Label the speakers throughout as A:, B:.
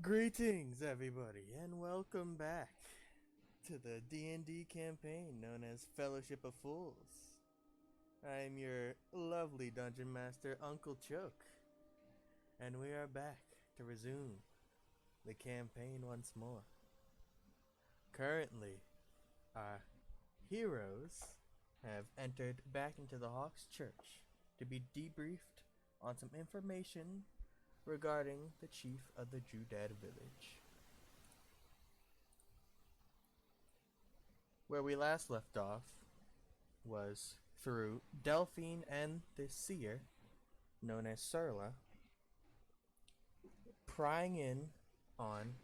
A: Greetings, everybody, and welcome back to the D&D campaign known as Fellowship of Fools. I am your lovely dungeon master, Uncle Choke, and we are back to resume the campaign once more. Currently, our heroes have entered back into the Hawks Church to be debriefed on some information regarding the chief of the Judad village. Where we last left off was through Delphine and the seer, known as Serla, prying in on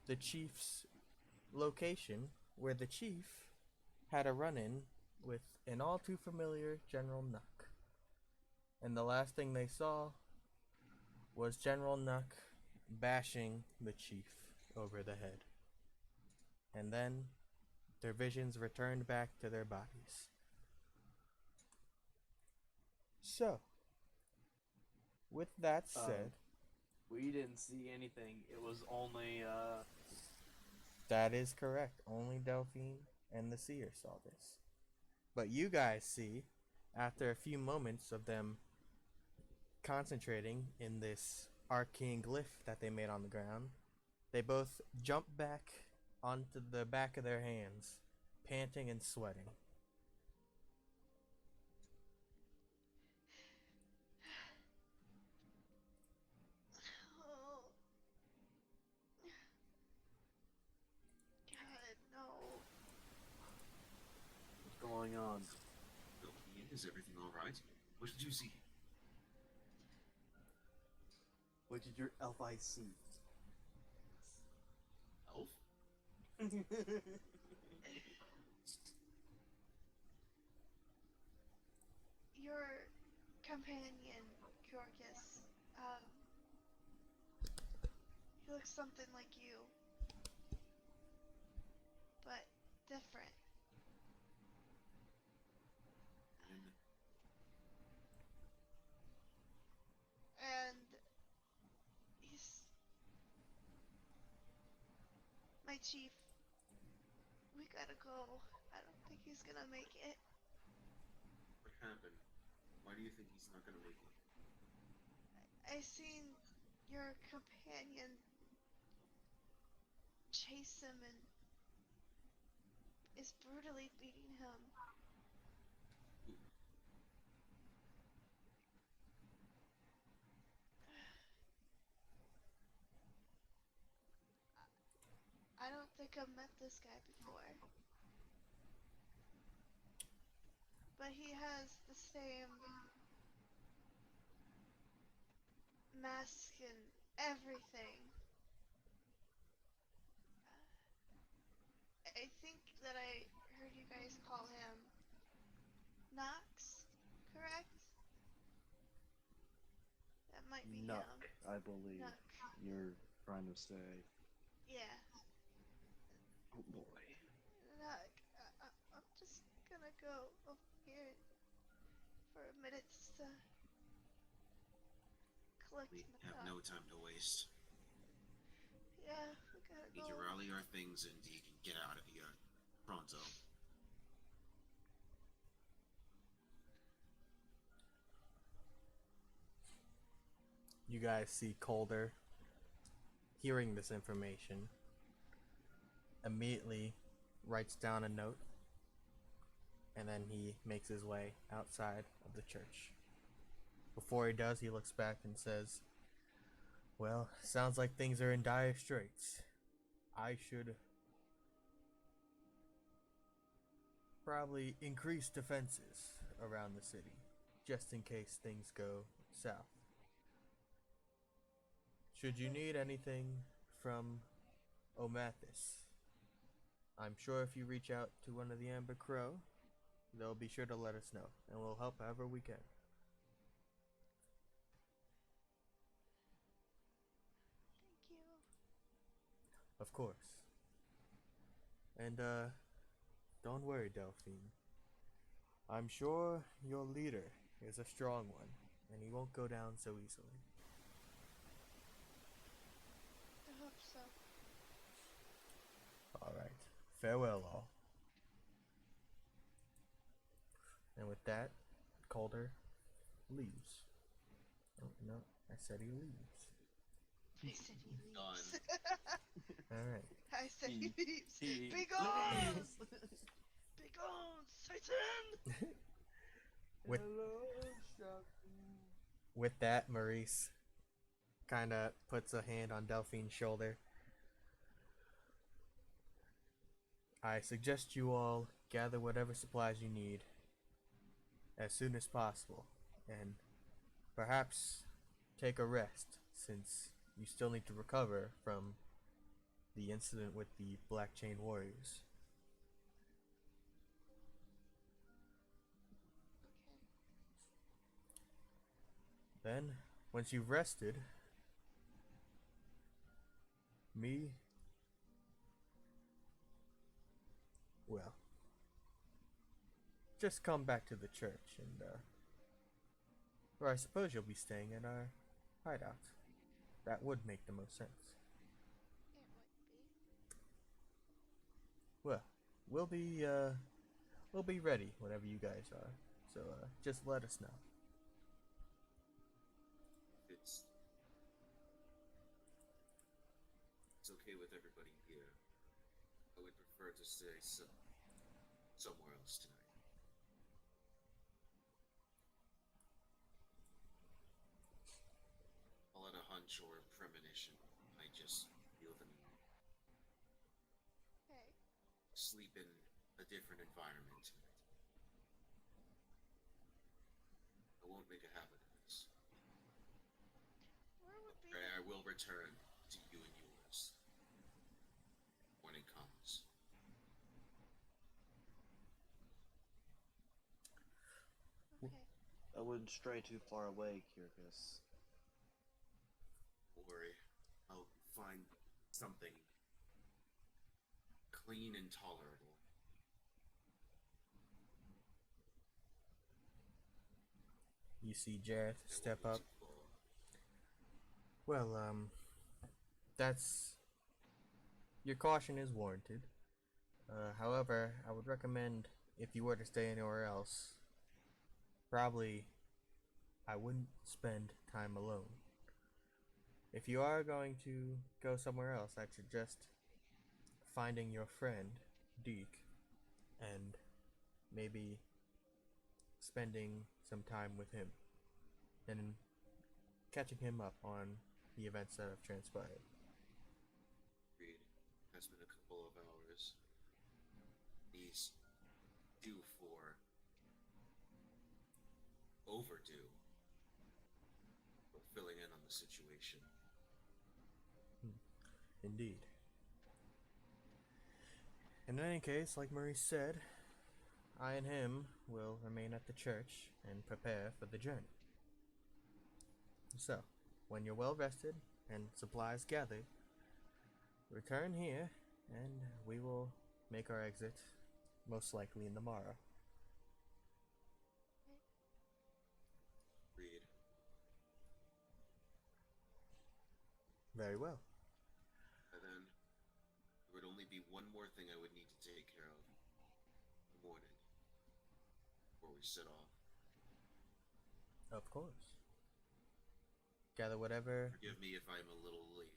A: the chief's location, where the chief had a run-in with an all too familiar General Nuck. And the last thing they saw was General Nuck bashing the chief over the head. And then their visions returned back to their bodies. So, with that said,
B: We didn't see anything. It was only,
A: that is correct. Only Delphine and the seer saw this. But you guys see, after a few moments of them concentrating in this arcane glyph that they made on the ground, they both jump back onto the back of their hands, panting and sweating.
C: Oh, God, no.
B: what's going on?
D: Delphine, is everything alright? What did you see?
B: What did your elf eye see?
D: Elf?
C: Your companion, Georgius, he looks something like you, but different.
D: And
C: And he's my chief. We gotta go. I don't think he's gonna make it.
D: what happened? Why do you think he's not gonna make it?
C: I seen your companion chase him and is brutally beating him. I don't think I've met this guy before. But he has the same mask and everything. I think that I heard you guys call him Knox, correct? That might be him.
B: Nuck, I believe.
C: Nuck.
B: You're trying to say.
C: Yeah,
B: Oh boy.
C: Nuck. I'm just gonna go over here for a minute just to collect
D: We
C: my
D: have no
C: thoughts.
D: time to waste.
C: Yeah, we gotta
D: We need to
C: go.
D: rally our things and you can get out of here. Pronto.
A: You guys see Calder, hearing this information, immediately writes down a note, and then he makes his way outside of the church. Before he does, he looks back and says, "Well, sounds like things are in dire straits. I should probably increase defenses around the city, just in case things go south. Should you need anything from Omathis, I'm sure if you reach out to one of the Amber Crow, they'll be sure to let us know, and we'll help however we can."
C: Thank you.
A: Of course. And, don't worry, Delphine. I'm sure your leader is a strong one, and he won't go down so easily.
C: hope so.
A: All right. Farewell, all. And with that, Calder leaves. Oh, no, I said he leaves.
C: I said he leaves.
D: Done.
A: All right.
C: I said he leaves.
B: He
C: Be gone!
B: leaves.
C: Be gone, Satan!
A: With- With that, Maurice kind of puts a hand on Delphine's shoulder. I suggest you all gather whatever supplies you need as soon as possible, and perhaps take a rest since you still need to recover from the incident with the Black Chain Warriors.
C: Okay.
A: Then, once you've rested, me, well, just come back to the church and, or I suppose you'll be staying at our hideout. That would make the most sense.
C: It would be.
A: Well, we'll be ready whenever you guys are. So, just let us know.
D: It's okay with everybody here. I would prefer to stay somewhere else tonight. I'll let a hunch or a premonition. I just feel the need.
C: Okay.
D: Sleep in a different environment tonight. I won't make a habit of this.
C: Where would be
D: I will return to you and yours when it comes.
C: okay.
E: I wouldn't stray too far away, Kyrgyz.
D: Don't worry, I'll find something clean and tolerable.
A: You see Jareth
D: I
A: step
D: won't
A: up.
D: be too far.
A: Well, that's your caution is warranted. However, I would recommend if you were to stay anywhere else, probably I wouldn't spend time alone. If you are going to go somewhere else, I'd suggest finding your friend, Deke, and maybe spending some time with him and catching him up on the events that have transpired.
D: Reed, has been a couple of hours. He's due for overdue for filling in on the situation.
A: Indeed. In any case, like Maurice said, I and him will remain at the church and prepare for the journey. So, when you're well rested and supplies gathered, return here and we will make our exit, most likely in the morrow.
D: Reed,
A: Very well.
D: and then there would only be one more thing I would need to take care of in the morning before we set off.
A: Of course. Gather whatever.
D: Forgive me if I'm a little late.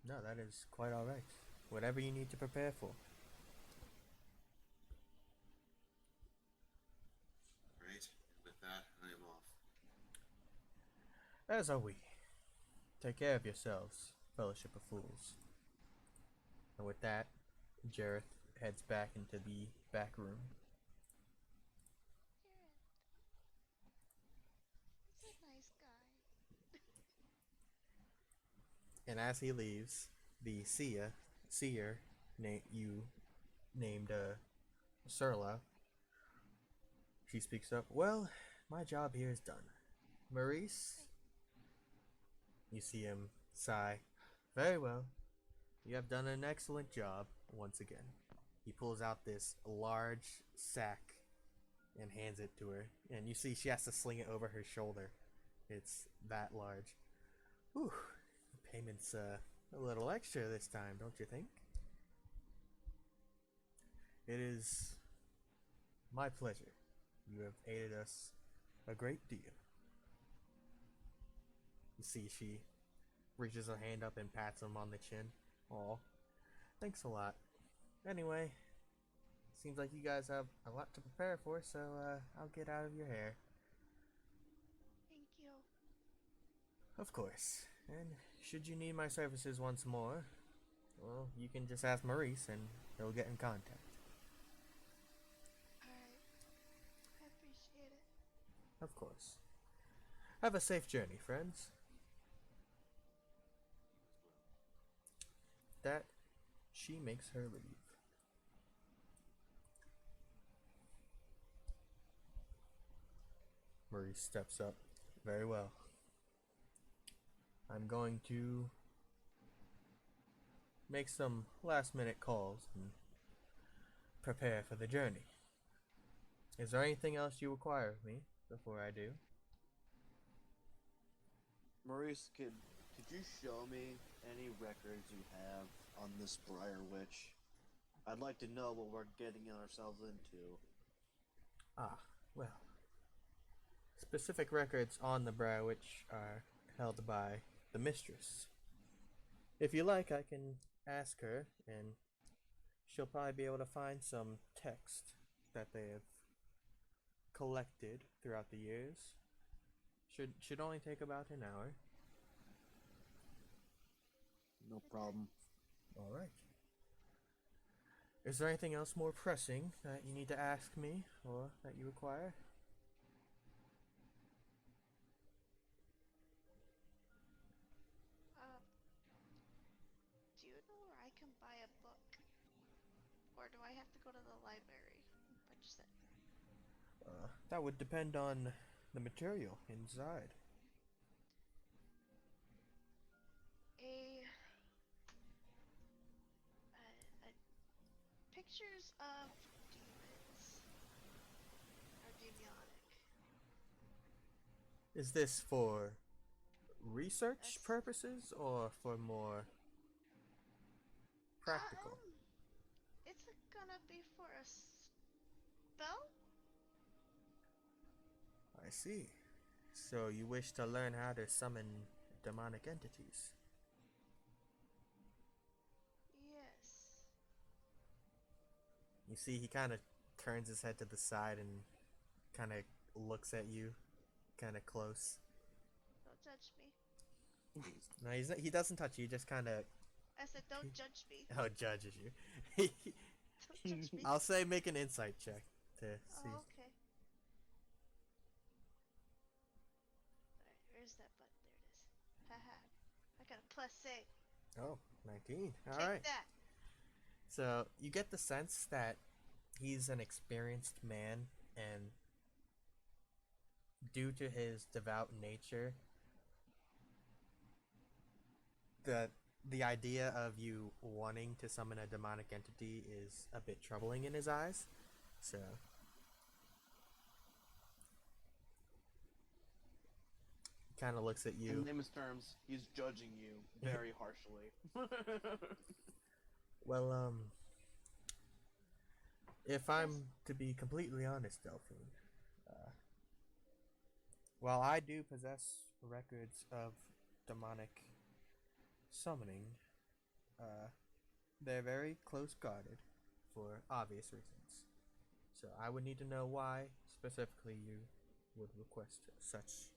A: No, that is quite alright. Whatever you need to prepare for.
D: Right? And with that, I am off.
A: As are we. Take care of yourselves, Fellowship of Fools. And with that, Jareth heads back into the back room.
C: Jared. He's a nice guy.
A: And as he leaves, the seer named Surla, she speaks up. Well, my job here is done. Maurice, you see him sigh. Very well. You have done an excellent job once again. He pulls out this large sack and hands it to her. And you see she has to sling it over her shoulder. It's that large. Whew, payment's a little extra this time, don't you think? It is my pleasure. You have aided us a great deal. You see, she reaches her hand up and pats him on the chin. Aw, thanks a lot. Anyway, seems like you guys have a lot to prepare for, so I'll get out of your hair.
C: Thank you.
A: Of course. And should you need my services once more, well, you can just ask Maurice and he'll get in contact.
C: Alright. I appreciate it.
A: Of course. Have a safe journey, friends. That she makes her leave. Maurice steps up. Very well. I'm going to make some last minute calls and prepare for the journey. Is there anything else you require of me before I do?
E: Maurice, could you show me any records you have on this Briar Witch? I'd like to know what we're getting ourselves into.
A: Ah, well. Specific records on the Briar Witch are held by the mistress. If you like, I can ask her, and she'll probably be able to find some text that they have collected throughout the years. Should only take about an hour.
E: No problem.
A: All right. Is there anything else more pressing that you need to ask me or that you require?
C: Do you know where I can buy a book? Or do I have to go to the library and purchase it?
A: That would depend on the material inside.
C: A, a pictures of demons or demonic.
A: Is this for research
C: Yes.
A: purposes or for more practical?
C: It's gonna be for a spell?
A: I see. So you wish to learn how to summon demonic entities?
C: Yes.
A: You see, he kind of turns his head to the side and kind of looks at you, kind of close.
C: Don't judge me.
A: No, he doesn't touch you. He just kind of
C: I said don't judge me.
A: judges you.
C: Don't judge me.
A: I'll say make an insight check to see.
C: Oh, okay. Alright, where's that button? There it is. Haha. I got a +8.
A: Oh, 19. All
C: Take
A: right.
C: that.
A: So you get the sense that he's an experienced man, and due to his devout nature, the idea of you wanting to summon a demonic entity is a bit troubling in his eyes. So kind of looks at
B: In
A: you.
B: layman's terms, he's judging you very harshly.
A: Well, if I'm to be completely honest, Delphine, while I do possess records of demonic summoning, they're very close guarded for obvious reasons. So I would need to know why specifically you would request such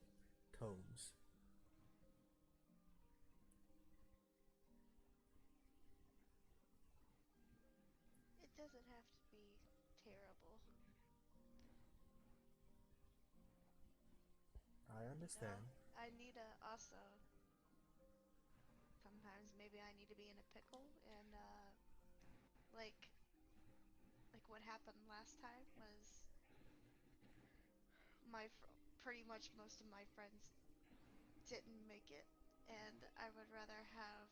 A: tomes.
C: It doesn't have to be terrible.
A: I understand.
C: I need to also. Sometimes maybe I need to be in a pickle, and like what happened last time was pretty much most of my friends didn't make it, and I would rather have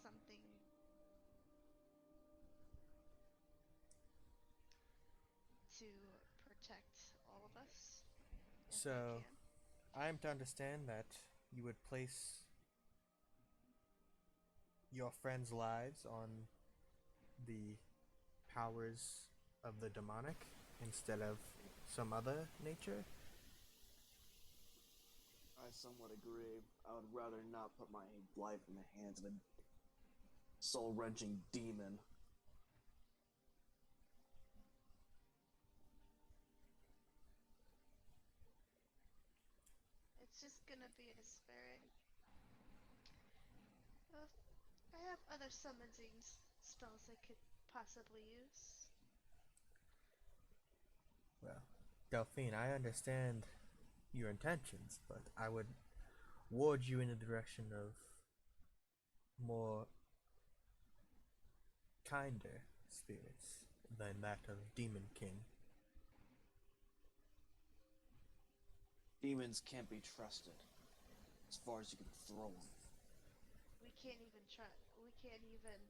C: something to protect all of us if I
A: So
C: can.
A: I am to understand that you would place your friends' lives on the powers of the demonic instead of some other nature?
E: I somewhat agree. I would rather not put my life in the hands of a soul-wrenching demon.
C: It's just gonna be a spirit. Uh, I have other summoning spells I could possibly use.
A: Well, Delphine, I understand your intentions, but I would ward you in the direction of more kinder spirits than that of Demon King.
E: Demons can't be trusted, as far as you can throw them.
C: We can't even try. We can't even.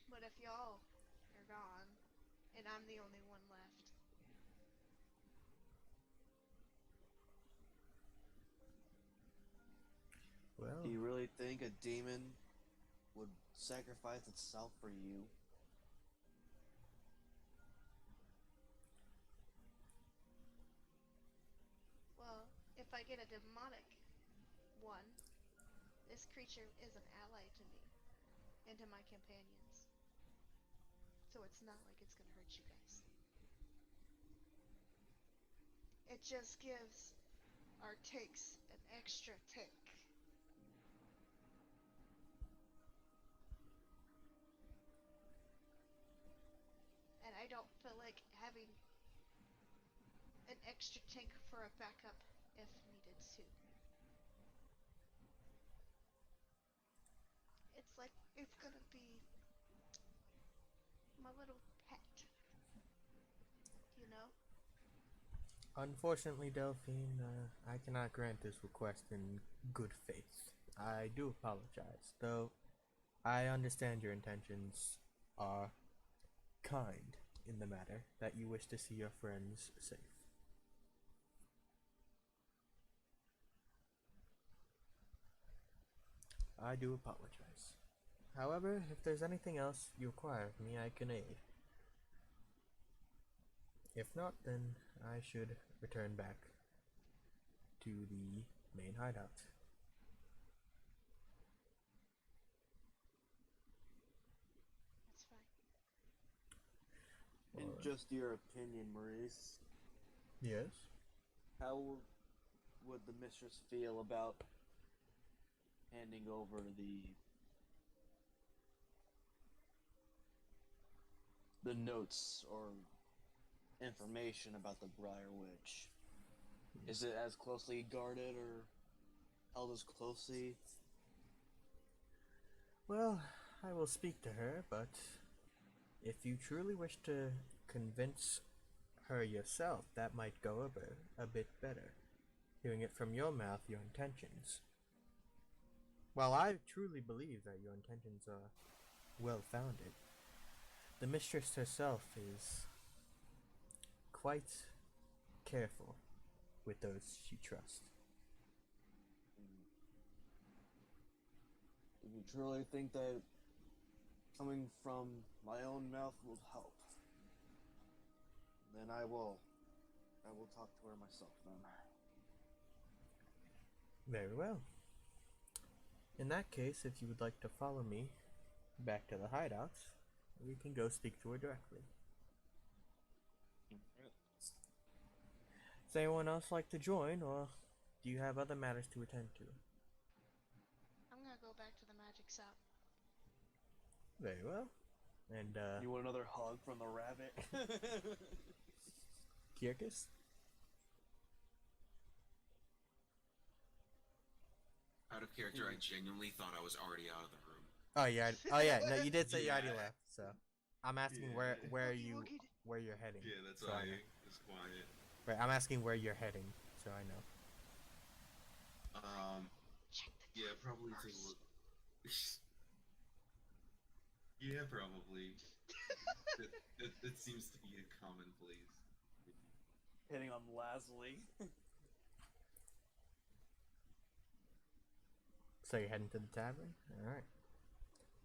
C: What if y'all are gone, and I'm the only one left?
A: Well,
E: Do you really think a demon would sacrifice itself for you?
C: Well, if I get a demonic one, this creature is an ally to me and to my companions. So it's not like it's gonna hurt you guys. It just gives our tanks an extra tank. And I don't feel like having an extra tank for a backup if needed to. It's like it's gonna be my little pet, you know?
A: unfortunately, Delphine, I cannot grant this request in good faith. I do apologize, though I understand your intentions are kind in the matter, that you wish to see your friends safe. I do apologize. However, if there's anything else you require of me, I can aid. If not, then I should return back to the main hideout.
C: That's fine.
E: In
A: Alright.
E: just your opinion, Maurice,
A: Yes?
E: how would the mistress feel about handing over the notes or information about the Briar Witch? Is it as closely guarded or held as closely?
A: Well, I will speak to her, but if you truly wish to convince her yourself, that might go over a bit better. Hearing it from your mouth, your intentions. While I truly believe that your intentions are well founded, the mistress herself is quite careful with those she trusts.
E: If you truly think that coming from my own mouth will help, then I will talk to her myself then.
A: Very well. In that case, if you would like to follow me back to the hideout, we can go speak to her directly. Does anyone else like to join, or do you have other matters to attend to?
C: I'm gonna go back to the magic shop.
A: Very well. And,
E: You want another hug from the rabbit?
A: Kyrkis?
D: Out of character, I genuinely thought I was already out of the room.
A: Oh yeah, oh yeah. No, you did say you already
D: Yeah.
A: left. So I'm asking
D: Yeah.
A: where
C: Oogie
A: you
C: woogie.
A: where you're heading.
D: Yeah, that's
A: so
D: why
A: I know.
D: it's quiet.
A: Right, I'm asking where you're heading, so I know.
C: Check the
D: Yeah,
C: time
D: probably to
C: first.
D: look. Yeah, probably. That seems to be a commonplace.
E: Hitting on Lasley.
A: So you're heading to the tavern? Alright.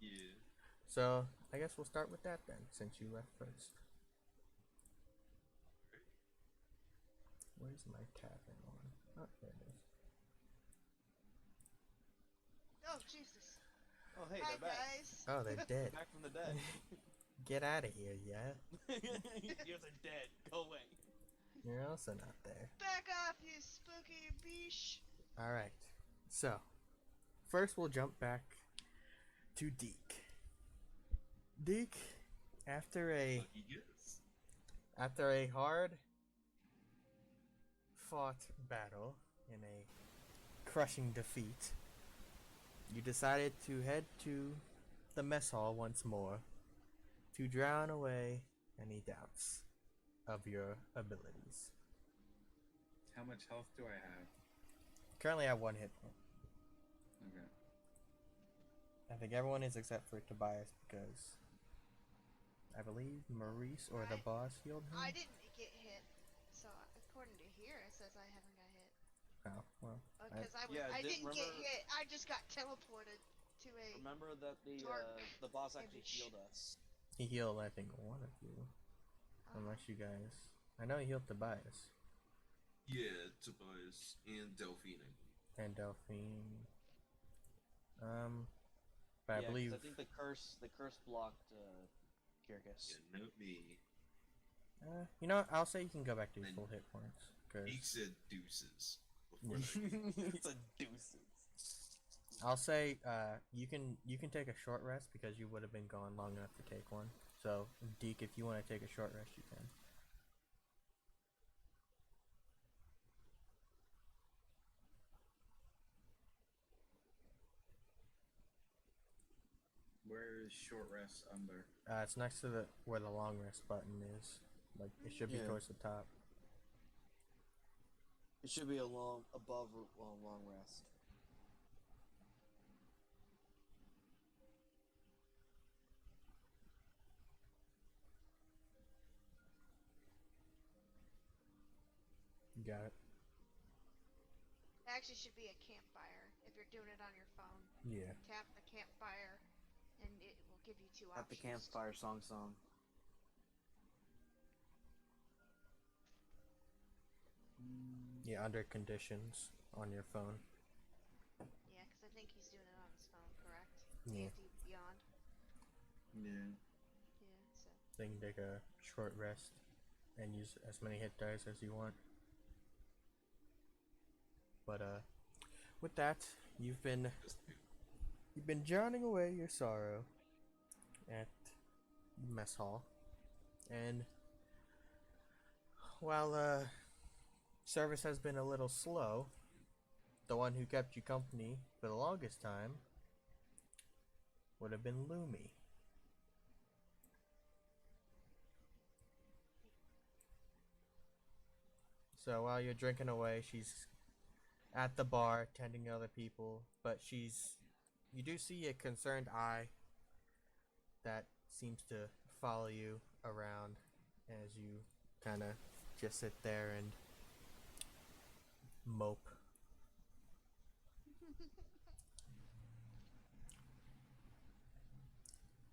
D: Yeah.
A: So I guess we'll start with that then, since you left first. Where's my tavern one? Oh, there it is.
C: Oh Jesus!
E: Oh, hey,
C: Hi
E: they're back.
C: guys.
A: Oh, they're dead.
E: Back from the dead.
A: Get out of here, yeah?
E: You guys are dead. Go away.
A: You're also not there.
C: Back off, you spooky beesh.
A: Alright. So, first we'll jump back to Deke. Deke, after a hard fought battle in a crushing defeat, you decided to head to the mess hall once more to drown away any doubts of your abilities.
F: How much health do I have?
A: Currently, I have one hit point.
F: Okay.
A: I think everyone is except for Tobias because I believe Maurice or the boss healed him.
C: I didn't get hit, so according to here, it says I haven't got hit.
A: Oh, well.
C: Because
E: Yeah,
C: I didn't get
E: remember-
C: hit. I just got teleported to a.
E: Remember that
C: Dark
E: the boss actually
C: image.
E: healed us.
A: He healed, I think, one of you. Unless you guys. I know he healed Tobias.
D: Yeah, Tobias and Delphine, I believe.
A: And Delphine. But I
E: Yeah, 'cause
A: believe.
E: I think the curse blocked Kyrgyz.
D: Yeah, not me.
A: You know what? I'll say you can go back to your
D: And
A: full hit points. Cause
D: He said deuces before that.
E: It's a deuces.
A: I'll say you can take a short rest because you would have been gone long enough to take one. So Deke, if you want to take a short rest, you can.
F: Where is short rest under?
A: It's next to the where the long rest button is. Like it should be
E: Yeah.
A: towards the top.
E: It should be above long rest.
A: You got it.
C: It actually should be a campfire if you're doing it on your phone.
A: Yeah.
C: Tap the campfire, and it will give you two
E: At the
C: options.
E: campfire song.
A: Yeah, under conditions on your phone.
C: Yeah, because I think he's doing it on his phone, correct?
A: Yeah.
C: D&D Beyond.
F: Yeah.
C: Yeah, so.
A: So you can take a short rest and use as many hit dice as you want. But with that, you've been drowning away your sorrow at mess hall, and while service has been a little slow, the one who kept you company for the longest time would have been Lumi. So while you're drinking away, she's at the bar tending to other people, but you do see a concerned eye that seems to follow you around as you kind of just sit there and mope.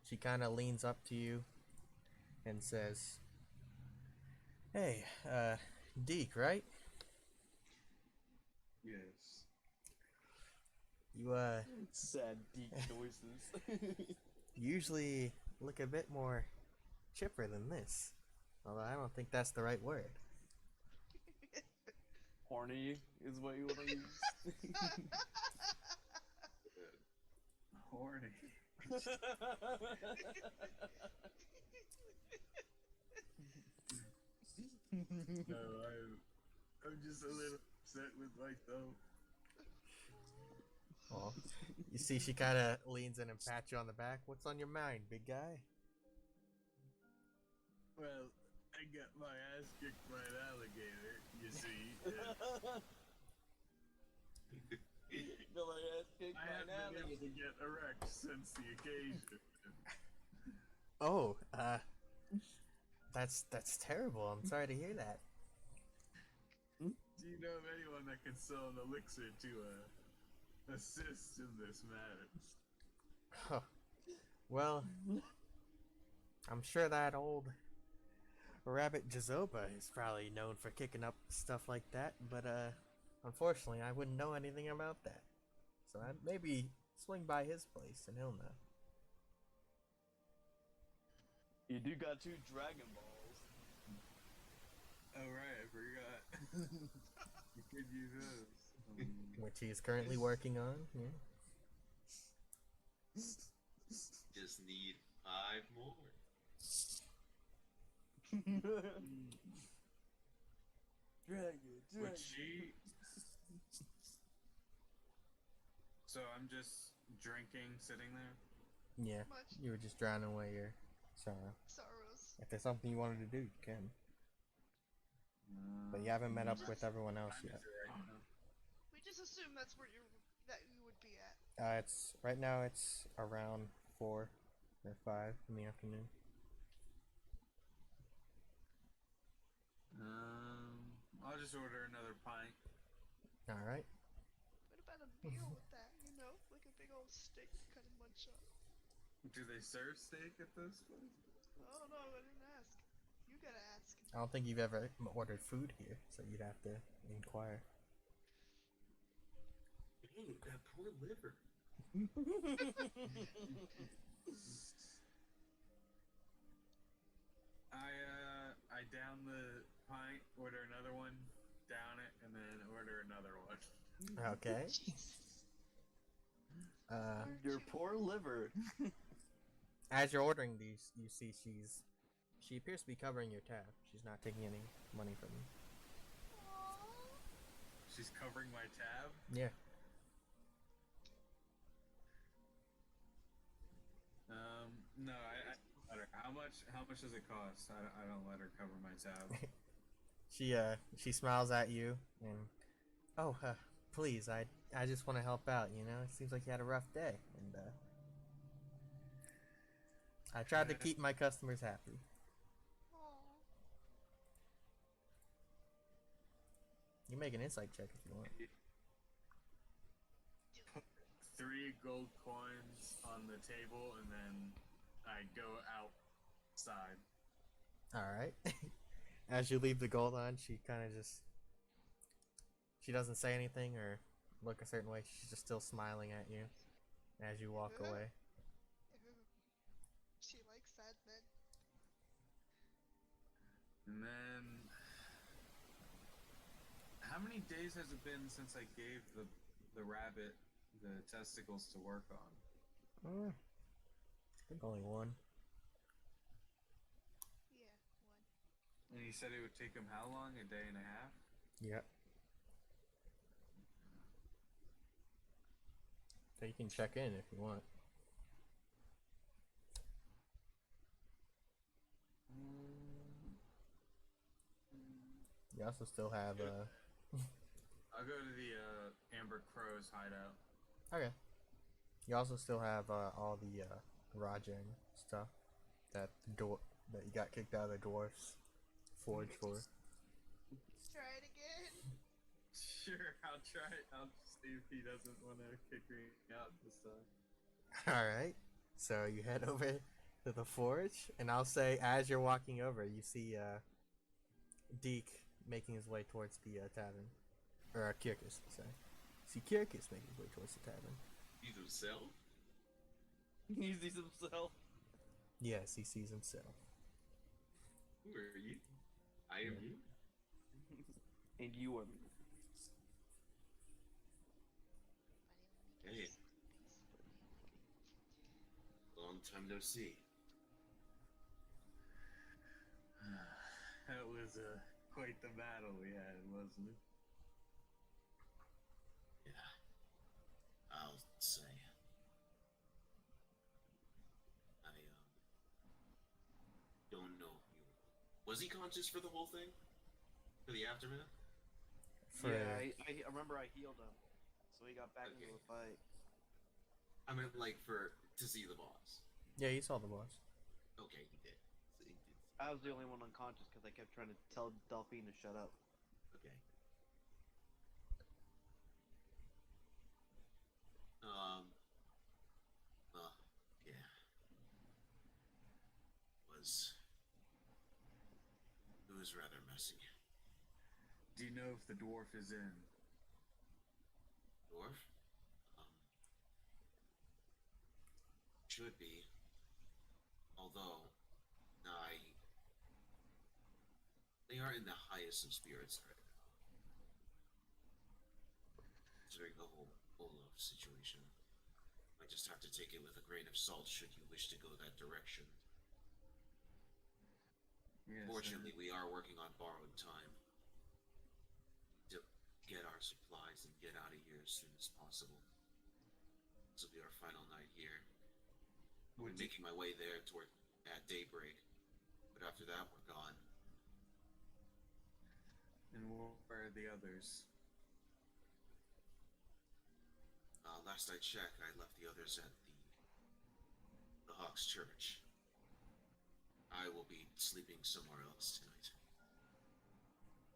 A: She kind of leans up to you and says, "Hey, Deke, right?
F: Yes.
A: You,
E: Sad deep noises.
A: usually look a bit more chipper than this. Although I don't think that's the right word."
E: Horny is what you want to use.
F: Horny. No, I'm just a little upset with myself.
A: Oh, you see, she kind of leans in and pats you on the back. What's on your mind, big guy?
F: Well, I got my ass kicked by an alligator, you see.
E: Got my ass kicked
F: I
E: by
F: haven't
E: an
F: been able to get erect since the occasion.
A: Oh, that's terrible. I'm sorry to hear that.
F: Do you know of anyone that can sell an elixir to assist in this matter.
A: Huh. Well, I'm sure that old rabbit Jazoba is probably known for kicking up stuff like that, but unfortunately, I wouldn't know anything about that. So I'd maybe swing by his place and he'll know.
E: You do got 2 Dragon Balls.
F: Oh right, I forgot. You could use those.
A: Which he is currently working on. Yeah.
D: Just need 5 more.
F: Would she? So I'm just drinking, sitting there.
A: Yeah.
C: Much
A: You were just drowning away your sorrow.
C: sorrows.
A: If there's something you wanted to do, you can. But you haven't met up with everyone else
F: I'm
A: yet.
F: busy right now.
C: We just assume that's where you would be at.
A: It's right now. It's around 4 or 5 in the afternoon.
F: I'll just order another pint.
A: All right.
C: What about a meal with that? You know, like a big old steak to cut and munch on.
F: Do they serve steak at this place?
C: Oh no, I didn't ask. You gotta ask.
A: I don't think you've ever ordered food here, so you'd have to inquire.
D: Dang, that poor liver.
F: I down the pint, order another one, down it, and then order another one.
A: Okay.
C: Jeez.
E: Your poor liver.
A: As you're ordering these, you see she appears to be covering your tab. She's not taking any money from you.
C: Aww.
F: She's covering my tab.
A: Yeah.
F: No, I let her. How much does it cost? I don't let her cover my tab.
A: She smiles at you and, oh, please, I just want to help out. You know, it seems like you had a rough day, and I tried to keep my customers happy.
C: Aww.
A: You make an insight check if you want.
F: 3 gold coins on the table, and then I go outside.
A: All right. As you leave the gold on, she kind of she doesn't say anything or look a certain way. She's just still smiling at you as you walk away.
C: Ew. She likes sad men.
F: And then, how many days has it been since I gave the rabbit the testicles to work on?
A: I think only one.
C: Yeah, one.
F: And he said it would take him how long? A day and a half?
A: Yep. So you can check in if you want. You also still have
F: I'll go to the Amber Crow's hideout.
A: okay. You also still have all the Rajang stuff that you got kicked out of the dwarfs forge for.
C: Try it again.
F: Sure, I'll try it. I'll see if he doesn't want to kick me out this time.
A: All right. So you head over to the forge, and I'll say as you're walking over, you see Deke making his way towards the tavern, or Kirkus. Sorry, see Kirkus making his way towards the tavern.
D: He's himself?
E: He sees himself.
A: Yes, he sees himself.
D: Who are you? I am you?
E: And you are me.
D: Hey. Long time no see.
F: That was quite the battle we had, wasn't it?
D: Yeah. I'll say. I don't know if you was he conscious for the whole thing? For the aftermath?
E: Yeah, I remember I healed him, so he got back
D: Okay.
E: into the fight.
D: I meant like to see the boss.
A: Yeah, you saw the boss.
D: Okay, he did. So he did.
E: I was the only one unconscious because I kept trying to tell Delphine to shut up.
D: Okay. was rather messy.
F: Do you know if the dwarf is in?
D: Dwarf? Should be. Although, they are in the highest of spirits right now. Considering the whole Olaf situation. I just have to take it with a grain of salt should you wish to go that direction.
F: Yes,
D: Fortunately, we are working on borrowed time to get our supplies and get out of here as soon as possible. This will be our final night here. I'll be making my way there at daybreak, but after that, we're gone.
F: And where are the others?
D: Last I checked, I left the others at the Hawks Church. I will be sleeping somewhere else tonight.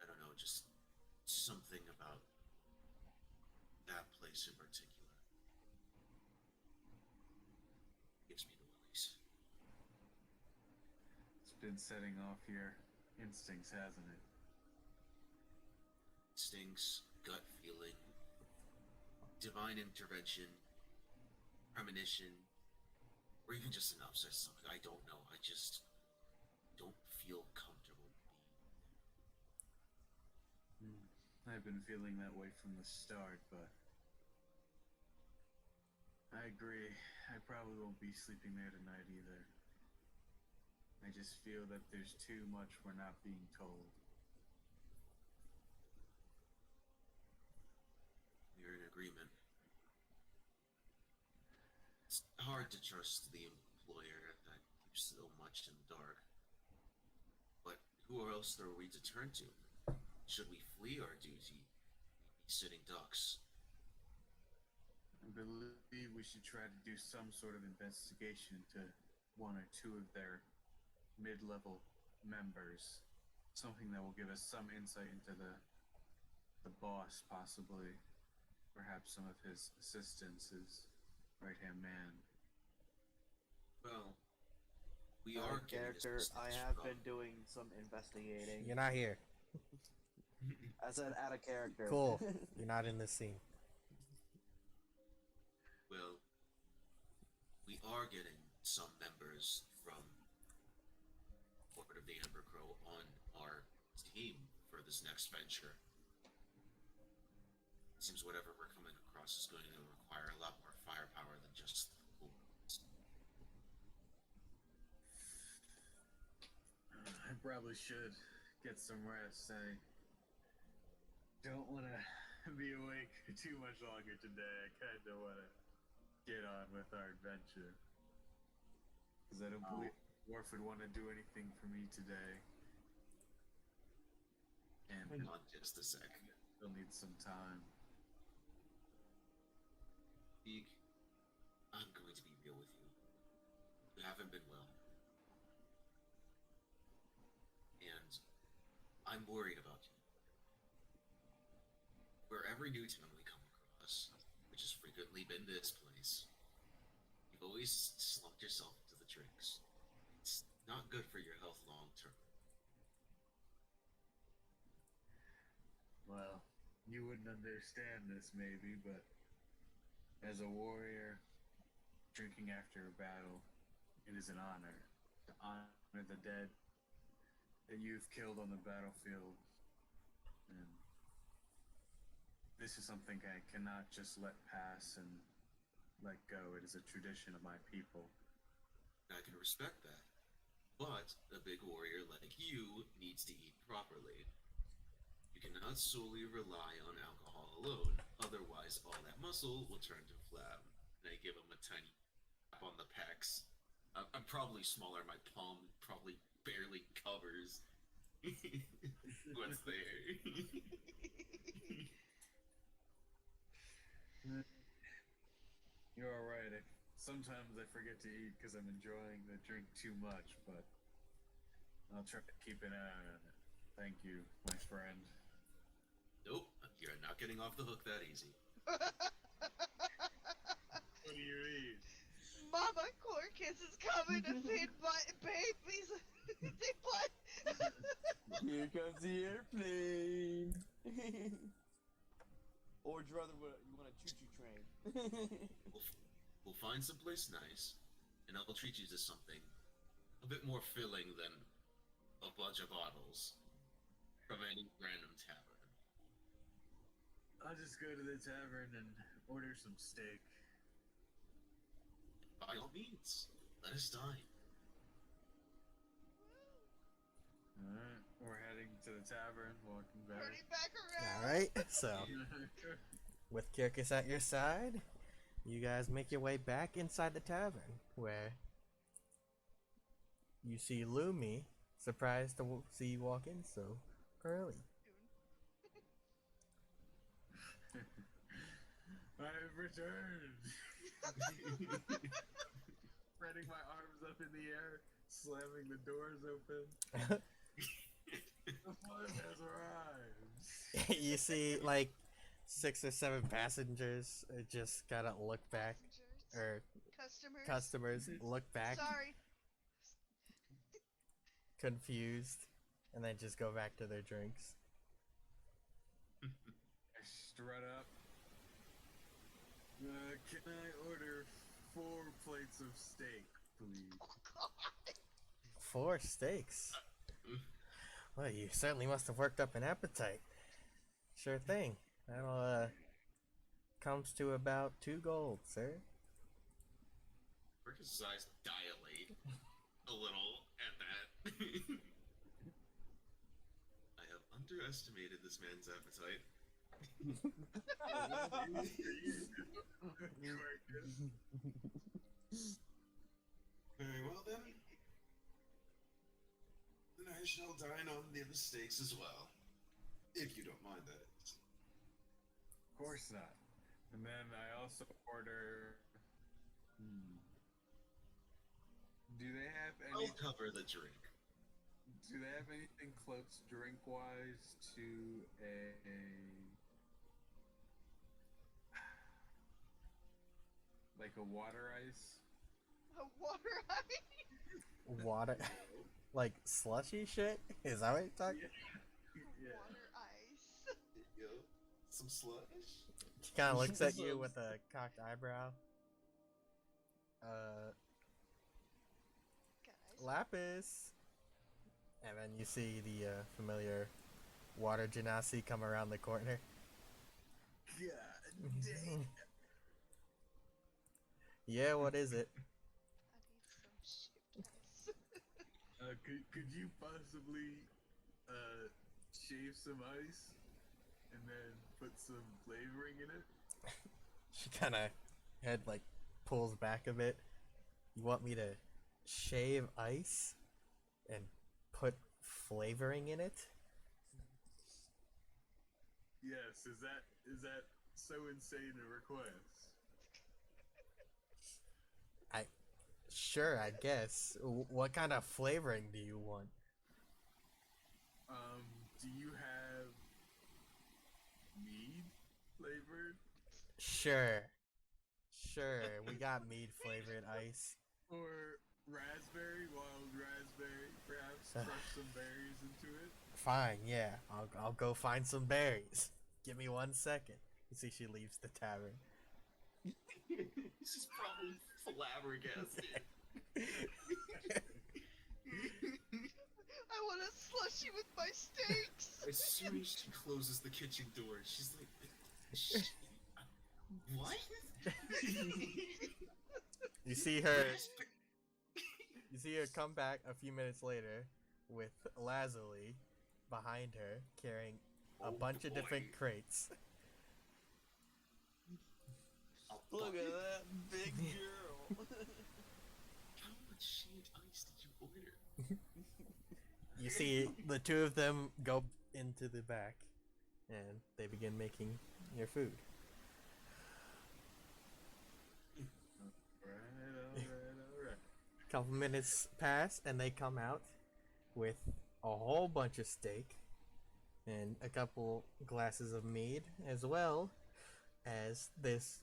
D: I don't know, just something about that place in particular gives me the willies.
F: It's been setting off your instincts, hasn't it?
D: Instincts, gut feeling, divine intervention, premonition, or even just an upset stomach. I don't know. I just don't feel comfortable being
F: I've been feeling that way from the start, but I agree. I probably won't be sleeping there tonight either. I just feel that there's too much we're not being told.
D: We're in agreement. It's hard to trust the employer that keeps so much in the dark. But who else are we to turn to? Should we flee our duty? We'd be sitting ducks.
F: I believe we should try to do some sort of investigation into one or two of their mid-level members. Something that will give us some insight into the boss, possibly. Perhaps some of his assistants, his right-hand man.
D: Well, we
E: Out
D: are
E: of
D: getting
E: character,
D: this
E: I
D: business
E: have
D: from-
E: been doing some investigating.
A: You're not here.
E: I said out of character.
A: Cool. You're not in this scene.
D: Well, we are getting some members from Corporate of the Amber Crow on our team for this next venture. Seems whatever we're coming across is going to require a lot more firepower than just the wolves.
F: I probably should get some rest. I don't want to be awake too much longer today. I kind of want to get on with our adventure. Because I don't believe Dwarf would want to do anything for me today. And
D: Not just a sec.
F: still need some time.
D: Beak, I'm going to be real with you. You haven't been well. And I'm worried about you. Where every new town we come across, which has frequently been this place, you've always slumped yourself into the drinks. It's not good for your health long term.
F: Well, you wouldn't understand this maybe, but as a warrior, drinking after a battle, it is an honor to honor the dead that you've killed on the battlefield. And this is something I cannot just let pass and let go. It is a tradition of my people.
D: I can respect that. But a big warrior like you needs to eat properly. You cannot solely rely on alcohol alone, otherwise all that muscle will turn to flab. And I give him a tiny tap on the pecs. I'm probably smaller, my palm probably barely covers what's there.
F: You're alright. Sometimes I forget to eat because I'm enjoying the drink too much, but I'll try to keep an eye on it. Thank you, my friend.
D: Nope, you're not getting off the hook that easy.
F: What do you eat?
C: Mama Corcus is coming to feed my babies. They what?
E: Here comes the airplane. Or would you rather you want a choo-choo train?
D: We'll find someplace nice, and I'll treat you to something a bit more filling than a bunch of bottles from any random tavern.
F: I'll just go to the tavern and order some steak.
D: By all means, let us dine.
F: Alright, we're heading to the tavern, walking back.
C: Turning back around.
A: All right. So, with Kirkus at your side, you guys make your way back inside the tavern, where you see Lumi, surprised to see you walk in so early.
F: I've returned! Spreading my arms up in the air, slamming the doors open. The fun has arrived!
A: You see, like, 6 or 7 passengers just gotta look back,
C: Passengers.
A: or
C: Customers.
A: customers look back,
C: Sorry.
A: confused, and then just go back to their drinks.
F: I strut up. Can I order 4 plates of steak, please?
A: 4 steaks. Well, you certainly must have worked up an appetite. Sure thing. That'll comes to about 2 gold, sir.
D: Marcus's eyes dilate a little at that. I have underestimated this man's appetite. Very well then. Then I shall dine on the other steaks as well. If you don't mind that.
F: Of course not. And then I also order. Do they have any?
D: I'll cover the drink.
F: Do they have anything close, drink-wise, to like a water ice?
C: A water ice.
A: Water, like slushy shit. Is that what you're talking?
F: Yeah.
C: Water ice.
D: Yo, some slush?
A: She kind of looks at you with a cocked eyebrow.
C: Guys.
A: Lapis. And then you see the familiar water genasi come around the corner.
F: God dang.
A: Yeah, what is it?
C: I need some shit ice.
F: Could you possibly shave some ice and then put some flavoring in it?
A: She kind of head like pulls back a bit. You want me to shave ice and put flavoring in it?
F: Yes. Is that so insane a request?
A: Sure, I guess. What kind of flavoring do you want?
F: Do you have mead flavored?
A: Sure. We got mead flavored ice.
F: Or raspberry, wild raspberry, perhaps crush some berries into it?
A: Fine, yeah. I'll go find some berries. Give me 1 second. You see she leaves the tavern.
D: This is probably flabbergasted.
C: I want a slushy with my steaks.
D: As soon as she closes the kitchen door, she's like, what?
A: You see her come back a few minutes later with Lazuli behind her carrying a bunch of different crates.
E: Look at that big girl.
D: How much shaved ice did you order?
A: You see the 2 of them go into the back and they begin making your food.
F: Alright.
A: Couple minutes pass and they come out with a whole bunch of steak and a couple glasses of mead, as well as this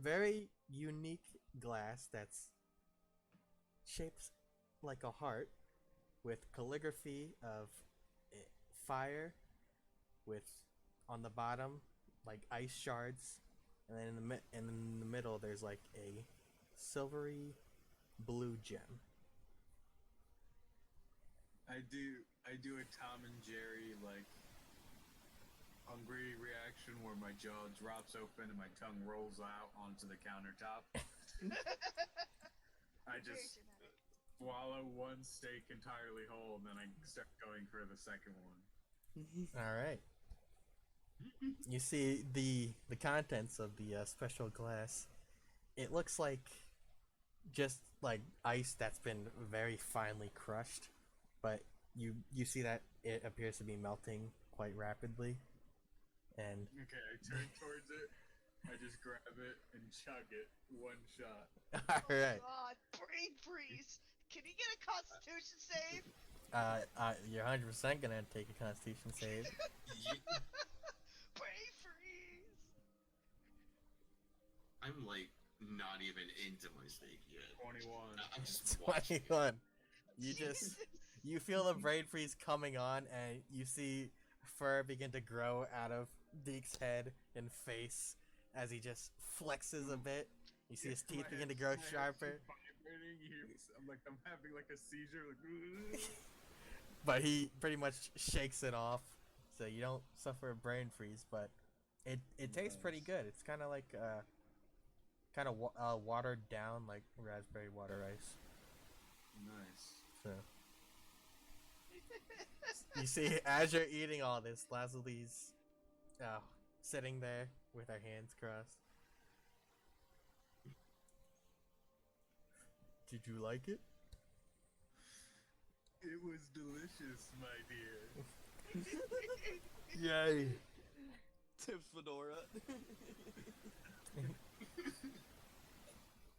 A: very unique glass that's shaped like a heart with calligraphy of fire with on the bottom like ice shards, and then in the middle there's like a silvery blue gem.
F: I do a Tom and Jerry like hungry reaction where my jaw drops open and my tongue rolls out onto the countertop. I
C: Very
F: just
C: dramatic.
F: swallow one steak entirely whole and then I start going for the second one.
A: All right. You see the contents of the special glass. It looks like just like ice that's been very finely crushed, but you see that it appears to be melting quite rapidly. And
F: Okay, I turn towards it, I just grab it and chug it one shot.
A: all right,
C: God, brain freeze. Can he get a Constitution save?
A: you're 100% gonna take a Constitution save.
C: Brain freeze.
D: I'm like not even into my steak yet.
F: 21.
D: I'm just watching.
A: 21. You feel the brain freeze coming on, and you see fur begin to grow out of Deke's head and face as he just flexes a bit. You see his teeth begin to grow sharper,
F: I'm having like a seizure. Like,
A: but he pretty much shakes it off, so you don't suffer a brain freeze. But it tastes pretty good. It's kind of like watered down like raspberry water ice.
F: nice.
A: So you see, as you're eating all this, Lazaly's sitting there with her hands crossed. Did you like it?
F: It was delicious, my dear.
A: Yay!
E: Tip Fedora.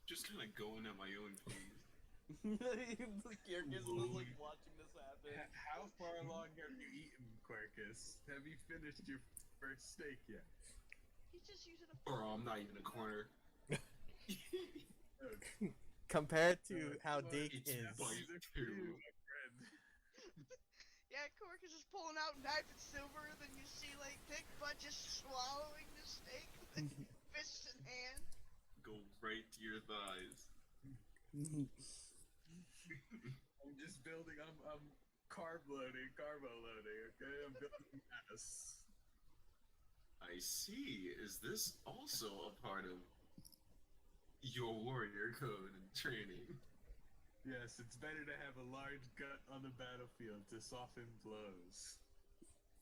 D: Just kind of going at my own pace.
E: Kirkus was like watching this happen.
F: How far along have you eaten, Quercus? Have you finished your first steak yet?
C: He's just using a.
D: Bro, I'm not even a corner.
F: Okay.
A: Compared to how Deke
D: It's
A: is,
D: bite
F: These are
D: too.
F: two, my friend.
C: Yeah, Cork is just pulling out knife and silver, then you see like Dick Butt just swallowing the steak, fist in hand.
D: Go right to your thighs.
F: I'm just building. I'm carbo loading. Okay, I'm building mass.
D: I see. Is this also a part of your warrior code and training?
F: Yes, it's better to have a large gut on the battlefield to soften blows.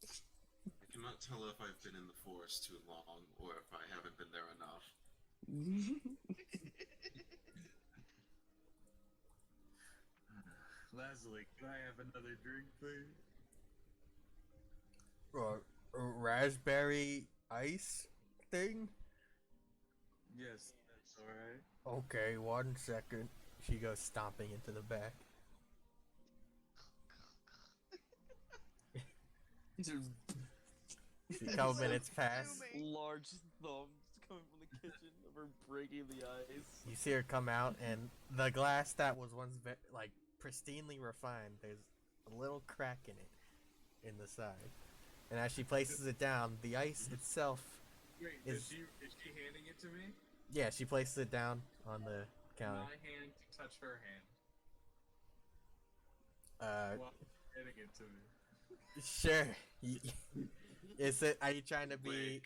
D: I cannot tell if I've been in the forest too long or if I haven't been there enough.
F: Leslie, can I have another drink, please?
A: raspberry ice thing.
F: Yes, that's alright.
A: Okay, 1 second. She goes stomping into the back. A couple minutes pass.
C: Consuming.
E: Large thumbs coming from the kitchen of her breaking the ice.
A: You see her come out, and the glass that was once like pristinely refined, there's a little crack in it, in the side. And as she places it down, the ice itself,
F: Wait,
A: Is-
F: is she handing it to me?
A: yeah, she places it down on the counter.
F: My hand to touch her hand while handing it to me.
A: Sure. Is it? Are you trying to be?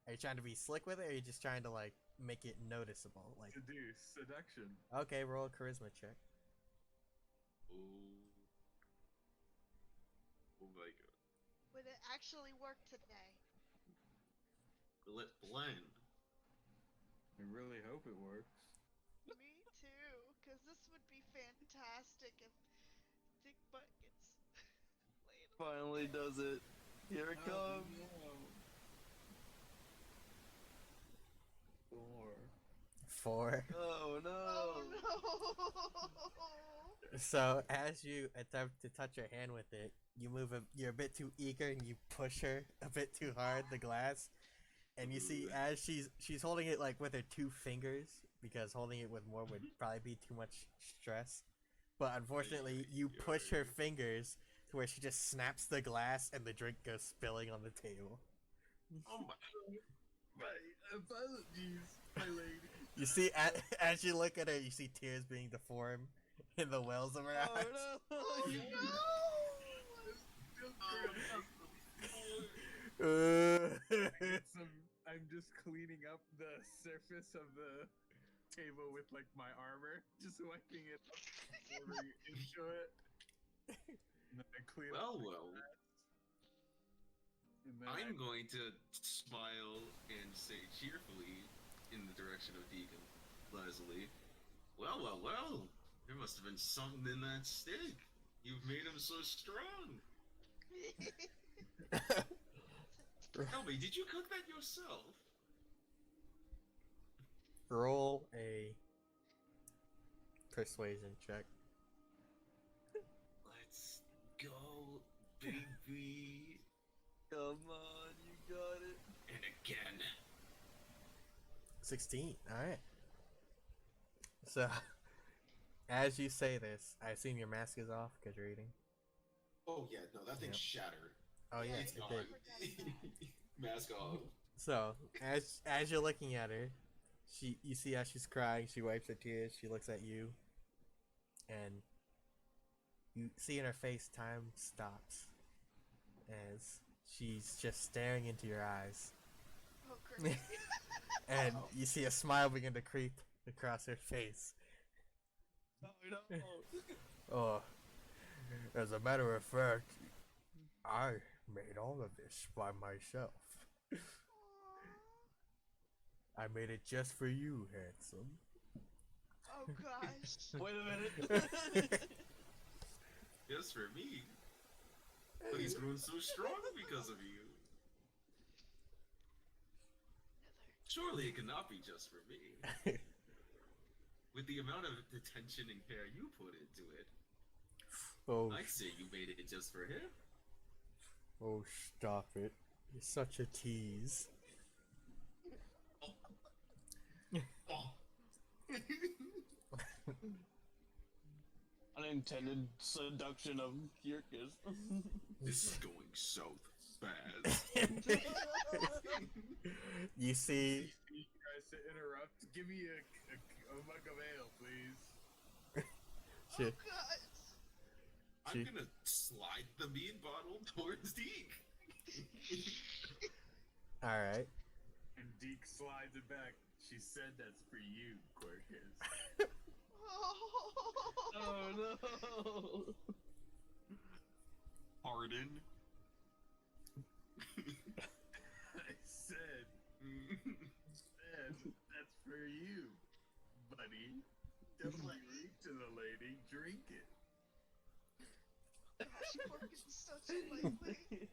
A: Are you trying to be slick with it, or are you just trying to like make it noticeable? Like,
F: Seduce, seduction.
A: okay, roll a charisma check.
D: Oh. Oh my god.
C: Would it actually work today?
D: Will it blend?
F: I really hope it works.
C: Me too, because this would be fantastic if Dick Butt gets laid.
E: Finally does it. Here it comes.
F: No.
A: 4.
F: 4.
E: Oh no.
C: Oh no!
A: So as you attempt to touch her hand with it, you move. You're a bit too eager, and you push her a bit too hard. The glass, and you see as she's holding it like with her 2 fingers, because holding it with more would probably be too much stress. But unfortunately, you push her fingers to where she just snaps the glass and the drink goes spilling on the table.
D: Oh my!
F: My apologies, my lady.
A: You see, as you look at her, you see tears being deformed in the wells of her eyes.
C: Oh no!
F: I'm just cleaning up the surface of the table with like my armor, just wiping it up before we into it. And then I clean up the
D: Well.
F: glass. And then
D: I'm going to smile and say cheerfully in the direction of Deacon Leslie. Well. There must have been something in that steak. You've made him so strong. Tell me, did you cook that yourself?
A: Roll a persuasion check.
D: Let's go, baby.
E: Come on, you got it.
D: And again.
A: 16. Alright. So, as you say this, I assume your mask is off because you're eating.
D: Oh yeah, no, that thing's
A: Yep.
D: shattered.
A: Oh, yeah,
D: It's
A: it
D: gone.
A: did.
D: Mask off.
A: So, as you're looking at her, you see how she's crying, she wipes her tears, she looks at you, and you see in her face time stops as she's just staring into your eyes.
C: Oh great.
A: And you see a smile begin to creep across her face.
E: Oh no.
A: Oh, as a matter of fact, I made all of this by myself. I made it just for you, handsome.
C: Oh gosh.
E: Wait a minute.
D: Just for me. But he's grown so strong because of you. Surely it cannot be just for me. With the amount of attention and care you put into it,
A: Oh,
D: I'd say you made it just for him.
A: oh, stop it. You're such a tease.
D: Oh.
E: Unintended seduction of Kirkus.
D: This is going south fast.
A: You see,
F: you guys to interrupt. Give me a mug of ale, please.
A: she,
C: Oh god.
D: I'm
A: She-
D: gonna slide the mead bottle towards Deke.
A: alright.
F: And Deke slides it back. She said that's for you, Quirkus.
E: Oh no.
D: Pardon?
F: I said that's for you, buddy. Don't be rude to the lady. Drink it.
C: Gosh, Corkin's such a lightweight.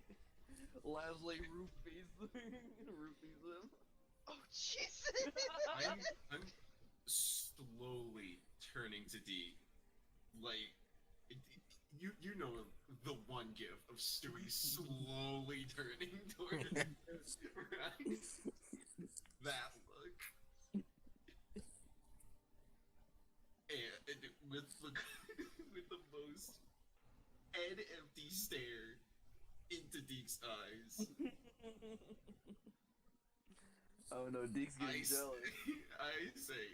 E: Leslie roofies him.
C: Oh Jesus.
D: I'm slowly turning to Deke. Like, you know the one gif of Stewie slowly turning toward him, right? That look. And with the most head empty stare into Deke's eyes.
E: Oh no, Deke's getting jealous.
D: I say,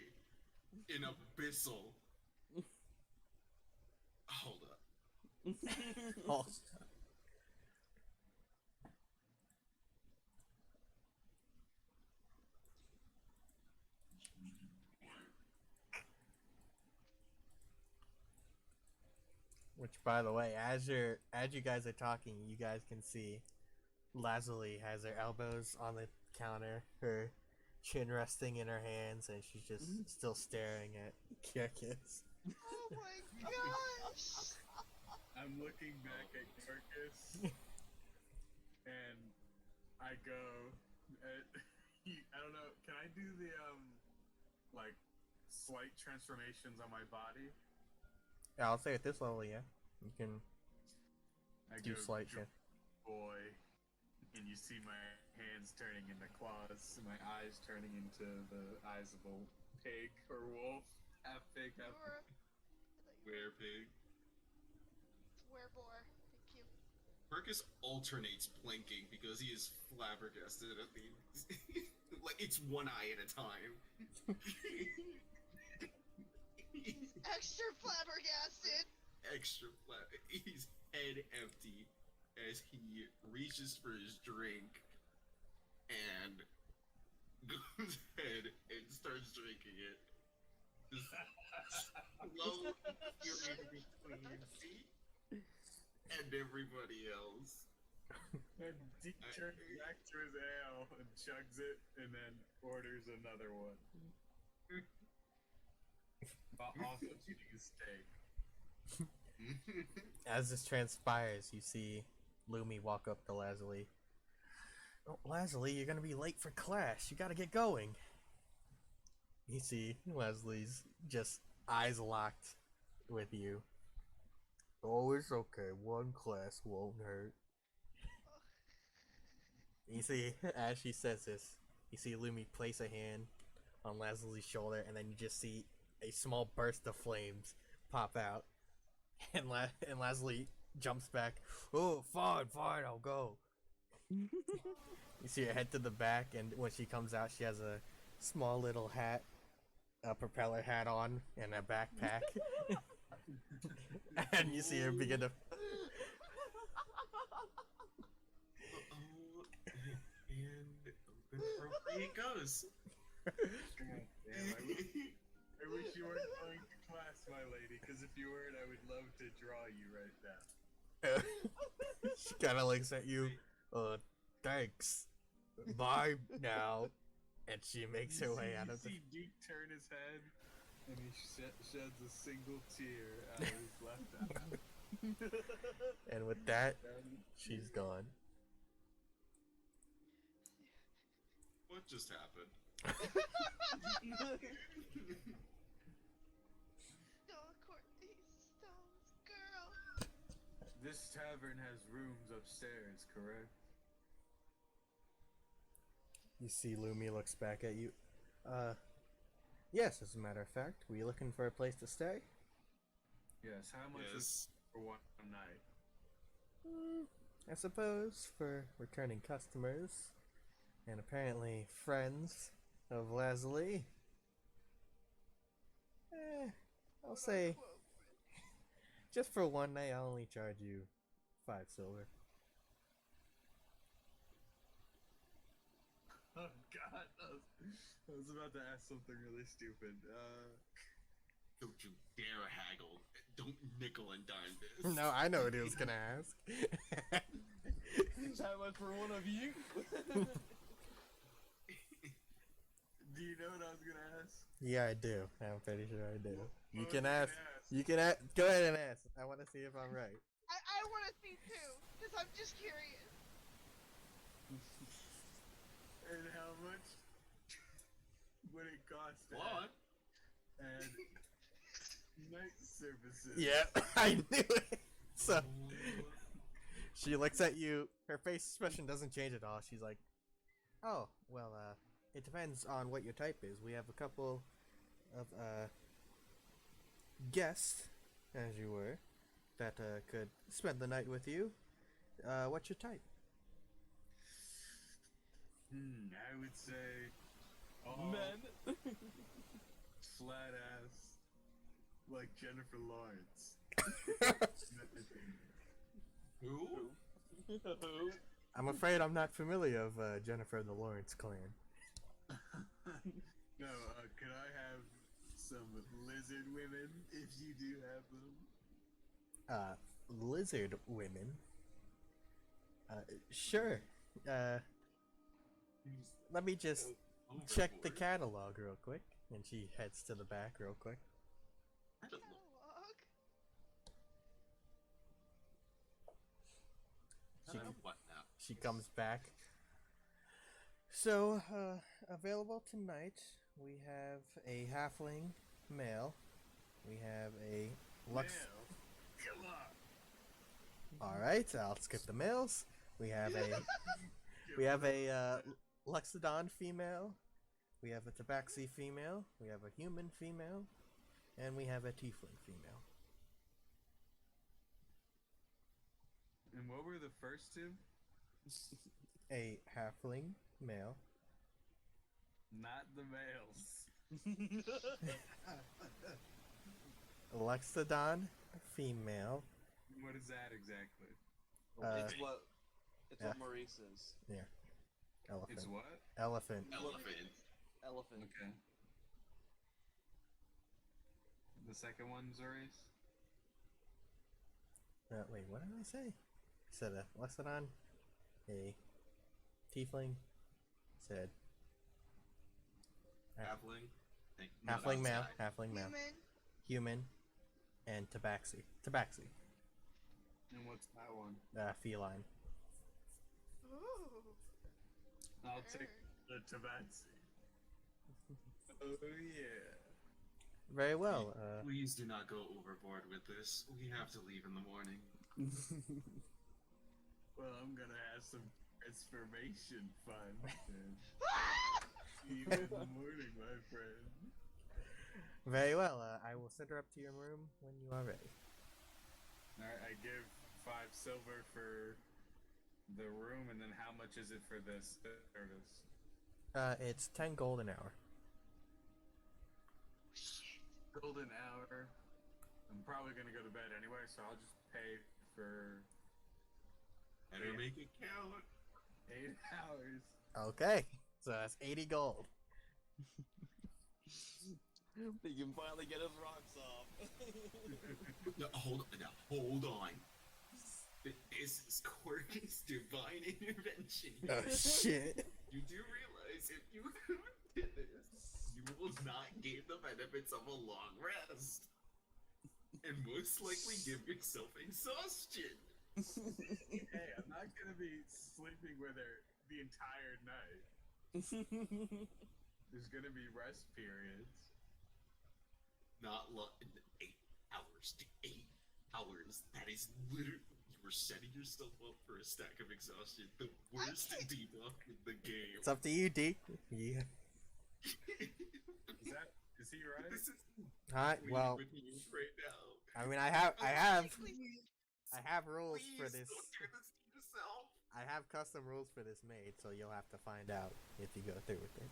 D: in abyssal. Hold up.
A: Oh, which, by the way, as you guys are talking, you guys can see Lazuli has her elbows on the counter, her chin resting in her hands, and she's just still staring at Kirkus.
C: Oh my gosh.
F: I'm looking back at Quirkus, and I go, I don't know, can I do the, like, slight transformations on my body?
A: Yeah, I'll say at this level, yeah, you can
F: I
A: do
F: go,
A: slight
F: "Dr-
A: change.
F: boy, and you see my hands turning into claws, and my eyes turning into the eyes of a pig or wolf, half pig, half
C: Or
D: Where pig?
C: Werebore. Thank you.
D: Marcus alternates blinking because he is flabbergasted at the like it's one eye at a time. He's
C: Extra flabbergasted.
D: extra flat. He's head empty as he reaches for his drink and goes ahead and starts drinking it. Just slow between me and everybody else.
F: And Deke turns back to his ale and chugs it, and then orders another one. Also eating a steak.
A: As this transpires, you see Lumi walk up to Lazuli. Oh, Lazuli, you're gonna be late for class. You gotta get going. You see Leslie's just eyes locked with you. Oh, it's okay. One class won't hurt. You see, as she says this, you see Lumi place a hand on Leslie's shoulder, and then you just see a small burst of flames pop out. And Leslie jumps back. Oh, fine, I'll go. You see her head to the back, and when she comes out, she has a small little hat, a propeller hat on, and a backpack. And you see her begin to.
D: And appropriate it goes.
F: God damn, I wish you weren't going to class, my lady, because if you weren't, I would love to draw you right now.
A: She kind of looks at you. Thanks. Bye now. And she makes her way out of the.
F: You see Deke turn his head, and he sheds a single tear out of his left eye.
A: And with that, she's gone.
D: What just happened?
C: Don't court these stones, girl.
F: This tavern has rooms upstairs, correct?
A: You see Lumi looks back at you. Yes, as a matter of fact. Were you looking for a place to stay?
F: Yes, how much is
D: Yes.
F: for one night?
A: I suppose for returning customers, and apparently friends of Lazuli. I'll say, just for one night, I'll only charge you 5 silver.
F: Oh god, I was about to ask something really stupid.
D: Don't you dare haggle. Don't nickel and dime this.
A: No, I know what he was gonna ask.
B: How much for one of you?
F: Do you know what I was gonna ask?
A: Yeah, I do. I'm pretty sure I do. You
F: What
A: can
F: was I
A: ask.
F: gonna ask?
A: You can ask. Go ahead and ask. I want to see if I'm right.
C: I want to see too, because I'm just curious.
F: And how much would it cost to
D: What?
F: add night services?
A: Yeah, I knew it. So she looks at you. Her face expression doesn't change at all. She's like, "Oh, well, it depends on what your type is. We have a couple of guests, as you were, that could spend the night with you. What's your type?"
F: I would say all
B: Men.
F: flat ass like Jennifer Lawrence.
D: Who?
A: I'm afraid I'm not familiar of Jennifer and the Lawrence clan.
F: No, could I have some lizard women if you do have them?
A: Lizard women. Sure. Let me just check the
D: Overboard.
A: catalog real quick. And she heads to the back real quick.
D: I don't know.
C: Catalog.
A: She,
D: What now?
A: she comes back. So, available tonight, we have a halfling male. We have a Lux.
F: Male? Come on.
A: Alright, I'll skip the males. We have a Luxodon female. We have a Tabaxi female. We have a human female. And we have a tiefling female.
F: And what were the first two?
A: A halfling male,
F: Not the males.
A: Lexodon female,
F: What is that exactly?
E: It's what
A: yeah.
E: what Maurice is.
A: elephant,
F: It's what?
A: elephant,
D: Elephant.
E: Elephant.
F: Okay. The second one, Zuri's?
A: wait, what did I say? I said a Lexodon, a tiefling, said
D: Halfling.
A: halfling male,
D: outside.
A: halfling male,
C: Human.
A: human, and tabaxi. Tabaxi,
F: And what's that one?
A: feline.
C: Ooh.
F: I'll take
C: Err.
F: the Tabaxi. Oh, yeah.
A: Very well.
D: Please do not go overboard with this. We have to leave in the morning.
F: Well, I'm gonna have some transformation fun. And
C: Ah!
F: see you in the morning, my friend.
A: Very well. I will send her up to your room when you are ready.
F: Alright, I give 5 silver for the room, and then how much is it for this service?
A: It's 10 gold an hour.
C: Shit.
F: Golden hour. I'm probably gonna go to bed anyway, so I'll just pay for
D: Better make it count.
F: 8 hours.
A: Okay, so that's 80 gold.
E: He can finally get his rocks off.
D: No, hold on. This is Corky's divine intervention.
A: Oh shit.
D: You do realize if you did this, you will not gain the benefits of a long rest. And most likely give yourself exhaustion.
F: Hey, I'm not gonna be sleeping with her the entire night. There's gonna be rest periods.
D: Not 8 hours. 8 hours. That is literally. You were setting yourself up for a stack of exhaustion. The worst debuff in the game.
A: It's up to you, D. Yeah.
F: Is he right?
D: This is
A: Alright, well,
D: with me right now.
A: I mean, I have
C: Please.
A: rules
D: Please
A: for this.
D: don't do this to yourself.
A: I have custom rules for this maid, so you'll have to find out if you go through with it.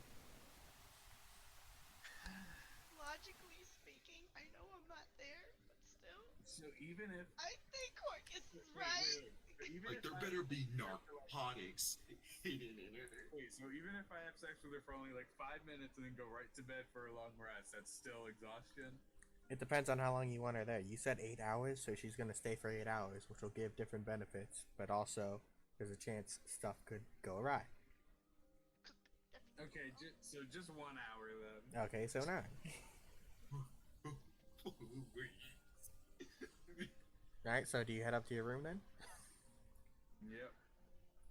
C: Logically speaking, I know I'm not there, but still,
F: So even if
C: I think Corcus is
F: wait,
C: right.
F: but even
D: Like,
F: if
D: there
F: I
D: better
F: have
D: be
F: sex with her, like-
D: narcotics hidden in it.
F: Wait, so even if I have sex with her for only like 5 minutes and then go right to bed for a long rest, that's still exhaustion?
A: It depends on how long you want her there. You said 8 hours, so she's gonna stay for 8 hours, which will give different benefits, but also there's a chance stuff could go awry.
F: Okay, so just 1 hour then.
A: Okay, so 9. Alright, so do you head up to your room then?
F: Yep.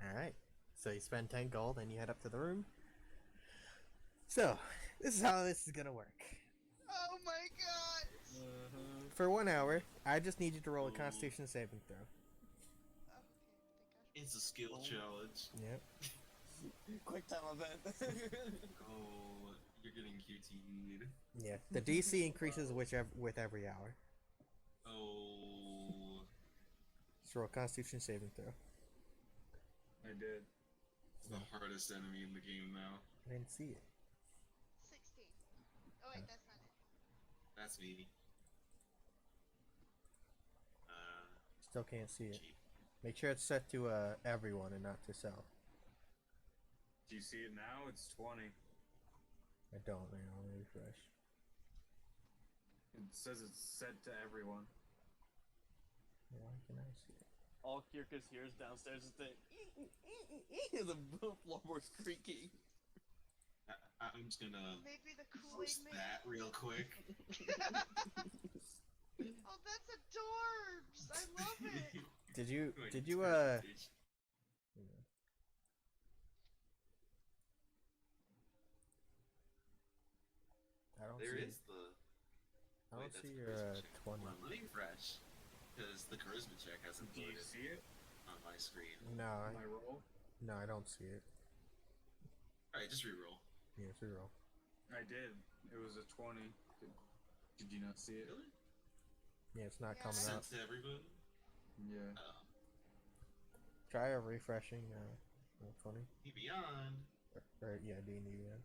A: Alright. So you spend 10 gold and you head up to the room. So, this is how this is gonna work.
C: Oh my god.
A: For 1 hour, I just need you to roll a constitution saving throw.
C: Oh, okay, thank God.
D: It's a skill challenge.
A: Yep.
E: Quick time event.
D: Oh, you're getting QT'd.
A: Yeah. The DC increases with every hour.
D: Oh,
A: Just roll a constitution saving throw.
F: I did.
D: it's the hardest enemy in the game now.
A: I didn't see it.
C: 16. Oh wait, that's not it.
D: That's me.
A: Still can't see it.
D: Gee.
A: Make sure it's set to everyone and not to self.
F: Do you see it now? It's 20.
A: I don't now. Let me refresh.
F: It says it's set to everyone.
A: Why can I see it?
E: All Kirkus hears downstairs is the floorboard's creaking.
D: I'm just gonna
C: Maybe the Kool-Aid
D: post
C: man.
D: that real quick.
C: Oh, that's adorbs. I love it.
A: Did you
D: Wait,
A: did you
D: presentation.
A: I don't
D: There
A: see
D: is the.
A: I
D: Wait,
A: don't
D: that's
A: see
D: the
A: your
D: charisma check.
A: 20.
D: Hold on, let me refresh. Because the charisma check hasn't
F: Do you
D: loaded
F: see it?
D: on my screen.
A: No,
F: My roll?
A: no, I don't see it.
D: Alright, just reroll.
A: Yeah, it's reroll.
F: I did. It was a 20. Did you not see it?
D: Really?
A: Yeah, it's not
C: Yeah,
A: coming
C: I-
A: up.
D: Sent to everyone?
F: Yeah.
A: Try a refreshing 20.
D: Beyond.
A: Or yeah, D&D. Yeah.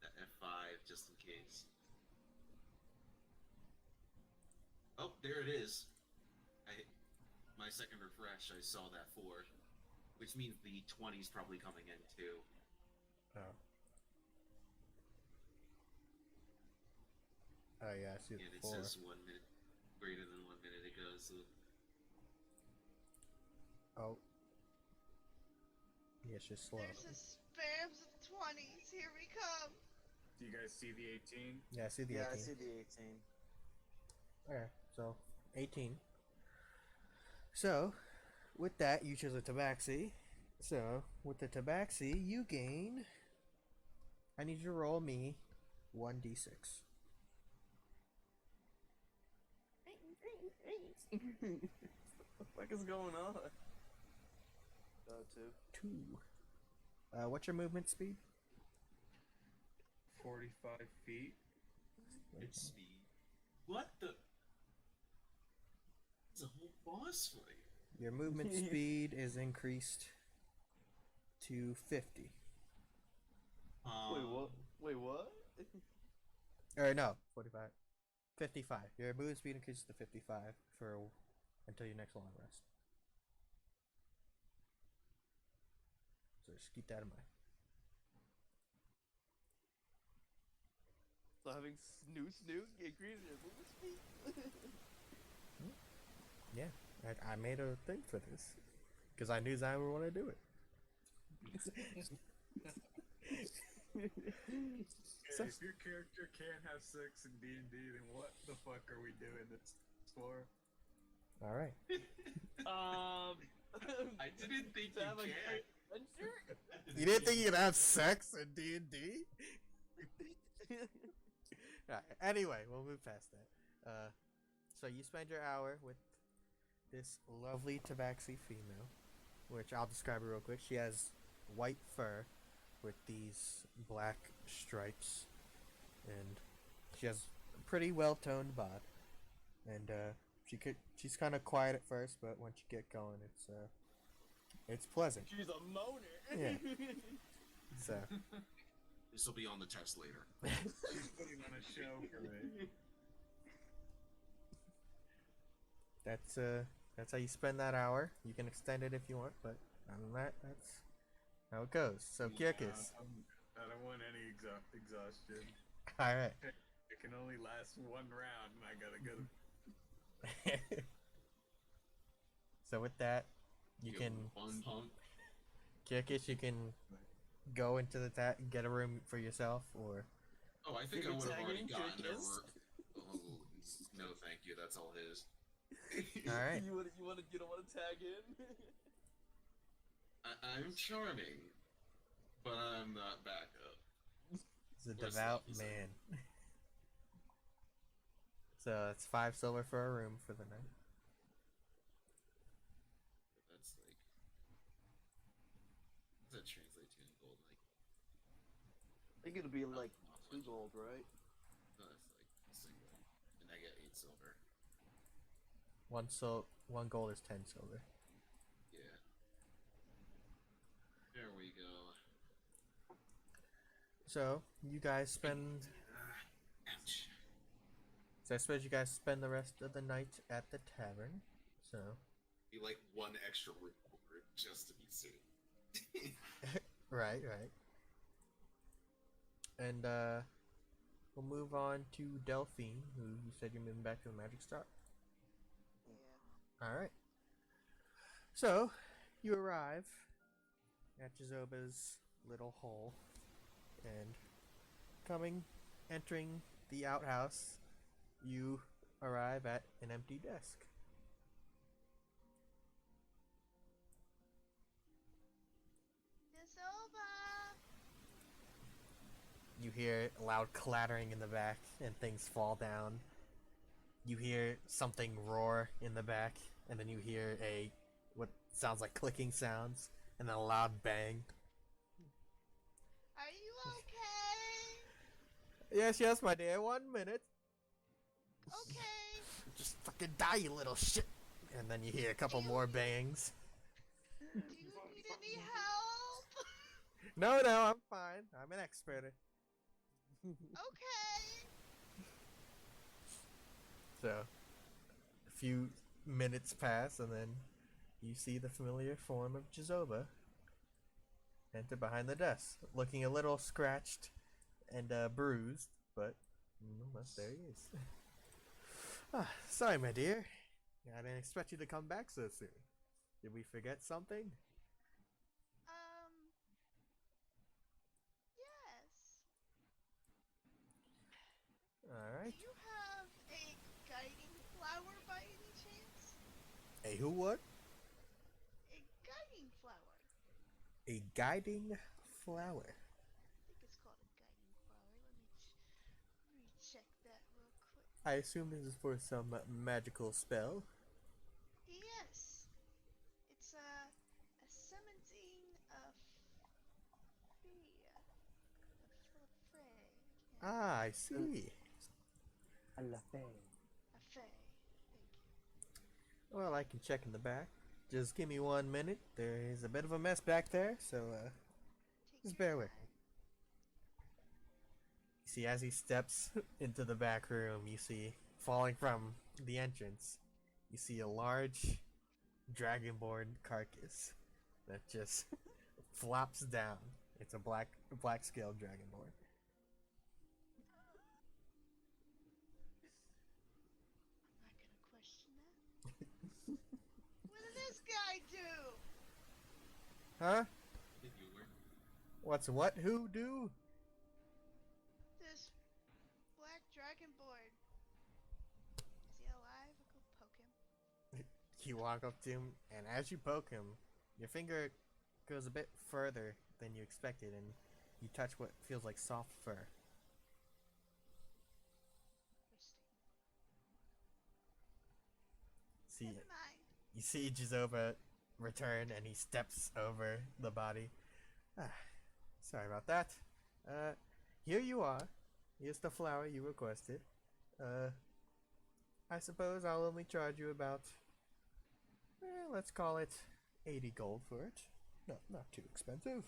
D: That F5 just in case. Oh, there it is. My second refresh, I saw that 4, which means the 20's probably coming in too.
A: Oh. Oh yeah, I see
D: And
A: the
D: it
A: 4.
D: says 1 minute, greater than 1 minute ago. So
A: Oh. Yeah, it's just slow.
C: There's a spams of 20s. Here we come.
F: Do you guys see the 18?
A: Yeah, I see the
E: Yeah,
A: 18.
E: I see the 18.
A: Okay, so 18. So, with that, you choose a tabaxi. So, with the tabaxi, you gain. I need you to roll me 1d6.
E: What the fuck is going on? 2.
A: 2. What's your movement speed?
F: 45 feet.
D: it's speed. What the? It's a whole boss fight.
A: Your movement speed is increased to 50.
E: Wait, what? Wait, what?
A: Or no, 45. 55. Your movement speed increases to 55 for until your next long rest. So just keep that in mind.
E: So having Snoot increase your movement speed?
A: Yeah, I made a thing for this because I knew Zion would want to do it.
F: Hey, if your character can't have sex in D&D, then what the fuck are we doing this for?
A: All right.
D: I didn't think
E: To
D: you
E: have a
D: can.
E: great adventure?
A: You didn't think you could have sex in D&D? Alright, anyway, we'll move past that. So you spend your hour with this lovely tabaxi female, which I'll describe her real quick. She has white fur with these black stripes, and she has a pretty well-toned bod. And she's kind of quiet at first, but once you get going, it's pleasant.
E: She's a moaner.
A: Yeah. So
D: This will be on the test later.
F: She's putting on a show for me.
A: that's how you spend that hour. You can extend it if you want, but other than that, that's how it goes. So Kirkus.
F: I don't want any exhaustion.
A: All right.
F: It can only last 1 round, and I gotta go.
A: So with that, you
D: Yo,
A: can
D: fun pump.
A: Kirkus. You can go into the get a room for yourself, or
D: Oh, I think
E: You
D: I
E: can
D: would have
E: tag
D: already
E: in,
D: gotten a
E: Kirkus.
D: Oh, no, thank you. That's all his.
A: all right.
E: You don't want to tag in?
D: I'm charming, but I'm not backup.
A: He's a
D: Or
A: devout
D: sloppy, sorry.
A: man. So it's 5 silver for a room for the night.
D: That's like. What does that translate to in gold? Like,
E: I think it'll be like
D: not
E: 2
D: much.
E: gold, right?
D: No, that's like a single. And I get 8 silver.
A: 1 gold is 10 silver.
D: Yeah. There we go.
A: So you guys spend.
D: Ouch.
A: So I suppose you guys spend the rest of the night at the tavern. So
D: Be like 1 extra room over just to be safe.
A: right. And we'll move on to Delphine, who you said you're moving back to the Magic Star.
C: Yeah.
A: All right. So you arrive at Jazoba's little hole, and entering the outhouse, you arrive at an empty desk.
C: Jazoba!
A: You hear a loud clattering in the back, and things fall down. You hear something roar in the back, and then you hear what sounds like clicking sounds, and then a loud bang.
C: Are you okay?
A: Yes, my dear. 1 minute.
C: Okay.
A: Just fucking die, you little shit. And then you hear a couple more bangs.
C: Do you need any help?
A: No, I'm fine. I'm an expert.
C: Okay.
A: So, a few minutes pass, and then you see the familiar form of Jizoba enter behind the desk, looking a little scratched and bruised, but nonetheless, there he is. Sorry, my dear. I didn't expect you to come back so soon. Did we forget something?
C: Yes.
A: Alright.
C: Do you have a guiding flower by any chance?
A: A who what?
C: A guiding flower.
A: A guiding flower.
C: I think it's called a guiding flower. Let me recheck that real quick.
A: I assume this is for some magical spell.
C: Yes. It's a summoning of Freya. Of Frey.
A: Ah, I see.
B: I love it.
C: A Fey. Thank you.
A: Well, I can check in the back. Just give me 1 minute. There is a bit of a mess back there, so
C: Take
A: just
C: your
A: bear with
C: time.
A: me. You see, as he steps into the back room, you see, falling from the entrance, you see a large dragonborn carcass that just flops down. It's a black scaled dragonborn.
C: I'm not gonna question that. What did this guy do?
A: Huh?
D: If you were.
A: What's what? Who do?
C: This black dragonborn. Is he alive? I'll go poke him.
A: You walk up to him, and as you poke him, your finger goes a bit further than you expected, and you touch what feels like soft fur.
C: Interesting.
A: See,
C: Never mind.
A: you see Jizoba return, and he steps over the body. Sorry about that. Here you are. Here's the flower you requested. I suppose I'll only charge you about, let's call it 80 gold for it. No, not too expensive.
C: I'm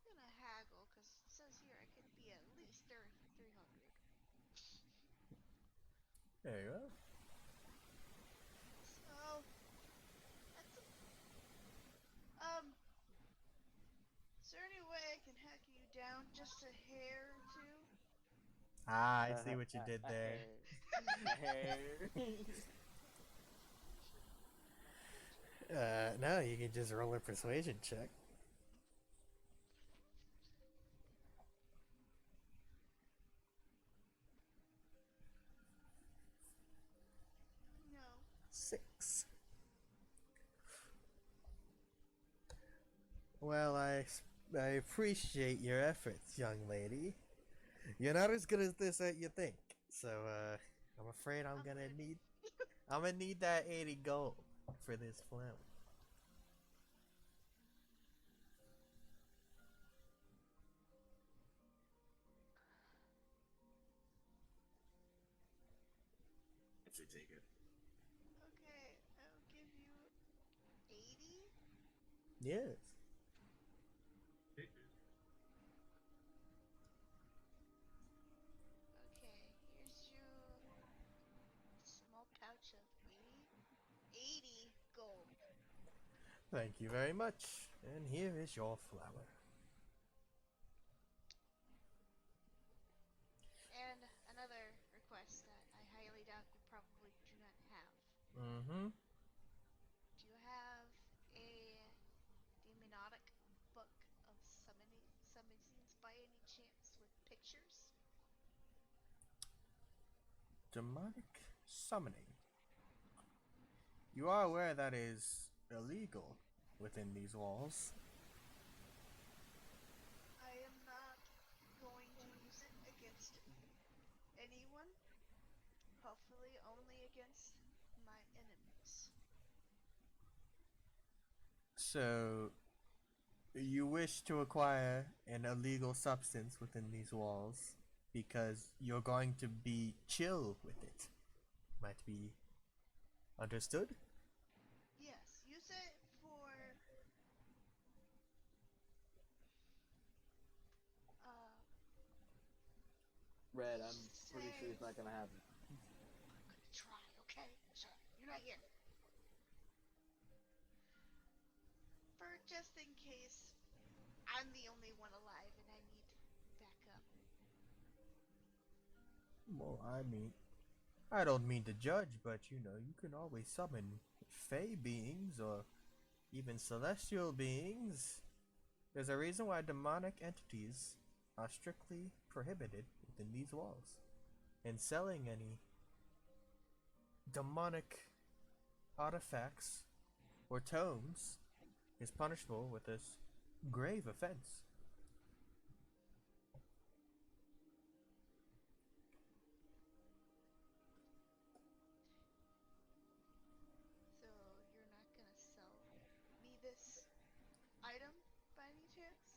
C: gonna haggle because it says here I could be at least 300.
A: There you go.
C: So that's is there any way I can hack you down just a hair or two?
A: Ah, I see what you did there. No, you can just roll a persuasion check.
C: No.
A: 6. Well, I appreciate your efforts, young lady. You're not as good as this as you think. So, I'm afraid I'm gonna need that 80 gold for this flower.
D: If we take it.
C: Okay, I'll give you 80.
A: Yes.
D: Take it.
C: Okay, here's your small pouch of 80 gold.
A: Thank you very much. And here is your flower.
C: And another request that I highly doubt you probably do not have.
A: Mm-hmm.
C: Do you have a demonotic book of summonings by any chance with pictures?
A: Demonic summoning. You are aware that is illegal within these walls.
C: I am not going to use it against anyone. Hopefully only against my enemies.
A: So, you wish to acquire an illegal substance within these walls because you're going to be chill with it. might be understood.
C: Yes, use it for uh
E: Red, I'm pretty sure he's
C: Say-
E: not gonna have it.
C: I'm gonna try, okay? Shut up. You're not here. For just in case I'm the only one alive and I need backup.
A: Well, I don't mean to judge, but you know, you can always summon fey beings or even celestial beings. There's a reason why demonic entities are strictly prohibited within these walls. And selling any demonic artifacts or tomes is punishable with this grave offense.
C: So you're not gonna sell me this item by any chance?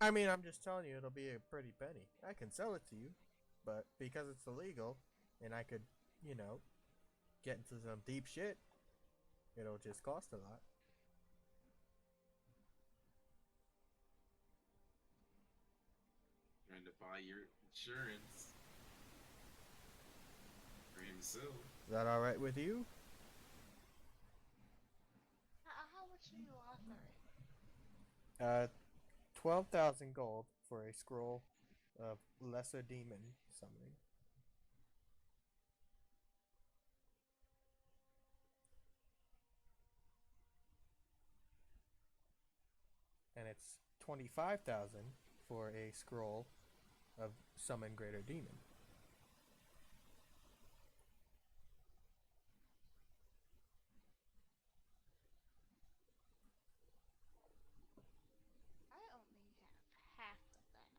A: I mean, I'm just telling you, it'll be a pretty penny. I can sell it to you, but because it's illegal, and I could, you know, get into some deep shit, it'll just cost a lot.
D: Trying to buy your insurance for himself.
A: Is that alright with you?
C: How much are you offering?
A: 12,000 gold for a scroll of lesser demon summoning. And it's 25,000 for a scroll of summon greater demon.
C: I only have half of that.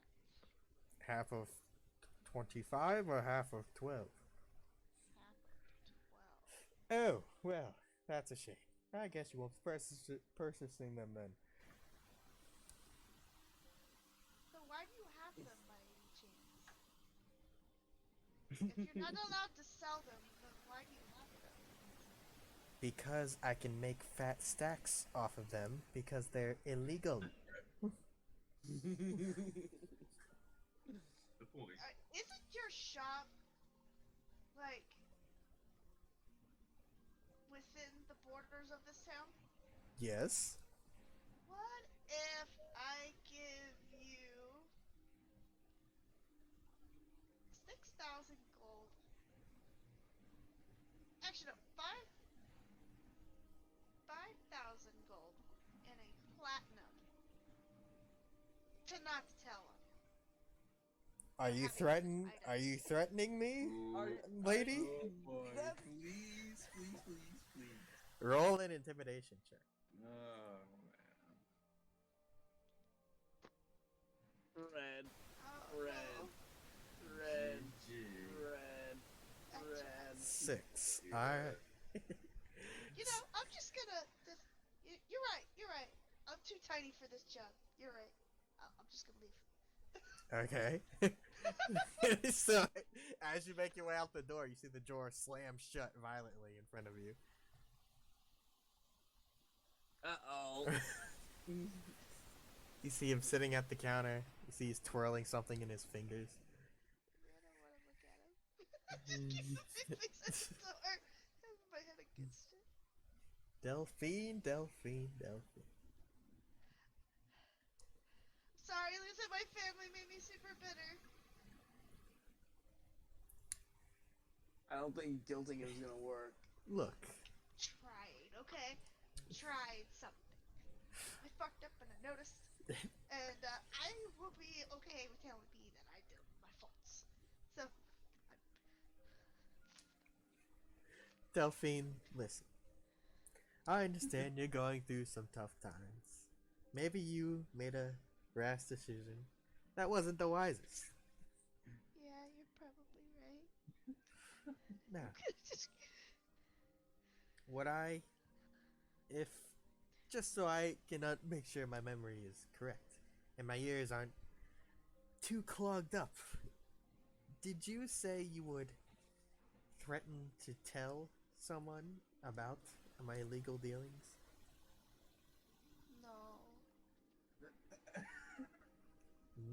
A: Half of 25 or half of 12?
C: Half of 12.
A: Oh, well, that's a shame. I guess you won't purchasing them then.
C: So why do you have them by any chance? If you're not allowed to sell them, then why do you have them?
A: Because I can make fat stacks off of them because they're illegal.
D: The point.
C: Isn't your shop like within the borders of this town?
A: Yes.
C: What if I give you 6,000 gold? Actually, no, 5,000 gold and a platinum to not tell him.
A: Are you
C: Having
A: threatening?
C: this item.
A: Are you threatening me,
D: Ooh,
A: lady?
F: Oh boy,
E: That's-
F: please, please, please, please.
A: Roll an intimidation check.
F: Oh man.
E: Red,
C: Oh,
E: red,
C: no.
E: red,
D: GG.
E: red, red.
A: 6.
D: Yeah.
A: Alright.
C: You know, I'm just gonna. You're right. You're right. I'm too tiny for this job. You're right. I'm just gonna leave.
A: Okay. So, as you make your way out the door, you see the door slam shut violently in front of you.
E: Uh-oh.
A: You see him sitting at the counter. You see he's twirling something in his fingers.
C: I don't want to look at him. Just keep moving face at the door. Having my head against it.
A: Delphine.
C: Sorry, losing my family made me super bitter.
E: I don't think guilting is gonna work.
A: Look,
C: Tried, okay? Tried something. I fucked up and I noticed. And I will be okay with telling B that I did my faults. So,
A: Delphine, listen. I understand you're going through some tough times. Maybe you made a rash decision that wasn't the wisest.
C: yeah, you're probably right.
A: Now,
C: Just
A: if just so I can make sure my memory is correct and my ears aren't too clogged up, did you say you would threaten to tell someone about my illegal dealings?
C: No.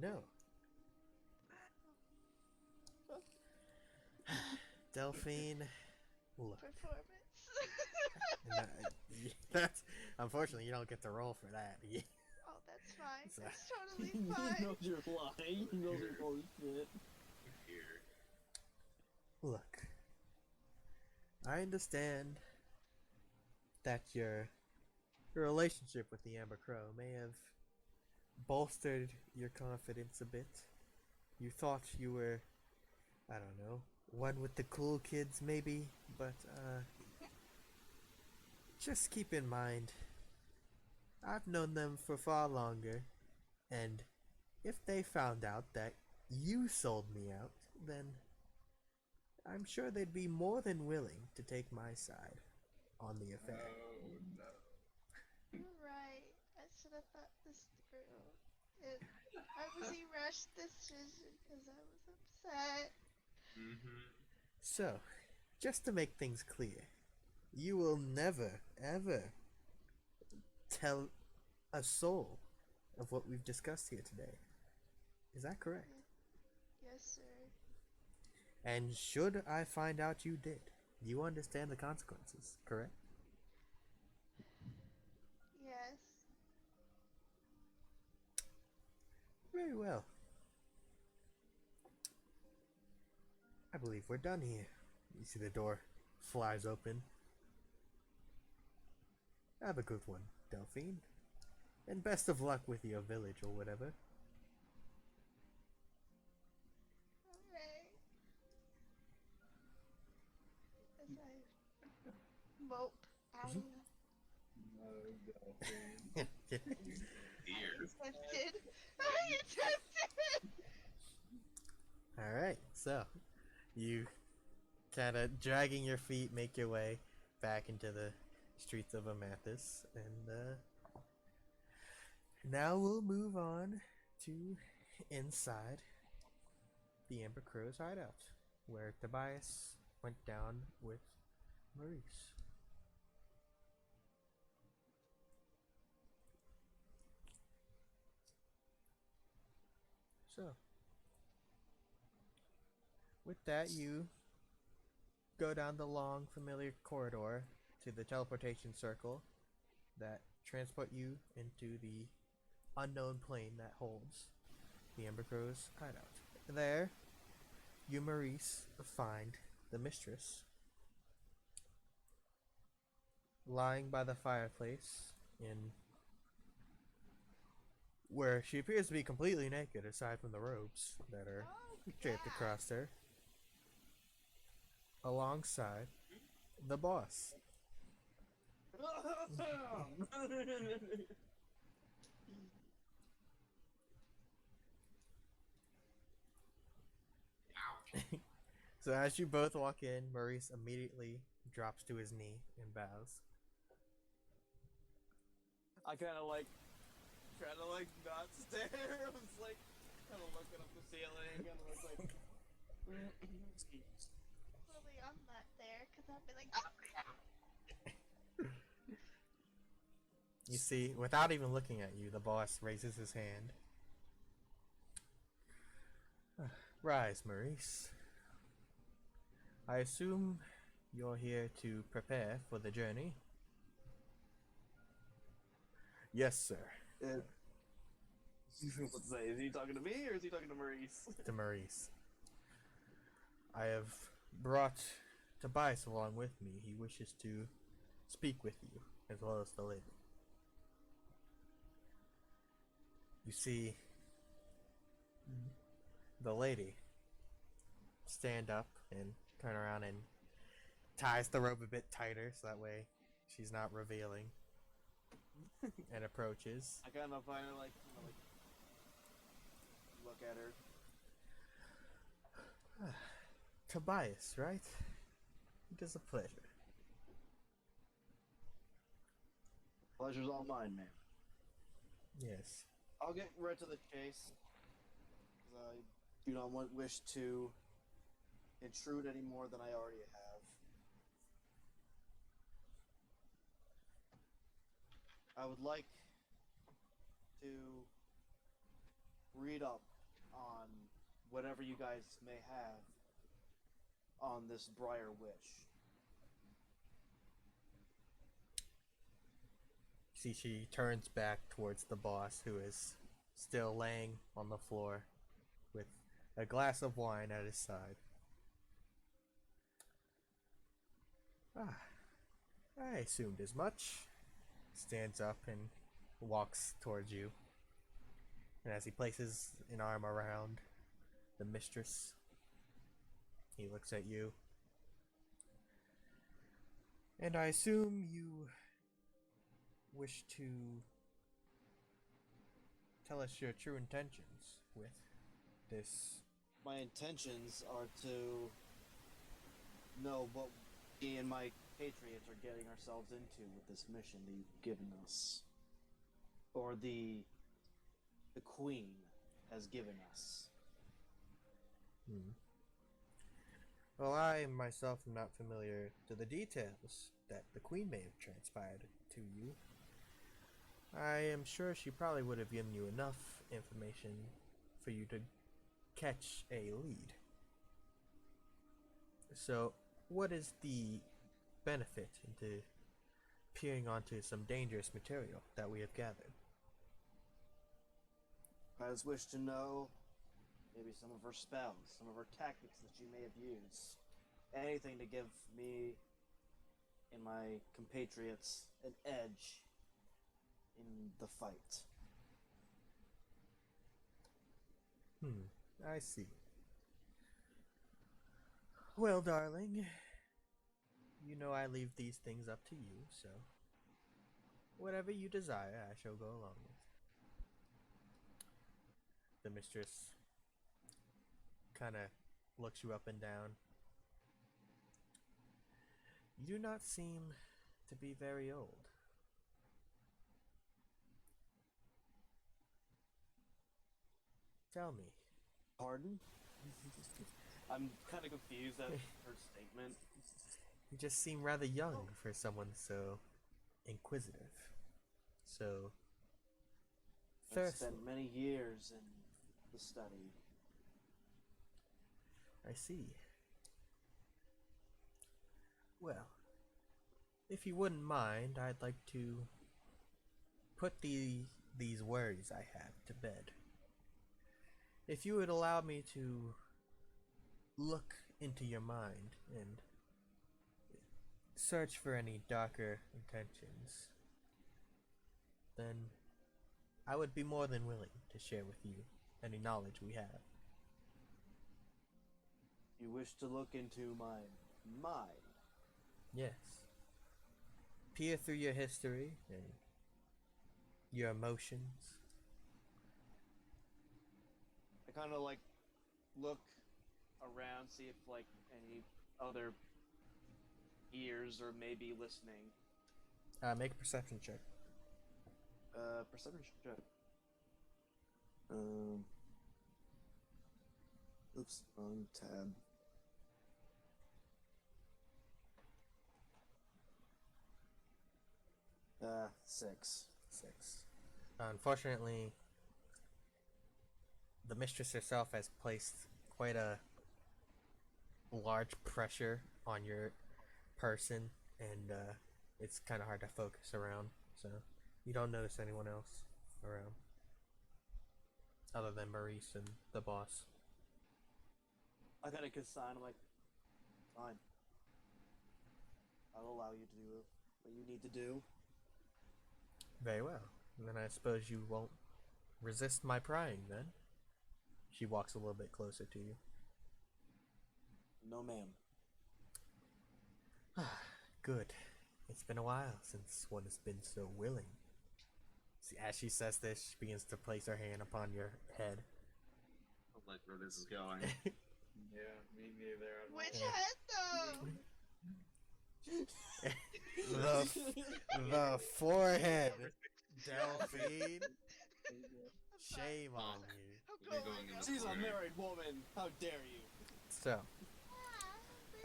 A: No. Delphine, look.
C: Performance.
A: That's unfortunately you don't get to roll for that.
C: Oh, that's fine.
A: So-
C: That's totally
E: He
C: fine.
E: knows you're lying. He knows you're full of shit.
D: Here.
A: Look, I understand that your relationship with the Amber Crow may have bolstered your confidence a bit. You thought you were, I don't know, one with the cool kids maybe, but just keep in mind, I've known them for far longer, and if they found out that you sold me out, then I'm sure they'd be more than willing to take my side on the affair.
F: Oh no.
C: You're right. I should have thought this through. I was rushed this decision because I was upset.
D: Mm-hmm.
A: So, just to make things clear, you will never, ever tell a soul of what we've discussed here today. Is that correct?
C: Yes, sir.
A: And should I find out you did, you understand the consequences, correct?
C: Yes.
A: Very well. I believe we're done here. You see the door flies open. Have a good one, Delphine. And best of luck with your village or whatever.
C: Alright. As I mope out of
F: No, Delphine.
D: Here.
C: tempted. Are you tempted?
A: Alright, so you kind of dragging your feet make your way back into the streets of Amathus, and now we'll move on to inside the Amber Crow's hideout, where Tobias went down with Maurice. So, with that, you go down the long, familiar corridor to the teleportation circle that transport you into the unknown plane that holds the Amber Crow's hideout. There, you, Maurice, find the mistress lying by the fireplace in where she appears to be completely naked aside from the robes that are draped across her, alongside the boss. So as you both walk in, Maurice immediately drops to his knee and bows.
E: I kind of like, try to like not stare. I was like, kind of looking up the ceiling, kind of like.
C: Hopefully I'm not there, because I'll be like, oh,
A: You see, without even looking at you, the boss raises his hand. Rise, Maurice. I assume you're here to prepare for the journey? Yes, sir.
E: Let's say, is he talking to me or is he talking to Maurice?
A: To Maurice. I have brought Tobias along with me. He wishes to speak with you, as well as the lady. You see, the lady stand up and turn around and ties the robe a bit tighter so that way she's not revealing, and approaches.
E: I kind of find her like, look at her.
A: Tobias, right? It is a pleasure.
E: Pleasure's all mine, man.
A: Yes.
E: I'll get right to the chase. 'Cause I do not wish to intrude any more than I already have. I would like to read up on whatever you guys may have on this Briar Witch.
A: See, she turns back towards the boss, who is still laying on the floor with a glass of wine at his side. Ah, I assumed as much. Stands up and walks towards you. And as he places an arm around the mistress, he looks at you. And I assume you wish to tell us your true intentions with this.
E: My intentions are to know what me and my patriots are getting ourselves into with this mission that you've given us. Or the Queen has given us.
A: Well, I myself am not familiar to the details that the Queen may have transpired to you. I am sure she probably would have given you enough information for you to catch a lead. So, what is the benefit into peering onto some dangerous material that we have gathered?
E: I just wish to know maybe some of her spells, some of her tactics that she may have used. Anything to give me and my compatriots an edge in the fight.
A: I see. Well, darling, you know I leave these things up to you, so whatever you desire, I shall go along with. The mistress kind of looks you up and down. You do not seem to be very old. Tell me,
E: Pardon? I'm kind of confused at her statement.
A: you just seem rather young for someone so inquisitive, so
E: I've
A: thirsty.
E: spent many years in the study.
A: I see. Well, if you wouldn't mind, I'd like to put these worries I have to bed. If you would allow me to look into your mind and search for any darker intentions, then I would be more than willing to share with you any knowledge we have.
E: You wish to look into my mind?
A: Yes. Peer through your history and your emotions.
E: I kind of like look around, see if like any other ears or maybe listening.
A: Make a perception check.
E: Perception check. Oops, wrong tab. Six.
A: Unfortunately, the mistress herself has placed quite a large pressure on your person, and it's kind of hard to focus around. So you don't notice anyone else around, other than Maurice and the boss.
E: I kind of consign. I'm like, fine. I'll allow you to do what you need to do.
A: Very well. Then I suppose you won't resist my prying, then? She walks a little bit closer to you.
E: No, ma'am.
A: Good. It's been a while since one has been so willing. See, as she says this, she begins to place her hand upon your head.
D: I like where this is going.
F: Yeah, me neither. I'm
C: Which
A: the
C: head though?
A: the forehead, Delphine. Shame on you.
C: I'm
D: We're
C: going
D: going in
C: up.
D: the
E: She's a
D: corner.
E: married woman. How dare you?
A: So,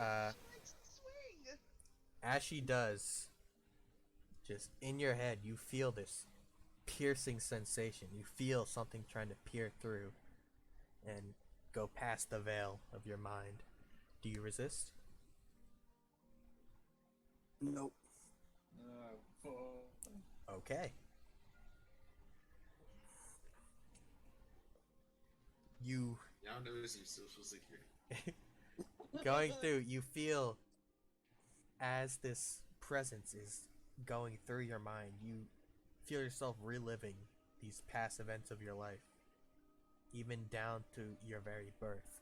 C: She likes to swing.
A: As she does, just in your head, you feel this piercing sensation. You feel something trying to peer through and go past the veil of your mind. Do you resist?
E: Nope.
A: Okay. You
D: Now knows your social security.
A: going through, you feel as this presence is going through your mind, you feel yourself reliving these past events of your life, even down to your very birth.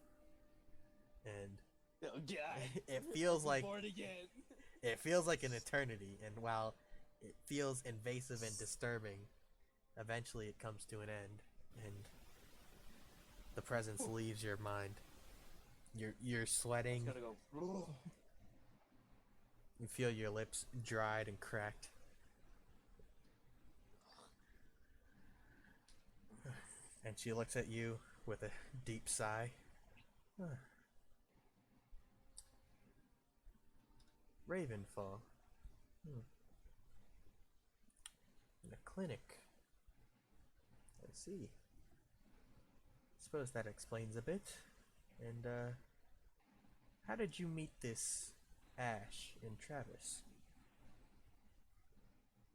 A: And
E: Oh, God.
A: it feels like
E: Born again.
A: it feels like an eternity, and while it feels invasive and disturbing, eventually it comes to an end, and the presence leaves your mind. You're sweating.
E: It's gonna go.
A: You feel your lips dried and cracked. And she looks at you with a deep sigh. Ravenfall. In a clinic. I see. Suppose that explains a bit. And, how did you meet this Ash and Travis?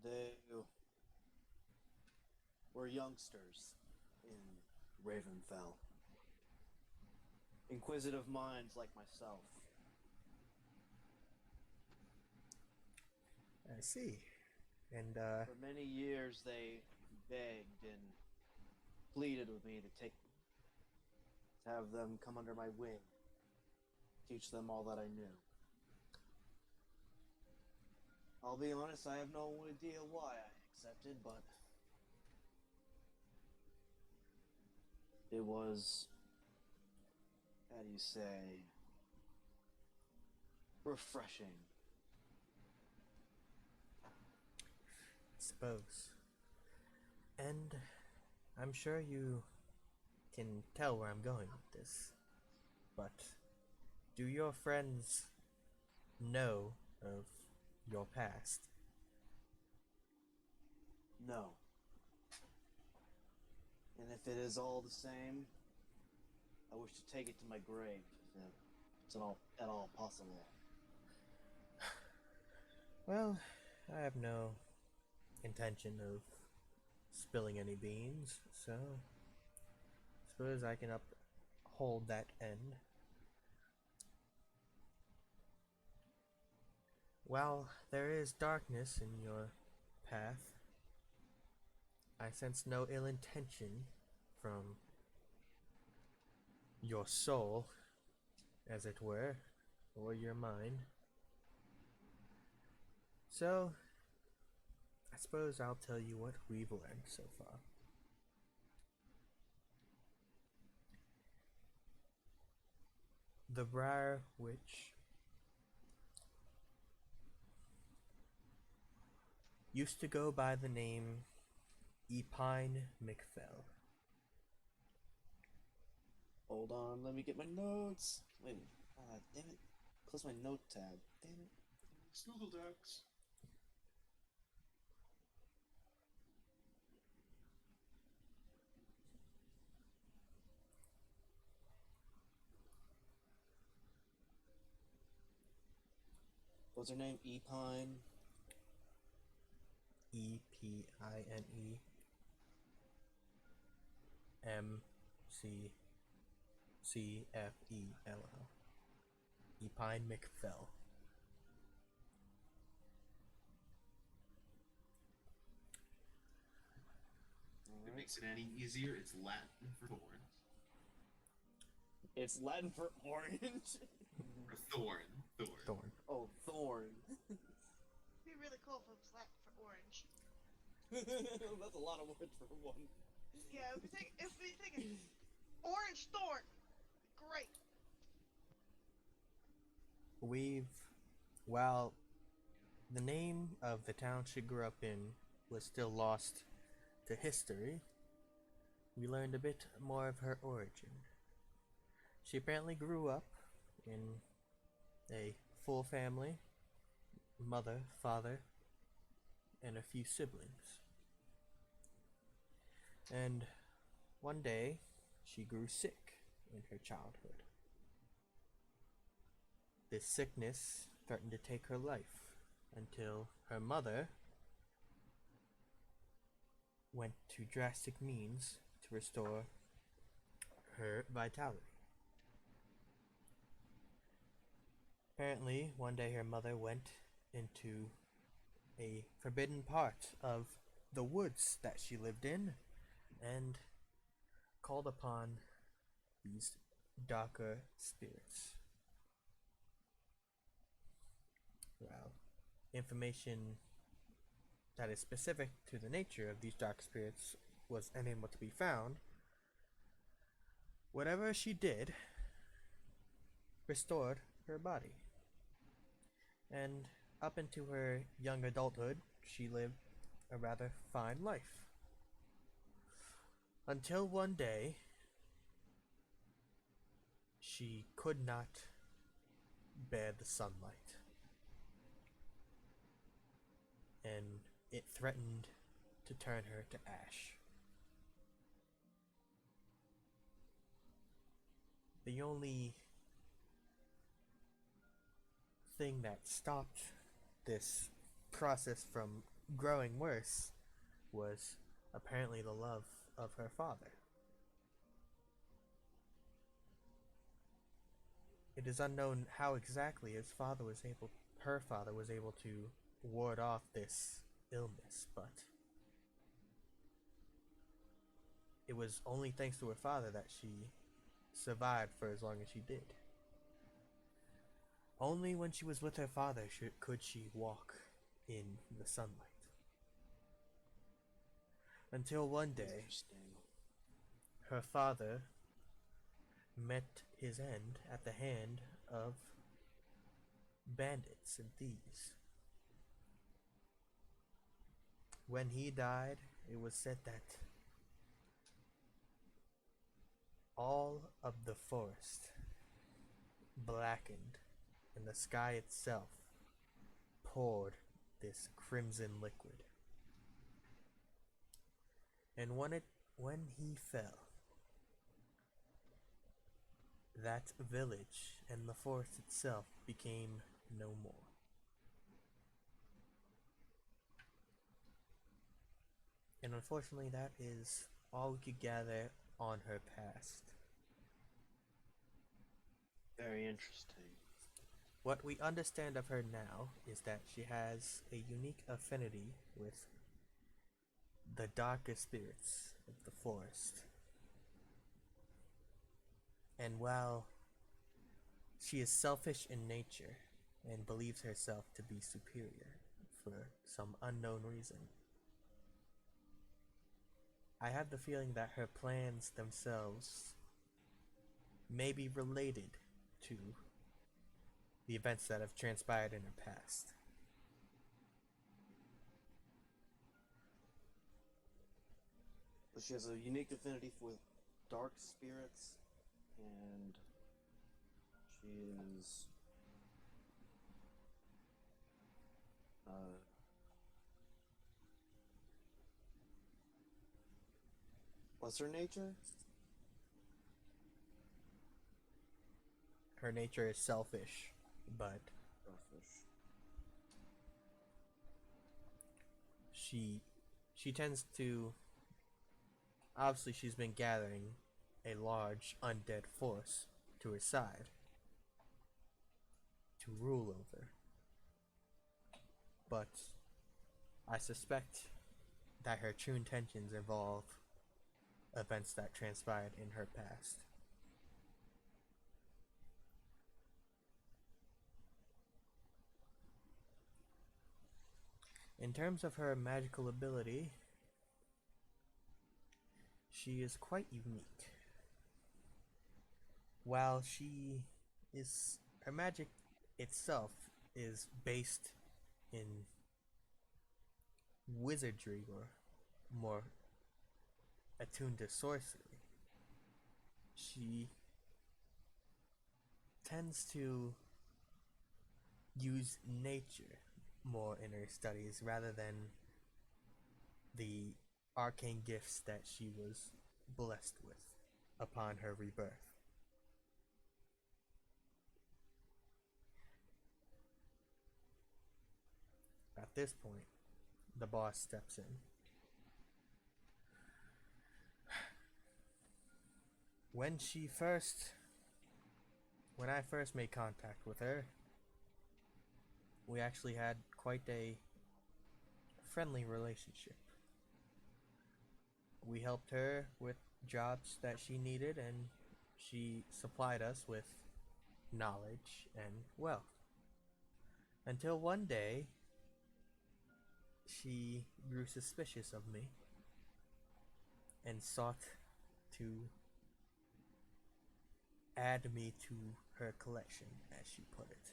E: They were youngsters in Ravenfell. Inquisitive minds like myself.
A: I see. And,
E: For many years, they begged and pleaded with me to have them come under my wing, teach them all that I knew. I'll be honest, I have no idea why I accepted, but it was, how do you say, refreshing.
A: suppose. And I'm sure you can tell where I'm going with this. But do your friends know of your past?
E: No. And if it is all the same, I wish to take it to my grave, if it's at all possible.
A: Well, I have no intention of spilling any beans, so suppose I can uphold that end. While there is darkness in your path, I sense no ill intention from your soul, as it were, or your mind. So, I suppose I'll tell you what we've learned so far. The Briar Witch used to go by the name Epine McFell.
E: Hold on, let me get my notes. Wait, damn it. Close my note tab. Damn it.
D: Google Docs.
E: What's her name? Epine.
A: Epine McCFell. Epine McFell.
D: If it makes it any easier, it's Latin for thorns.
E: It's Latin for orange.
D: Or thorn.
A: Thorn.
E: Oh, thorn.
C: It'd be really cool if it was Latin for orange.
E: That's a lot of words for one.
C: Yeah, if we think orange thorn, great.
A: While the name of the town she grew up in was still lost to history, we learned a bit more of her origin. She apparently grew up in a full family, mother, father, and a few siblings. And one day, she grew sick in her childhood. This sickness threatened to take her life until her mother went to drastic means to restore her vitality. Apparently, one day her mother went into a forbidden part of the woods that she lived in and called upon these darker spirits. Well, information that is specific to the nature of these dark spirits was unable to be found. Whatever she did restored her body. And up into her young adulthood, she lived a rather fine life. Until one day, she could not bear the sunlight. And it threatened to turn her to ash. The only thing that stopped this process from growing worse was apparently the love of her father. It is unknown how exactly her father was able to ward off this illness, but it was only thanks to her father that she survived for as long as she did. Only when she was with her father could she walk in the sunlight. Until one day,
E: Interesting.
A: her father met his end at the hand of bandits and thieves. When he died, it was said that all of the forest blackened and the sky itself poured this crimson liquid. And when he fell, that village and the forest itself became no more. And unfortunately, that is all we could gather on her past.
E: Very interesting.
A: What we understand of her now is that she has a unique affinity with the darker spirits of the forest. And while she is selfish in nature and believes herself to be superior for some unknown reason, I have the feeling that her plans themselves may be related to the events that have transpired in her past.
E: But she has a unique affinity with dark spirits, and she is what's her nature?
A: Her nature is selfish, but
E: Selfish.
A: she tends to, obviously she's been gathering a large undead force to her side to rule over. But I suspect that her true intentions involve events that transpired in her past. In terms of her magical ability, she is quite unique. While her magic itself is based in wizardry or more attuned to sorcery, she tends to use nature more in her studies rather than the arcane gifts that she was blessed with upon her rebirth. At this point, the boss steps in. When I first made contact with her, we actually had quite a friendly relationship. We helped her with jobs that she needed, and she supplied us with knowledge and wealth. Until one day, she grew suspicious of me and sought to add me to her collection, as she put it.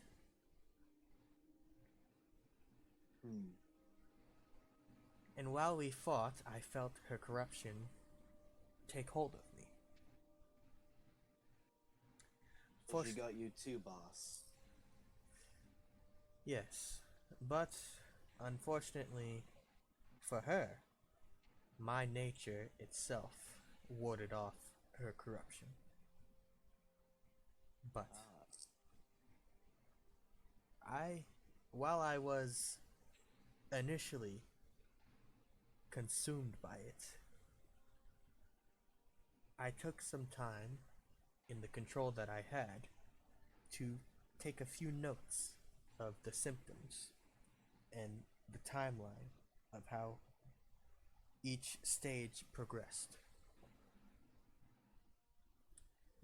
A: And while we fought, I felt her corruption take hold of me.
E: So she got you too, boss.
A: Yes, but unfortunately for her, my nature itself warded off her corruption. But while I was initially consumed by it, I took some time in the control that I had to take a few notes of the symptoms and the timeline of how each stage progressed.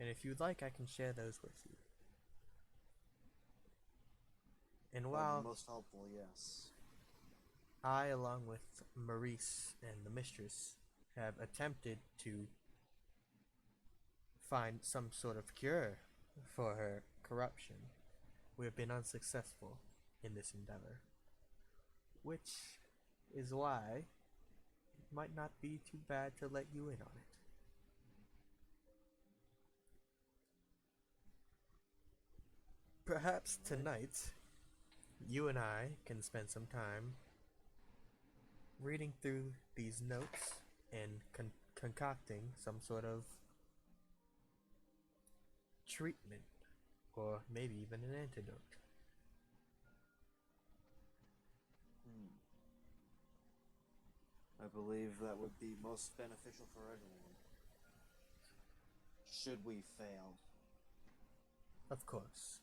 A: And if you'd like, I can share those with you. And
E: That'd
A: while
E: be most helpful, yes.
A: I, along with Maurice and the mistress, have attempted to find some sort of cure for her corruption, we have been unsuccessful in this endeavor. Which is why it might not be too bad to let you in on it. Perhaps tonight, you and I can spend some time reading through these notes and concocting some sort of treatment, or maybe even an antidote.
E: I believe that would be most beneficial for everyone. Should we fail?
A: Of course.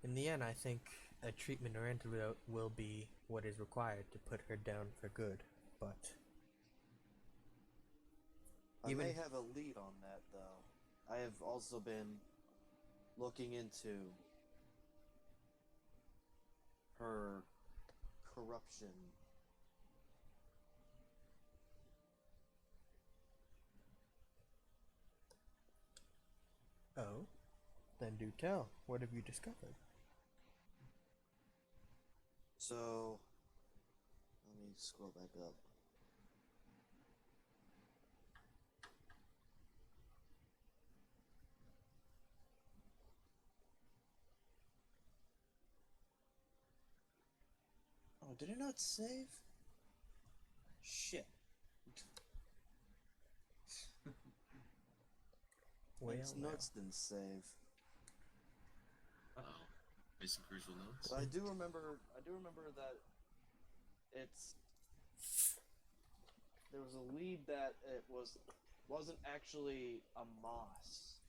A: In the end, I think a treatment or antidote will be what is required to put her down for good, but
E: I
A: even
E: may have a lead on that, though. I have also been looking into her corruption.
A: Oh, then do tell. What have you discovered?
E: So, let me scroll back up. Oh, did it not save? Shit.
A: Well,
E: Its notes didn't save.
D: Uh-oh. Missing crucial notes.
E: I do remember that there was a lead that it wasn't actually a moss.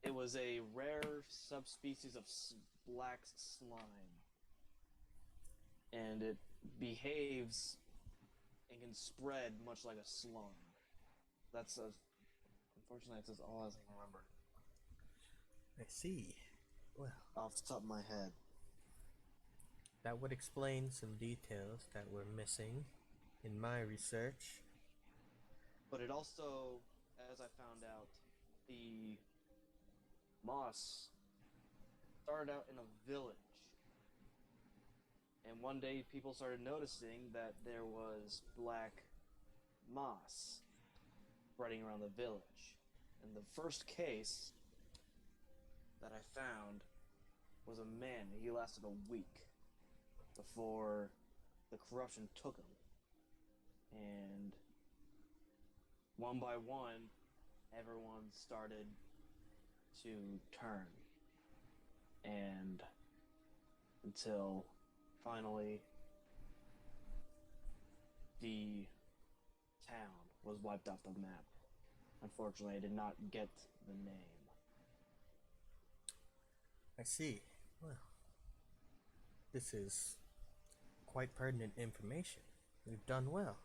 E: It was a rare subspecies of black slime. And it behaves and can spread much like a slime. Unfortunately, that's all I can remember.
A: I see. Well,
E: Off the top of my head.
A: that would explain some details that were missing in my research.
E: But it also, as I found out, the moss started out in a village. And one day people started noticing that there was black moss spreading around the village. And the first case that I found was a man. He lasted a week before the corruption took him. And one by one, everyone started to turn. And until finally the town was wiped off the map. Unfortunately, I did not get the name.
A: I see. Well, this is quite pertinent information. You've done well.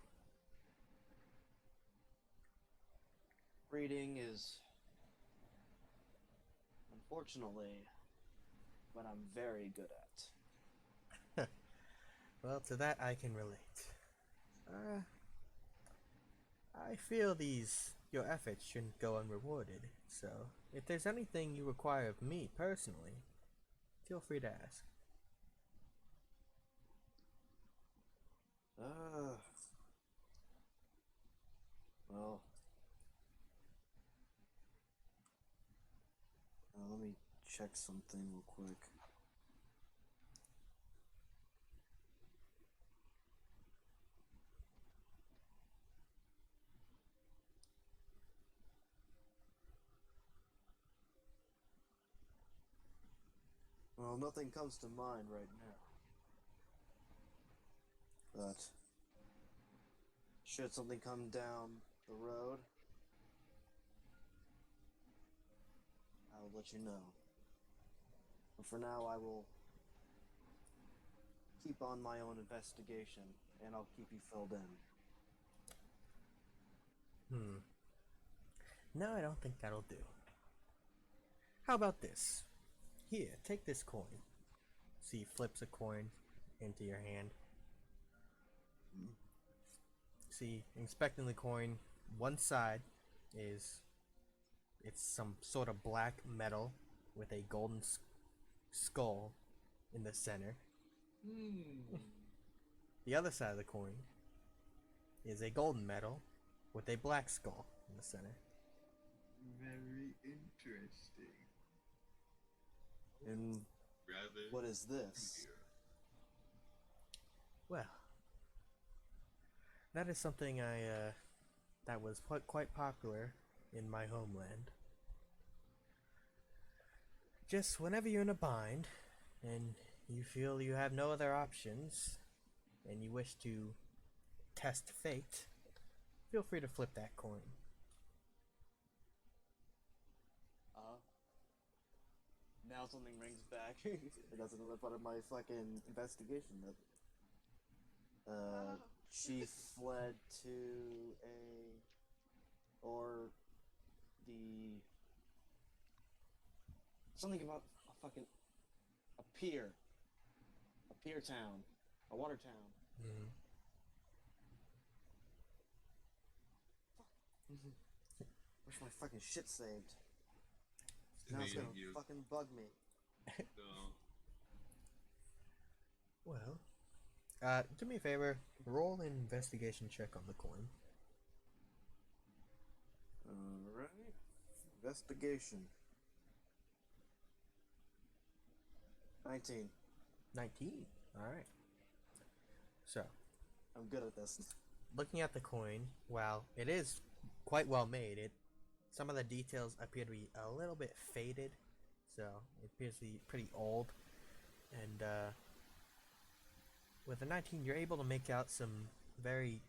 E: Reading is, unfortunately, what I'm very good at.
A: Well, to that I can relate. I feel your efforts shouldn't go unrewarded, so if there's anything you require of me personally, feel free to ask.
E: Well, let me check something real quick. Well, nothing comes to mind right now. But should something come down the road, I will let you know. But for now, I will keep on my own investigation, and I'll keep you filled in.
A: No, I don't think that'll do. How about this? Here, take this coin. See, he flips a coin into your hand. See, inspecting the coin, one side is it's some sort of black metal with a golden skull in the center. The other side of the coin is a golden metal with a black skull in the center.
F: Very interesting.
E: And
D: Rather
E: what is this?
D: here.
A: Well, that is something that was quite popular in my homeland. Just whenever you're in a bind and you feel you have no other options and you wish to test fate, feel free to flip that coin.
E: Now something rings back. That's another part of my fucking investigation. That she fled to something about a pier town, a water town. Wish my fucking shit saved. Now it's gonna
D: You-
E: fucking bug me.
D: No.
A: Well, do me a favor, roll an investigation check on the coin.
E: Alright. Investigation. 19.
A: 19. Alright. So,
E: I'm good at this.
A: looking at the coin, while it is quite well made, some of the details appear to be a little bit faded, so it appears to be pretty old. And with a 19, you're able to make out some very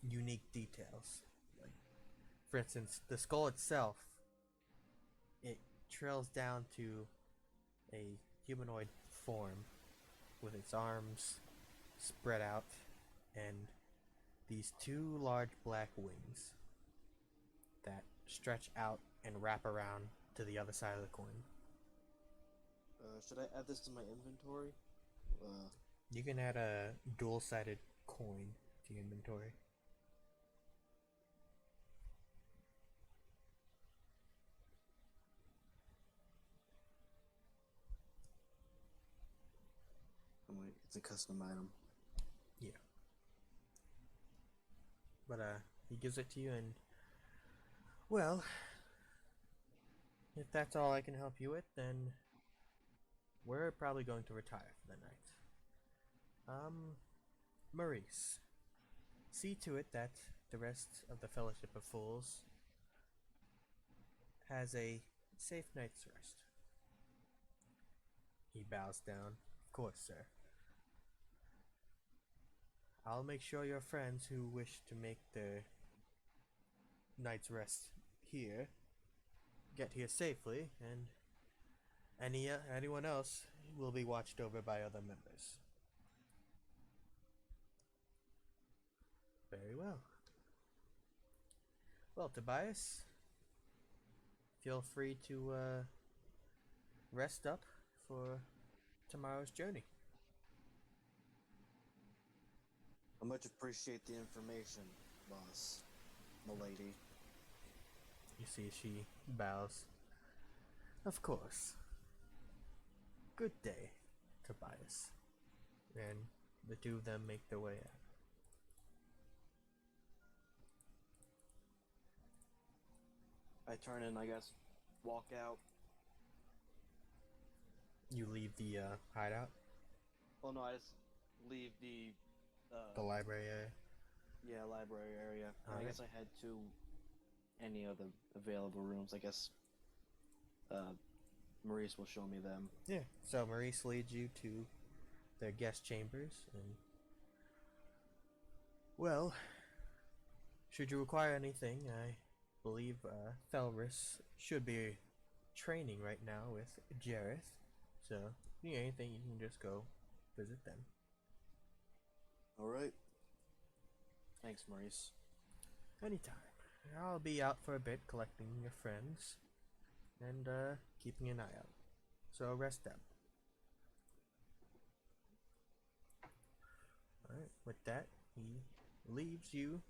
A: unique details. Like, for instance, the skull itself, it trails down to a humanoid form with its arms spread out and these two large black wings that stretch out and wrap around to the other side of the coin.
E: Should I add this to my inventory?
A: You can add a dual-sided coin to your inventory.
E: Oh wait, it's a custom item.
A: Yeah. But he gives it to you, and well, if that's all I can help you with, then we're probably going to retire for the night. Maurice, see to it that the rest of the Fellowship of Fools has a safe night's rest. He bows down. Of course, sir. I'll make sure your friends who wish to make their night's rest here get here safely, and anyone else will be watched over by other members. Very well. Well, Tobias, feel free to rest up for tomorrow's journey.
E: I much appreciate the information, boss, milady.
A: You see, she bows. Of course. Good day, Tobias. And the two of them make their way out.
E: I turn and I guess walk out.
A: You leave the hideout,
E: Oh no, I just leave the
A: library area.
E: yeah, library area. And I
A: Alright.
E: guess I head to any of the available rooms. I guess Maurice will show me them.
A: Yeah. So Maurice leads you to their guest chambers, and well, should you require anything, I believe Thelris should be training right now with Jareth. So, if you need anything, you can just go visit them.
E: Alright. Thanks, Maurice.
A: Anytime. I'll be out for a bit collecting your friends and keeping an eye out. So rest up. Alright, with that, he leaves you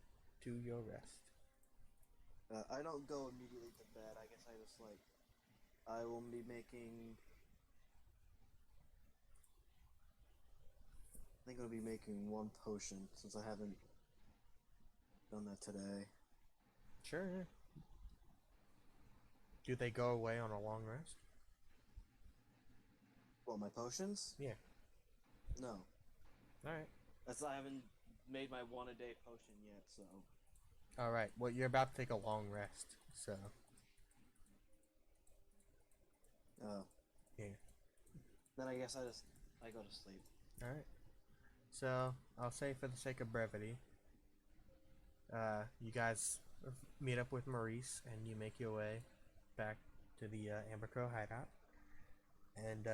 A: to your rest.
E: I don't go immediately to bed. I guess I just I will be making. I think I'll be making one potion since I haven't done that today.
A: Sure, yeah. Do they go away on a long rest?
E: What, my potions?
A: Yeah.
E: No.
A: Alright.
E: I haven't made my one a day potion yet, so.
A: Alright, well, you're about to take a long rest, so.
E: Oh.
A: Yeah.
E: Then I guess I go to sleep.
A: Alright. So, I'll say for the sake of brevity, you guys meet up with Maurice and you make your way back to the Amber Crow hideout. And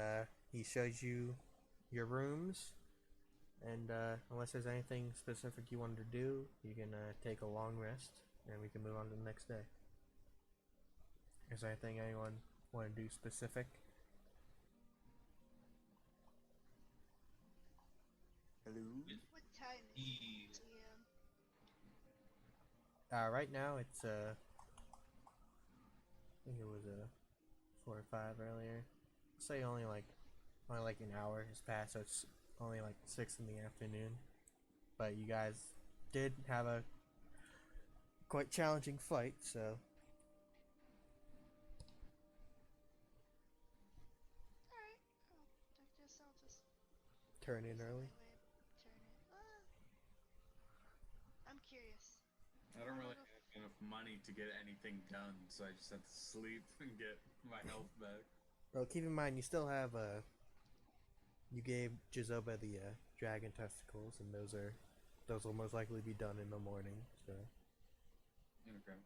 A: he shows you your rooms. And unless there's anything specific you wanted to do, you can take a long rest and we can move on to the next day. Is there anything anyone want to do specific?
E: Hello?
C: What time is
D: He-
C: it?
A: Right now it's I think it was 4 or 5 earlier. Say only like an hour has passed, so it's only like 6 in the afternoon. But you guys did have a quite challenging fight, so
C: Alright. I'll just
A: turn in early.
C: turn it. I'm curious.
F: I don't really have enough money to get anything done, so I just have to sleep and get my health back.
A: Well, keep in mind you still have you gave Jizoba the dragon testicles, and those will most likely be done in the morning. So
F: Okay.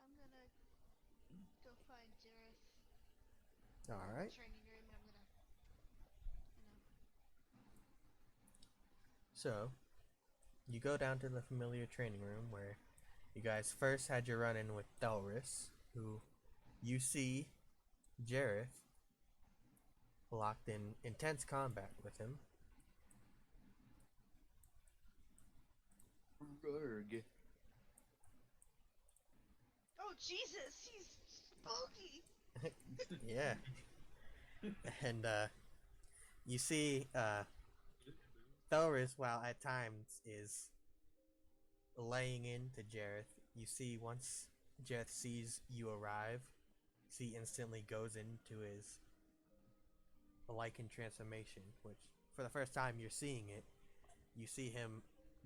C: I'm gonna go find Jareth.
A: all right.
C: Training room, and I'm gonna,
A: So, you go down to the familiar training room where you guys first had your run-in with Thelris, who you see Jareth locked in intense combat with him.
E: Rurg.
C: Oh Jesus, he's spooky.
A: Yeah. And you see Thelris, while at times is laying into Jareth, you see once Jareth sees you arrive, see instantly goes into his Lycan transformation, which for the first time you're seeing it, you see him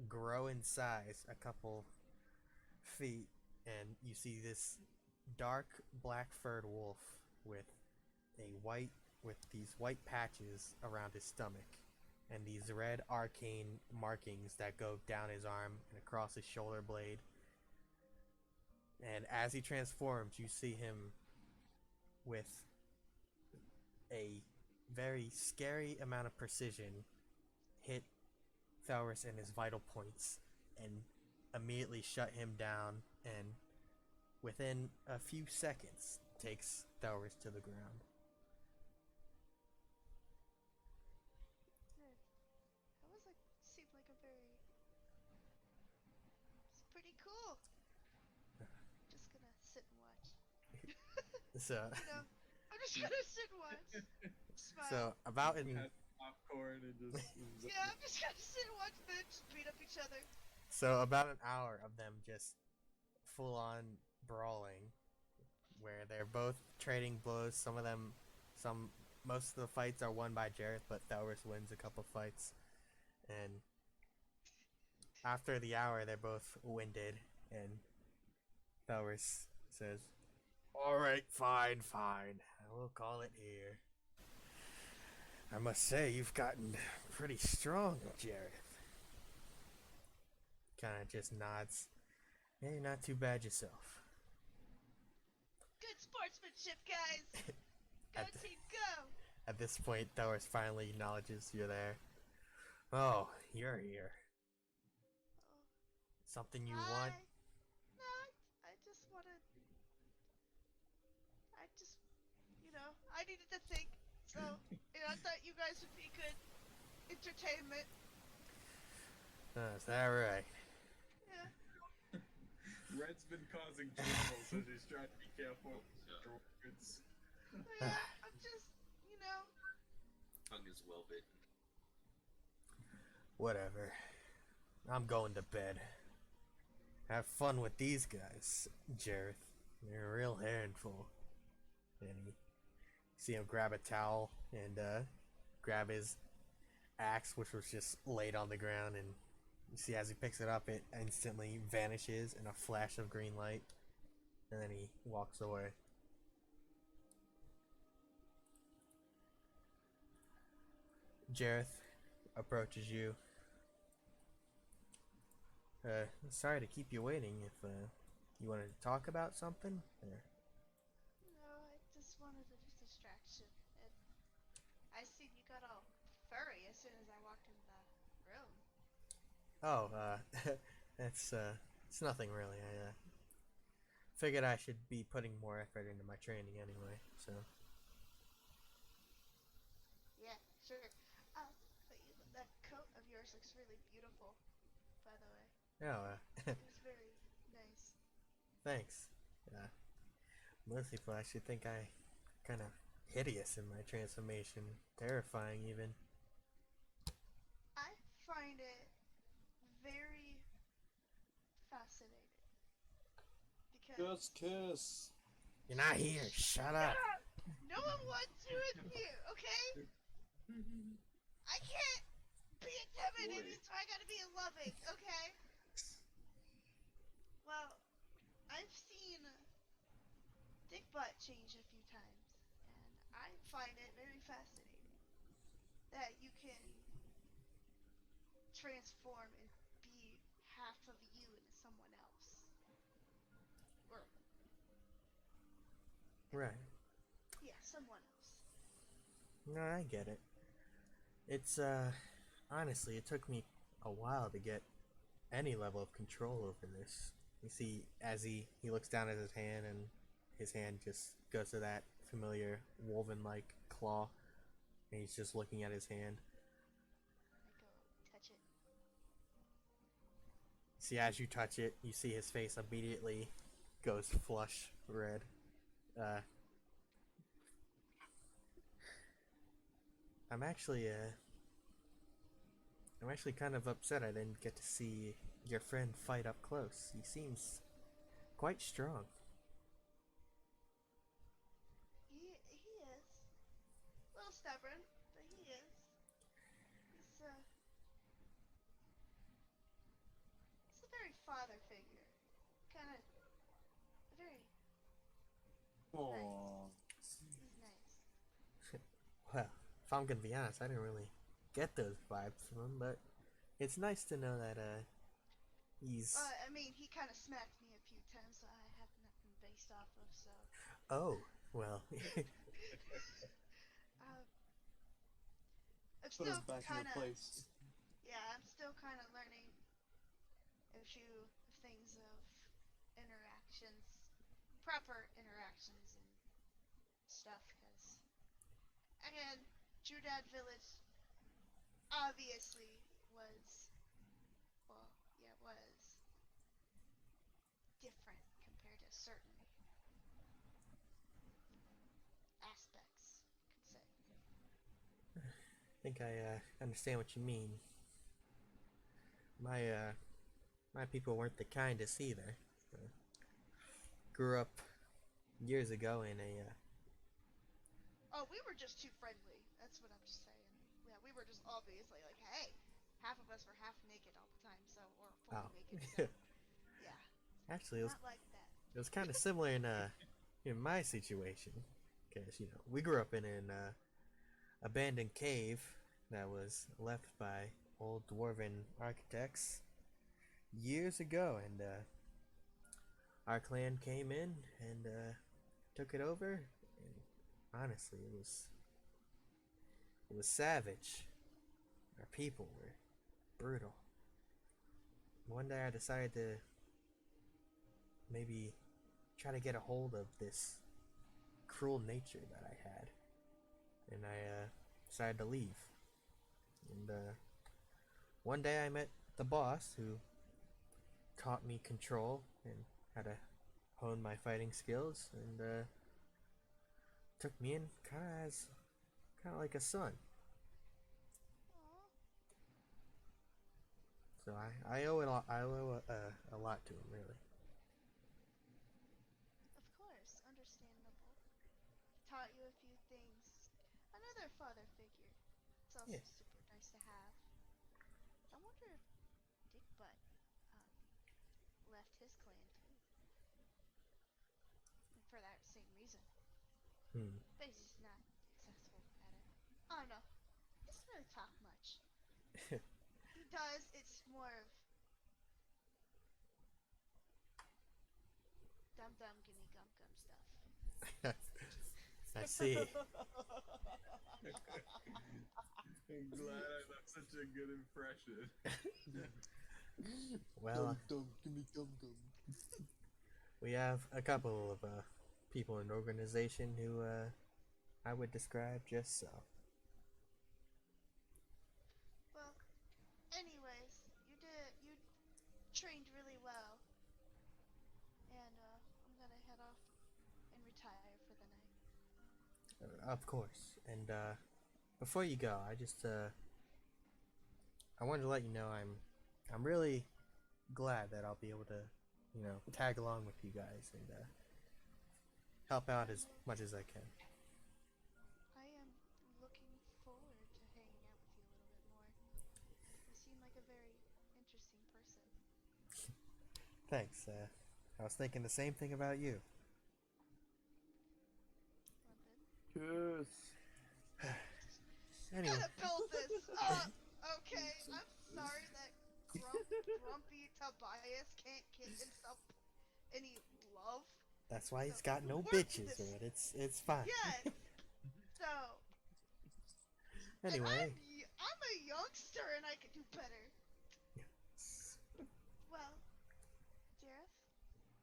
A: grow in size a couple feet, and you see this dark black furred wolf with these white patches around his stomach and these red arcane markings that go down his arm and across his shoulder blade. And as he transforms, you see him with a very scary amount of precision hit Thalrus in his vital points and immediately shut him down, and within a few seconds takes Thalrus to the ground.
C: That was like seemed like a very. It's pretty cool. Just gonna sit and watch.
A: So,
C: You know, I'm just gonna sit and watch. Smile.
A: so about in
F: Has popcorn and just.
C: Yeah, I'm just gonna sit and watch them just beat up each other.
A: so about an hour of them just full on brawling, where they're both trading blows. Most of the fights are won by Jareth, but Thalrus wins a couple fights. And after the hour, they're both winded, and Thalrus says, "Alright, fine. I will call it here. I must say, you've gotten pretty strong, Jareth." Kinda just nods. Yeah, you're not too bad yourself.
C: Good sportsmanship, guys. Go
A: At the-
C: team, go.
A: At this point, Thalrus finally acknowledges you're there. Oh, you're here.
C: Oh,
A: Something you want?
C: No, I just wanted. I needed to think. So, I thought you guys would be good entertainment.
A: Is that right?
C: Yeah.
F: Red's been causing trouble, so she's trying to be careful with droids.
C: Yeah, I'm just,
D: Tongue is well bitten.
A: Whatever. I'm going to bed. Have fun with these guys, Jareth. They're a real handful. And you see him grab a towel and grab his axe, which was just laid on the ground, and you see as he picks it up, it instantly vanishes in a flash of green light, and then he walks away. Jareth approaches you. Sorry to keep you waiting. If you wanted to talk about something, or...
C: No, I just wanted a distraction. And I seen you got all furry as soon as I walked in the room.
A: Oh, it's nothing really. I figured I should be putting more effort into my training anyway. So
C: Yeah, sure. That coat of yours looks really beautiful, by the way.
A: yeah,
C: It was very nice.
A: thanks. Most people actually think I kind of hideous in my transformation, terrifying even.
C: I find it very fascinating. Because
E: Just kiss.
A: You're not here. Shut up.
C: no one wants you in here, okay? I can't be intimidated, so I gotta be loving, okay? Well, I've seen Dick Butt change a few times, and I find it very fascinating that you can transform and be half of you into someone else. Or,
A: Right.
C: yeah, someone else.
A: No, I get it. It's honestly, it took me a while to get any level of control over this. You see, as he looks down at his hand, and his hand just goes to that familiar woven-like claw, and he's just looking at his hand.
C: I go touch it.
A: See, as you touch it, you see his face immediately goes flush red. I'm actually kind of upset I didn't get to see your friend fight up close. He seems quite strong.
C: stubborn, but he is. He's a very father figure. Kind of very
E: Aww.
C: He's nice.
A: Well, if I'm gonna be honest, I didn't really get those vibes from him, but it's nice to know that he's.
C: I mean, he kind of smacked me a few times, so I have nothing based off of. So.
A: Oh, well.
C: uh, I'm
E: Put us
C: still
E: back in
C: kind
E: your
C: of.
E: place.
C: Yeah, I'm still kind of learning a few things of interactions, proper interactions and stuff. Because again, Judad Village obviously was, well, yeah, was different compared to certain aspects, you could say.
A: I think I understand what you mean. My people weren't the kindest either. Grew up years ago in a
C: Oh, we were just too friendly. That's what I'm just saying. Yeah, we were just obviously like, hey, half of us were half naked all the time, so or fully naked. So
A: oh.
C: yeah,
A: Actually,
C: not like that.
A: it was kind of similar in my situation, because we grew up in an abandoned cave that was left by old dwarven architects years ago, and our clan came in and took it over. And honestly, it was savage. Our people were brutal. One day I decided to maybe try to get a hold of this cruel nature that I had, and I decided to leave. And one day I met the boss, who taught me control and how to hone my fighting skills, and took me in kind of like a son.
C: Aw,
A: So I owe it. I owe a lot to him, really.
C: of course, understandable. Taught you a few things. Another father figure. It's also
A: Yeah.
C: super nice to have. I wonder if Dick Butt um, left his clan too, and for that same reason.
A: Hmm.
C: But he's just not successful at it. I don't know. He doesn't really talk much. He does. It's more of dum dum gimme gum gum stuff.
A: I see.
F: I'm glad I left such a good impression.
A: Well,
E: Give me gum gum.
A: we have a couple of people in the organization who I would describe just so.
C: Well, anyways, you trained really well, and I'm gonna head off and retire for the night.
A: Of course. And before you go, I wanted to let you know I'm really glad that I'll be able to, tag along with you guys and help out as much as I can.
C: I am looking forward to hanging out with you a little bit more. You seem like a very interesting person.
A: Thanks. I was thinking the same thing about you.
C: London.
B: Yes.
A: Anyway,
C: Gotta build this. Okay. I'm sorry that grumpy Tobias can't get himself any love.
A: that's why he's
C: So
A: got no
C: work
A: bitches,
C: this.
A: man. It's fine.
C: Yes. So.
A: Anyway,
C: And I'm a youngster and I could do better. Well, Jareth,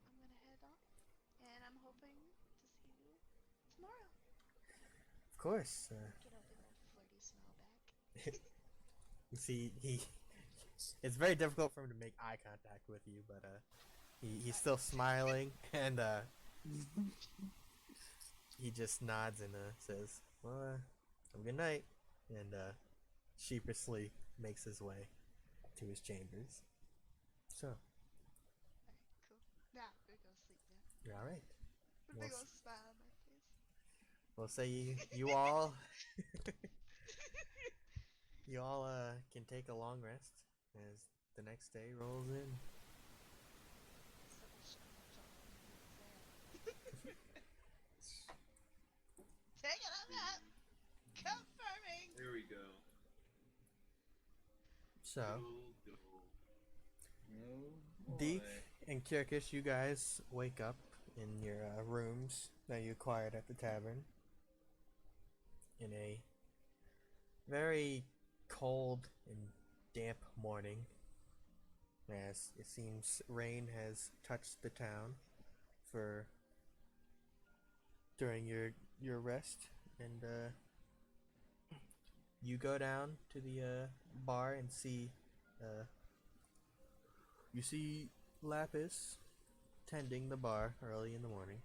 C: I'm gonna head off, and I'm hoping to see you tomorrow.
A: of course.
C: Get a big old flirty smile back.
A: You see, it's very difficult for him to make eye contact with you, but he's still smiling, and he just nods and says, "Well, have a good night," and sheepishly makes his way to his chambers. So,
C: Alright, cool. Now, we're gonna sleep now.
A: you're all right.
C: With a
A: Well,
C: big old smile on my face.
A: We'll say you all You all can take a long rest as the next day rolls in.
C: So much Take it on that. Confirming.
D: There we go.
A: So,
D: Go, go.
F: Oh,
A: Deke
F: boy.
A: and Kirkus, you guys wake up in your rooms that you acquired at the tavern in a very cold and damp morning, as it seems rain has touched the town for during your rest, and you go down to the bar and see you see Lapis tending the bar early in the morning.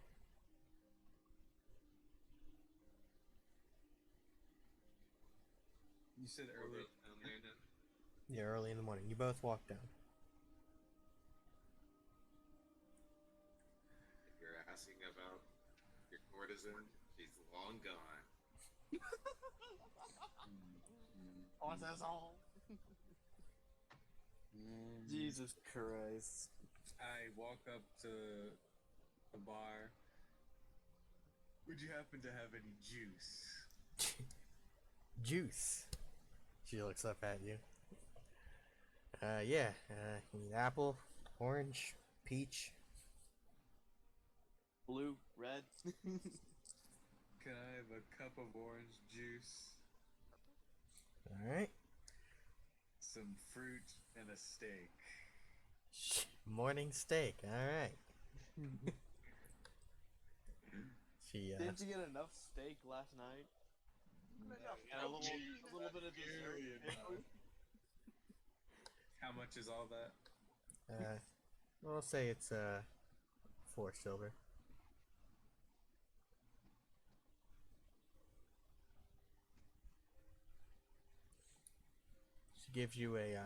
F: You said
D: We're
F: earlier.
D: both down there now.
A: Yeah, early in the morning. You both walk down.
D: If you're asking about your courtesan, she's long gone.
E: What's this all? Jesus Christ.
F: I walk up to the bar. Would you happen to have any juice?
A: Juice. She looks up at you. Yeah. You need apple, orange, peach.
E: Blue, red.
F: Can I have a cup of orange juice,
A: All right.
F: some fruit, and a steak?
A: Morning steak. All right. She
E: Didn't you get enough steak last night? And a little bit of dessert.
F: How much is all that?
A: we'll say it's 4 silver. She gives you a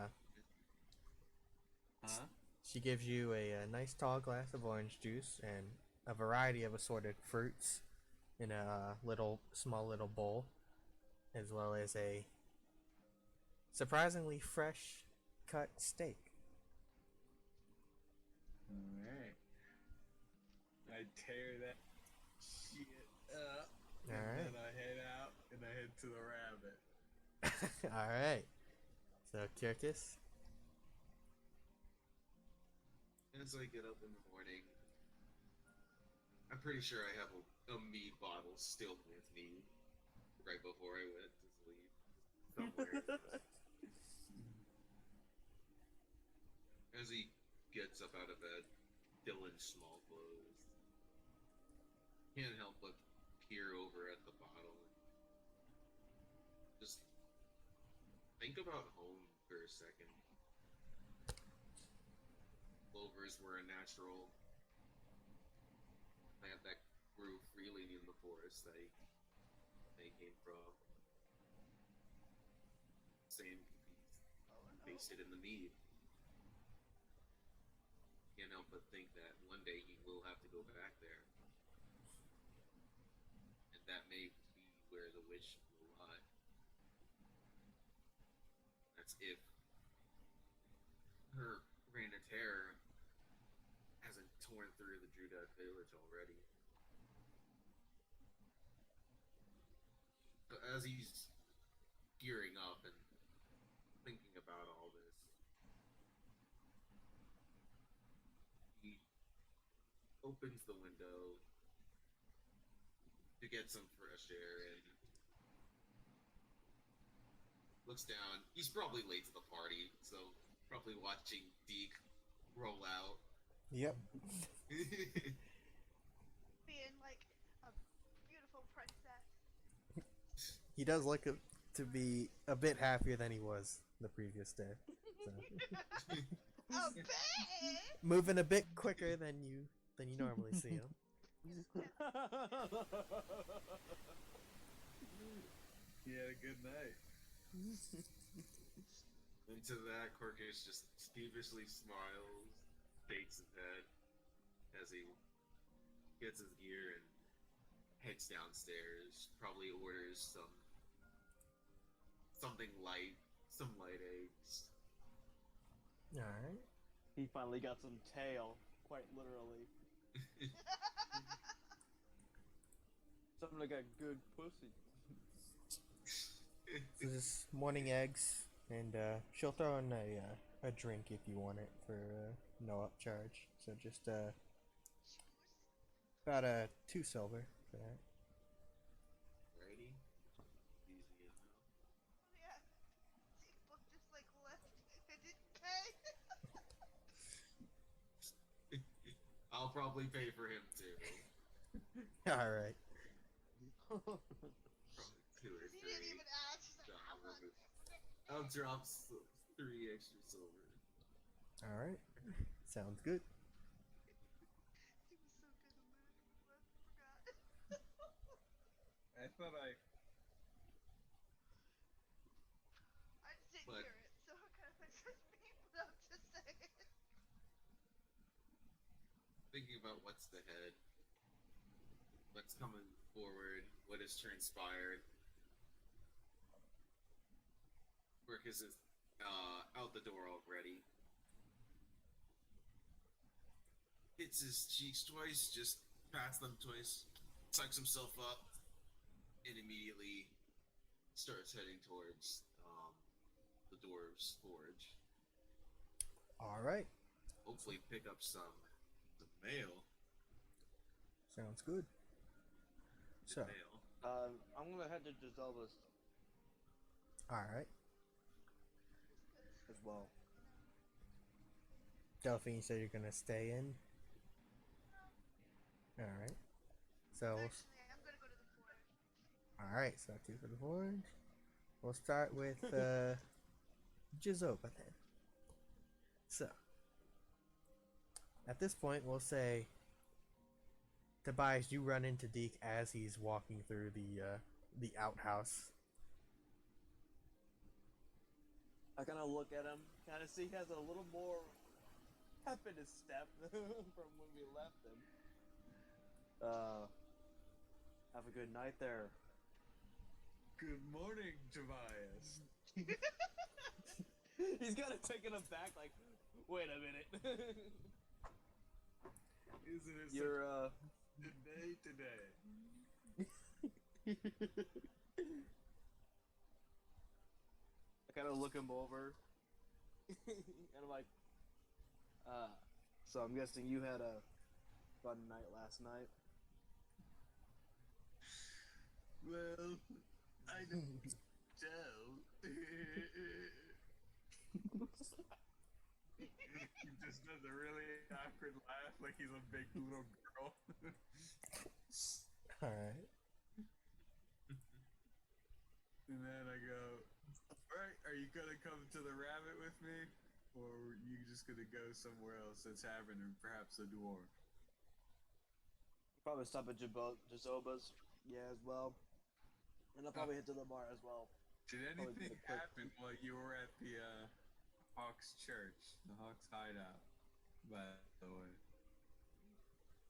F: Huh?
A: She gives you a nice tall glass of orange juice and a variety of assorted fruits in a small little bowl, as well as a surprisingly fresh cut steak.
F: Alright. I tear that shit up. And
A: Alright.
F: then I head out and I head to the rabbit.
A: All right. So Kirkus,
D: As I get up in the morning, I'm pretty sure I have a mead bottle still with me right before I went to sleep. Somewhere. As he gets up out of bed, still in small clothes, can't help but peer over at the bottle and just think about home for a second. Clovers were a natural plant that grew freely in the forest they came from. Same tasted in the mead. Can't help but think that one day he will have to go back there. And that may be where the witch will lie. That's if her reign of terror hasn't torn through the Druid village already. So as he's gearing up and thinking about all this, he opens the window to get some fresh air and looks down. He's probably late to the party, so probably watching Deke roll out.
A: Yep.
C: Being like a beautiful princess.
A: He does look to be a bit happier than he was the previous day. So.
C: A bit.
A: Moving a bit quicker than you normally see him.
F: He had a good night.
D: And to that, Corkus just sheepishly smiles, shakes his head as he gets his gear and heads downstairs. Probably orders something light some light eggs.
A: Alright.
E: He finally got some tail, quite literally. Somebody got good pussy.
A: So this morning eggs, and she'll throw in a drink if you want it for no upcharge. So just about 2 silver for that.
D: Righty. Easy enough.
C: Yeah. Book just like left and didn't pay.
D: I'll probably pay for him too.
A: All right.
D: Probably 2 or
C: He
D: 3.
C: didn't even ask. He's like, how much?
D: I'll drop 3 extra silver.
A: All right. Sounds good.
C: He was so good in that. I forgot.
F: I thought I.
C: I just didn't
D: But-
C: hear it, so it kind of makes sense to me, but I'm just saying.
D: Thinking about what's ahead, what's coming forward, what has transpired. Marcus is out the door already. Hits his cheeks twice, just pats them twice, sucks himself up, and immediately starts heading towards the dwarves' forge.
A: All right.
D: Hopefully, pick up some mail.
A: Sounds good. So,
D: Mail.
E: I'm gonna head to Giselle's
A: all right.
E: as well.
A: Delphine, you said you're gonna stay in. All right. So,
C: Actually, I'm gonna go to the forge.
A: all right. So 2 for the forge. We'll start with Jizoba then. So, at this point, we'll say, Tobias, you run into Deke as he's walking through the outhouse.
E: I kind of look at him, kind of see he has a little more pep in his step from when we left him. Have a good night there.
F: Good morning, Tobias.
E: He's kind of taken aback, like, wait a minute.
F: Isn't it
E: You're,
F: such a good day today?
E: I kind of look him over, and I'm like, so I'm guessing you had a fun night last night?
F: Well, I don't tell. He just does a really awkward laugh like he's a big little girl.
A: All right.
F: And then I go, alright, are you gonna come to the rabbit with me? Or are you just gonna go somewhere else, a tavern, or perhaps a dwarf?
E: Probably stop at Jazoba's, yeah, as well. And I'll probably hit to the bar as well.
F: Did
E: Probably
F: anything
E: get a quick-
F: happen while you were at the Hawks Church, the Hawks hideout? By the way,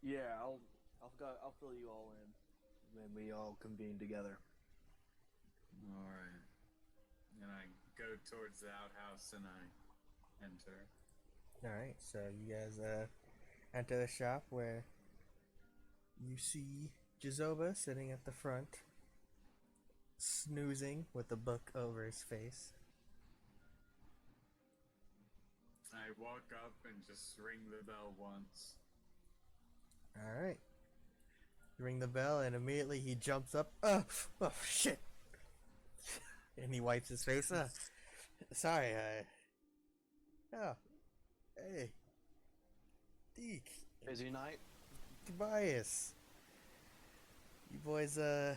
E: Yeah, I'll fill you all in when we all convene together.
F: all right. And I go towards the outhouse and I enter.
A: All right. So you guys enter the shop where you see Jizoba sitting at the front, snoozing with a book over his face.
F: I walk up and just ring the bell once.
A: All right. You ring the bell, and immediately he jumps up. Oh shit! And he wipes his face. Sorry. Oh, hey, Deke,
E: Busy night?
A: Tobias. You boys, all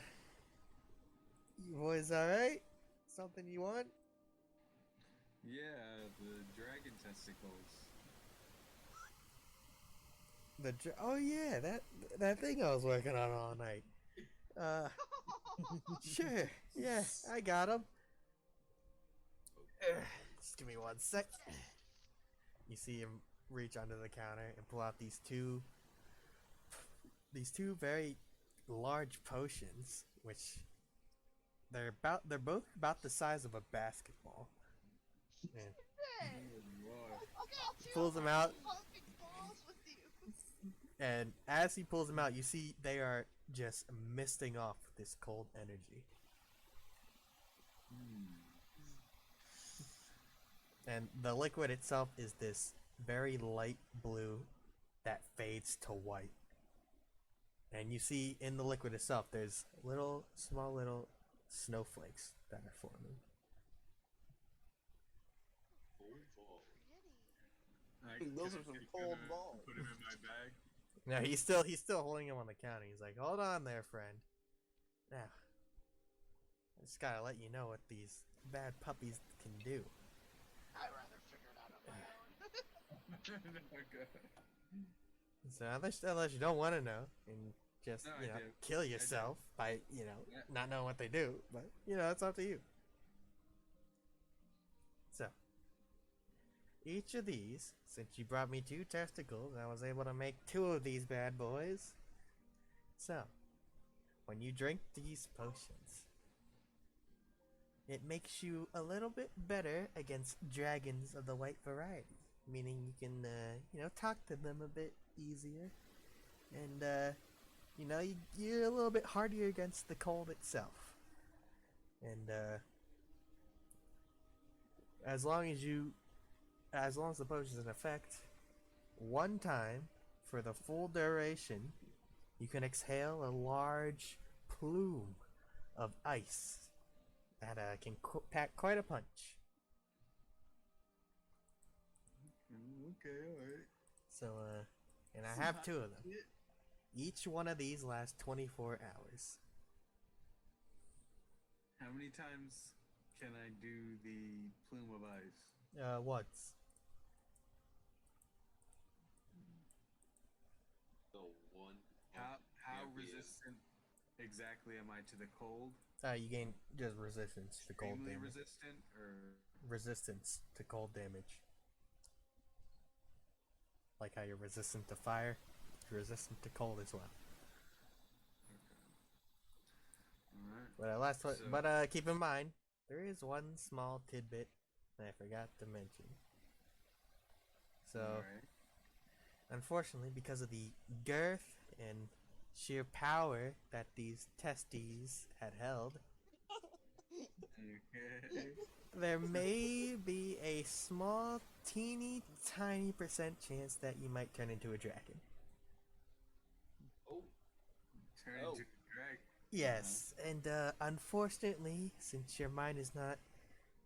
A: right? Something you want?
F: Yeah, the dragon testicles.
A: Oh yeah, that thing I was working on all night. Sure. Yeah, I got him. Just give me 1 sec. You see him reach under the counter and pull out these two very large potions, which they're both about the size of a basketball. And
C: Hey,
F: Lord.
C: I'll get two
A: pulls them out.
C: pumping balls with you.
A: And as he pulls them out, you see they are just misting off with this cold energy. And the liquid itself is this very light blue that fades to white. And you see in the liquid itself, there's small little snowflakes that are forming.
D: Cold ball.
C: Pretty.
F: I
E: Those
F: could
E: are some
F: take
E: cold
F: him,
E: balls.
F: Put him in my bag.
A: No, he's still holding him on the counter. He's like, "Hold on there, friend. Now, I just gotta let you know what these bad puppies can do."
C: I'd rather figure it out on my own.
F: Okay.
A: So unless you don't want to know and just
F: No, I do.
A: kill
F: do.
A: yourself by
F: Yeah.
A: not knowing what they do, but it's up to you. So each of these, since you brought me 2 testicles, I was able to make 2 of these bad boys. So when you drink these potions, it makes you a little bit better against dragons of the white variety, meaning you can talk to them a bit easier, and you're a little bit hardier against the cold itself. And as long as the potion is in effect, one time for the full duration, you can exhale a large plume of ice that can pack quite a punch.
F: Okay, alright.
A: So, and I have 2 of them. Each one of these lasts 24 hours.
F: How many times can I do the plume of ice?
A: Once.
D: The one.
F: How
D: champion.
F: resistant exactly am I to the cold?
A: You gain just resistance to cold
F: Extremely
A: damage.
F: resistant, or
A: Resistance to cold damage. Like how you're resistant to fire, you're resistant to cold as well.
F: alright.
A: But last one.
F: So-
A: But keep in mind, there is one small tidbit that I forgot to mention. So,
F: Alright.
A: unfortunately, because of the girth and sheer power that these testes had held,
F: Okay.
A: there may be a small, teeny tiny % chance that you might turn into a dragon.
D: Oh,
F: Turn
D: Oh.
F: into a drag.
A: Yes, and unfortunately, since your mind is not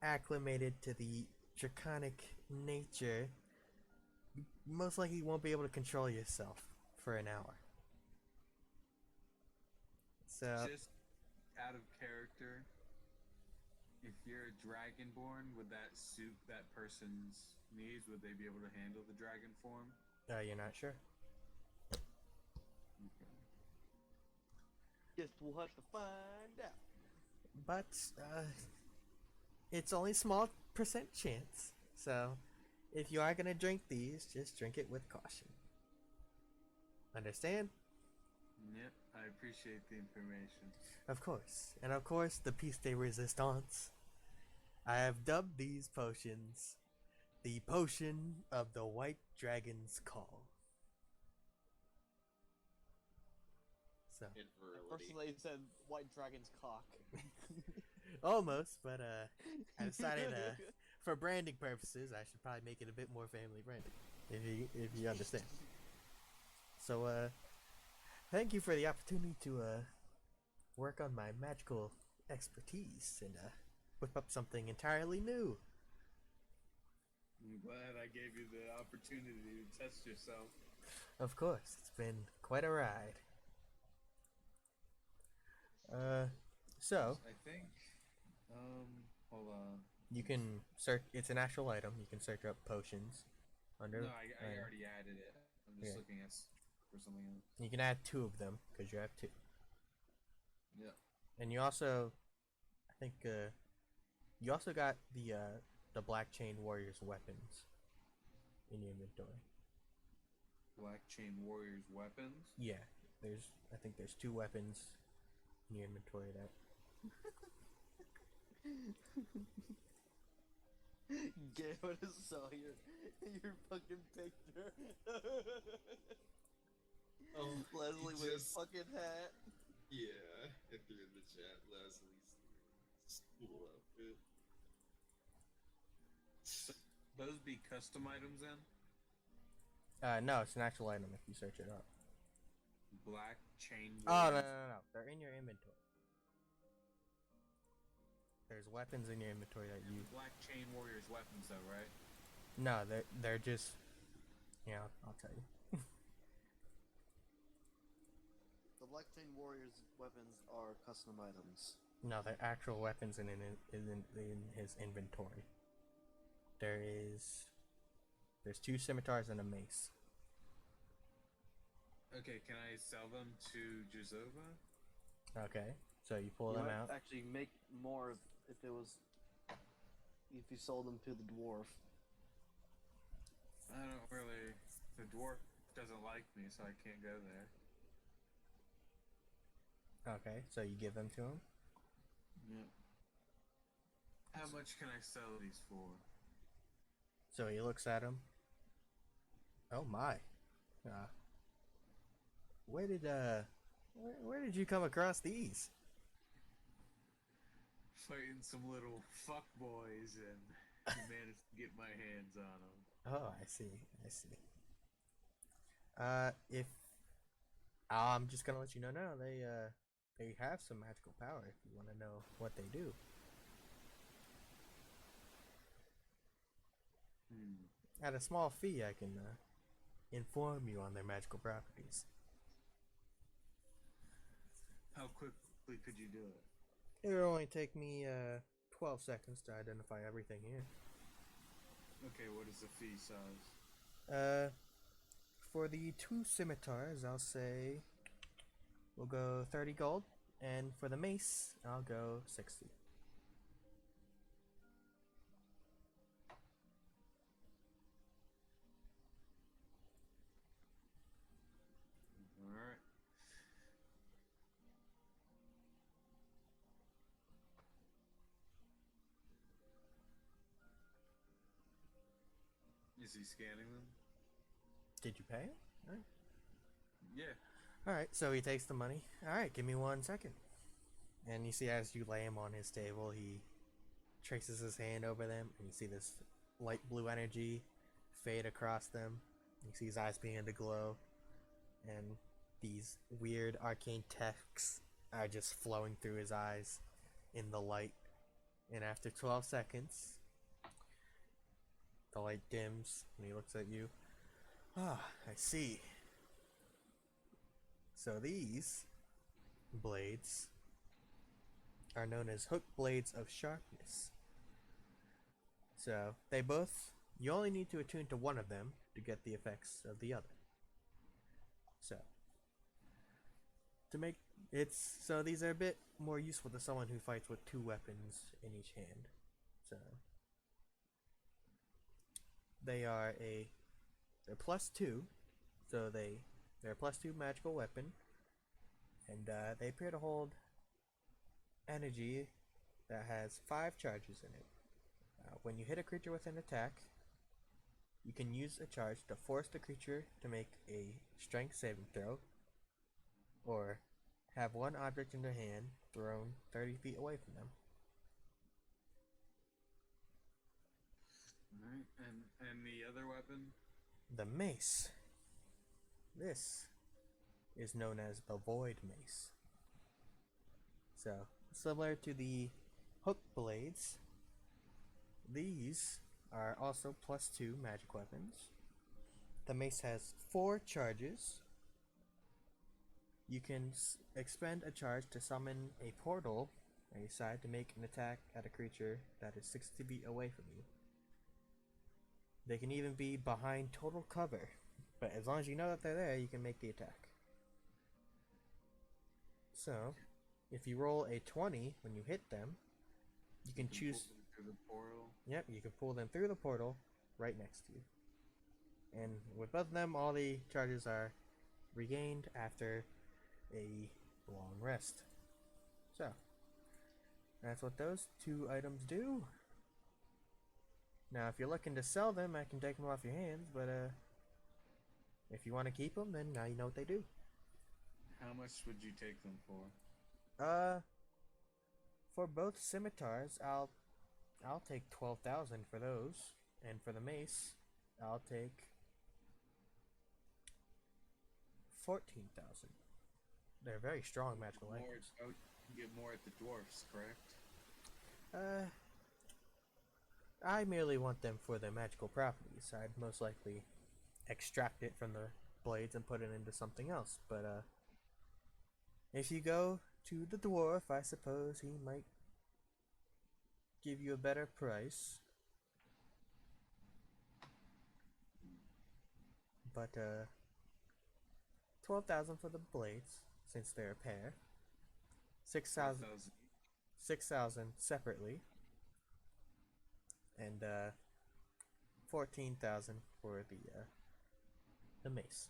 A: acclimated to the draconic nature, you most likely won't be able to control yourself for an hour. So,
F: Just out of character, if you're a dragonborn, would that suit that person's needs? Would they be able to handle the dragon form?
A: you're not sure.
F: Okay.
E: Guess we'll have to find out.
A: But it's only small % chance. So, if you are gonna drink these, just drink it with caution. Understand?
F: Yep, I appreciate the information.
A: Of course. And of course, the piece de resistance. I have dubbed these potions the Potion of the White Dragon's Call. So,
D: and virility.
E: Personally, said white dragon's cock.
A: almost, but I decided for branding purposes, I should probably make it a bit more family friendly, if you understand. So, thank you for the opportunity to work on my magical expertise and whip up something entirely new.
F: I'm glad I gave you the opportunity to test yourself.
A: Of course, it's been quite a ride. So
F: I think. Hold on.
A: you can search. It's an actual item. You can search up potions under.
F: No, I already added it. I'm just
A: Yeah.
F: looking at for something else.
A: You can add 2 of them because you have 2.
F: Yep.
A: And you also, I think, you also got the Black Chain Warrior's weapons in your inventory.
F: Black Chain Warrior's weapons.
A: Yeah, I think there's 2 weapons in your inventory that.
E: Gay when I saw your fucking picture.
D: Oh,
E: Leslie
D: he
E: with
D: just-
E: a fucking hat.
D: Yeah, I threw in the chat Leslie's school outfit.
F: Those be custom items then?
A: No, it's an actual item if you search it up.
F: Black chain.
A: Oh, no,
F: warriors.
A: no. They're in your inventory. There's weapons in your inventory that you...
F: Black chain warriors weapons though, right?
A: No, they're just... Yeah, I'll tell you.
E: The Black Chain Warrior's weapons are custom items.
A: No, they're actual weapons in his inventory. There's 2 scimitars and a mace.
F: Okay, can I sell them to Jazova?
A: Okay, so you pull
E: You
A: them
E: might
A: out.
E: actually make more if you sold them to the dwarf.
F: I don't really. The dwarf doesn't like me, so I can't go there.
A: Okay, so you give them to him.
F: Yeah. How much can I sell these for?
A: So he looks at him. Oh my. Where did you come across these?
F: Fighting some little fuck boys and managed to get my hands on them.
A: Oh, I see. If I'm just gonna let you know now, they have some magical power. If you want to know what they do, at a small fee, I can inform you on their magical properties.
F: How quickly could you do it?
A: It will only take me 12 seconds to identify everything here.
F: Okay, what is the fee size?
A: For the 2 scimitars, I'll say we'll go 30 gold, and for the mace, I'll go 60.
F: Alright. Is he scanning them?
A: Did you pay? Alright.
F: Yeah.
A: Alright, so he takes the money. Alright, give me 1 second. And you see as you lay him on his table, he traces his hand over them, and you see this light blue energy fade across them. You see his eyes begin to glow, and these weird arcane texts are just flowing through his eyes in the light. And after 12 seconds, the light dims, and he looks at you. Ah, I see. So these blades are known as hook blades of sharpness. So you only need to attune to one of them to get the effects of the other. So these are a bit more useful to someone who fights with 2 weapons in each hand. So they're +2, so they're a +2 magical weapon, and they appear to hold energy that has 5 charges in it. When you hit a creature with an attack, you can use a charge to force the creature to make a strength saving throw, or have one object in their hand thrown 30 feet away from them.
F: Alright, and the other weapon?
A: The mace. This is known as the Void Mace. So, similar to the hook blades, these are also +2 magic weapons. The mace has 4 charges. You can expend a charge to summon a portal on your side to make an attack at a creature that is 60 feet away from you. They can even be behind total cover, but as long as you know that they're there, you can make the attack. So, if you roll a 20 when you hit them, you can choose.
F: Pull them through the portal.
A: Yep, you can pull them through the portal right next to you. And with both of them, all the charges are regained after a long rest. So, that's what those 2 items do. Now, if you're looking to sell them, I can take them off your hands, but if you want to keep them, then now you know what they do.
F: How much would you take them for?
A: For both scimitars, I'll take 12,000 for those, and for the mace, I'll take 14,000. They're very strong magical
F: More,
A: items.
F: oh, you can get more at the dwarfs, correct?
A: I merely want them for their magical properties. I'd most likely extract it from the blades and put it into something else. But if you go to the dwarf, I suppose he might give you a better price. But 12,000 for the blades, since they're a pair. 6,000
F: 12,000.
A: 6,000 separately. And 14,000 for the mace.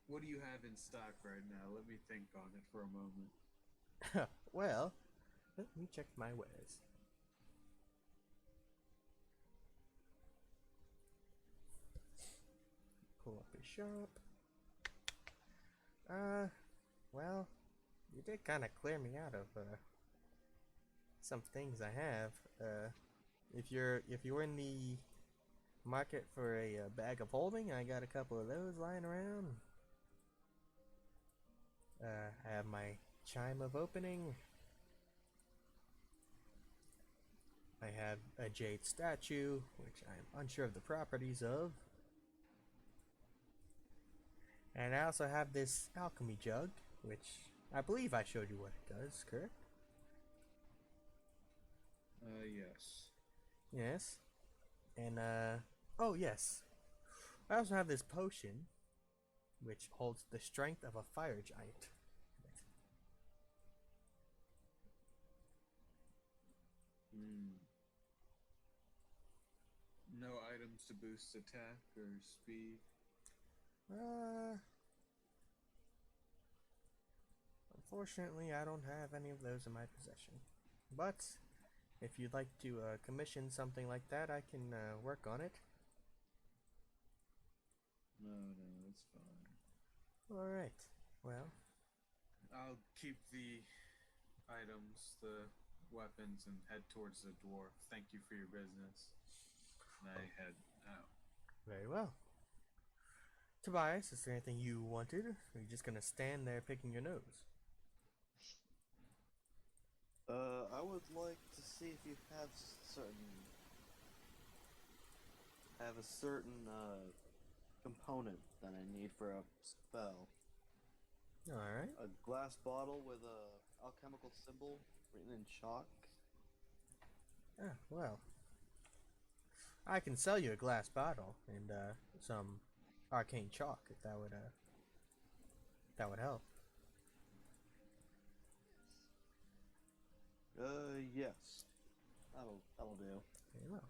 F: What do you have in stock right now? Let me think on it for a moment.
A: Well, let me check my wares. Pull up a shop. Well, you did kind of clear me out of some things I have. If you're in the market for a bag of holding, I got a couple of those lying around. I have my chime of opening. I have a jade statue, which I'm unsure of the properties of. And I also have this alchemy jug, which I believe I showed you what it does, correct?
F: Yes.
A: Yes. And, oh yes. I also have this potion, which holds the strength of a fire giant.
F: No items to boost attack or speed.
A: Unfortunately, I don't have any of those in my possession. But, if you'd like to commission something like that, I can work on it.
F: No, it's fine.
A: Alright. Well,
F: I'll keep the items, the weapons, and head towards the dwarf. Thank you for your business. And I head out.
A: very well. Tobias, is there anything you wanted? Or are you just gonna stand there picking your nose?
E: I would like to see if you have a certain component that I need for a spell.
A: Alright.
E: A glass bottle with a alchemical symbol written in chalk.
A: Ah, well. I can sell you a glass bottle and some arcane chalk if that would help.
E: Yes. That'll do.
A: Very well.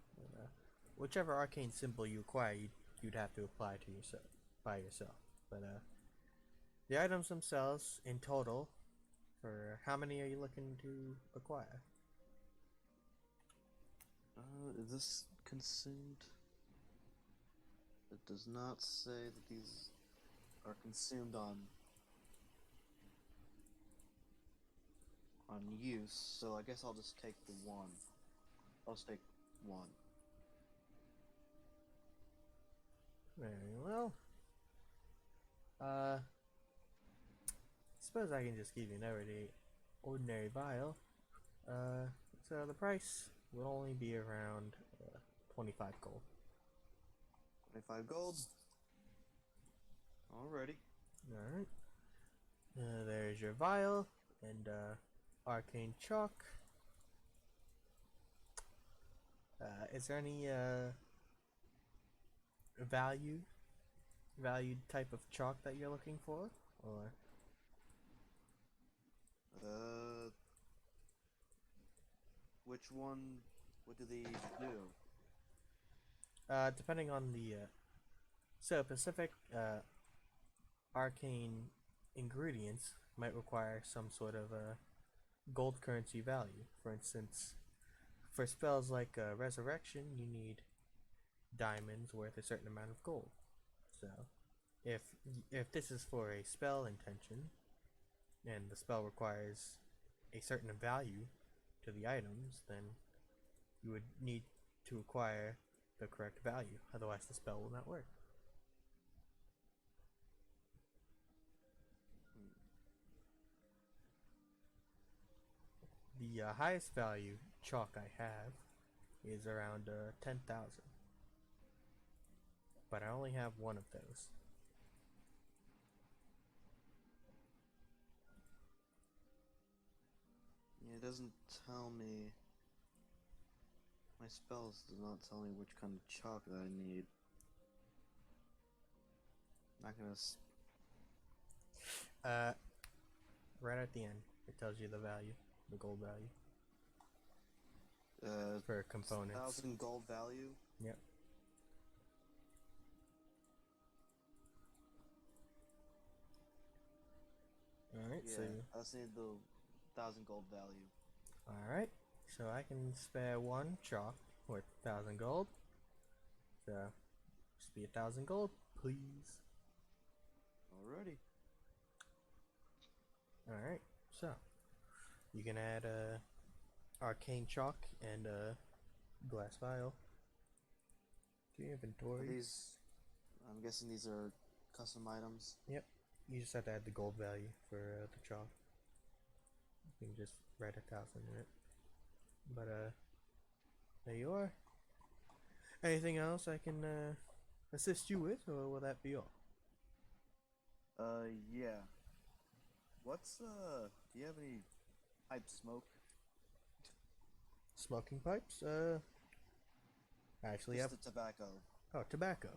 A: Whichever arcane symbol you acquire, you'd have to apply to yourself by yourself. But the items themselves, in total, for how many are you looking to acquire?
E: Is this consumed? It does not say that these are consumed on use, so I guess I'll just take the one. I'll just take one.
A: Very well. Suppose I can just give you an ordinary vial. So the price will only be around 25 gold.
E: 25 gold. Alrighty.
A: Alright. There's your vial and arcane chalk. Is there any valued type of chalk that you're looking for? Or
E: which one? What do these do?
A: depending on the so specific arcane ingredients might require some sort of gold currency value. For instance, for spells like Resurrection, you need diamonds worth a certain amount of gold. So, if if this is for a spell intention, and the spell requires a certain value to the items, then you would need to acquire the correct value. Otherwise, the spell will not work. The highest value chalk I have is around 10,000. But I only have one of those.
E: Yeah, it doesn't tell me. My spells do not tell me which kind of chalk that I need. Not gonna.
A: Right at the end, it tells you the value, the gold value for components.
E: 1,000 gold value.
A: Yep. Alright,
E: Yeah,
A: so
E: I just need the 1,000 gold value.
A: alright. So I can spare one chalk worth 1,000 gold. So just be 1,000 gold, please.
E: Alrighty.
A: Alright, so you can add arcane chalk and glass vial to your
E: Are
A: inventory.
E: these. I'm guessing these are custom items.
A: Yep, you just have to add the gold value for the chalk. You can just write 1,000 in it. But there you are. Anything else I can assist you with, or will that be all?
E: Yeah. What's, do you have any pipe smoke?
A: Smoking pipes? I actually have.
E: Just the tobacco.
A: Oh, tobacco.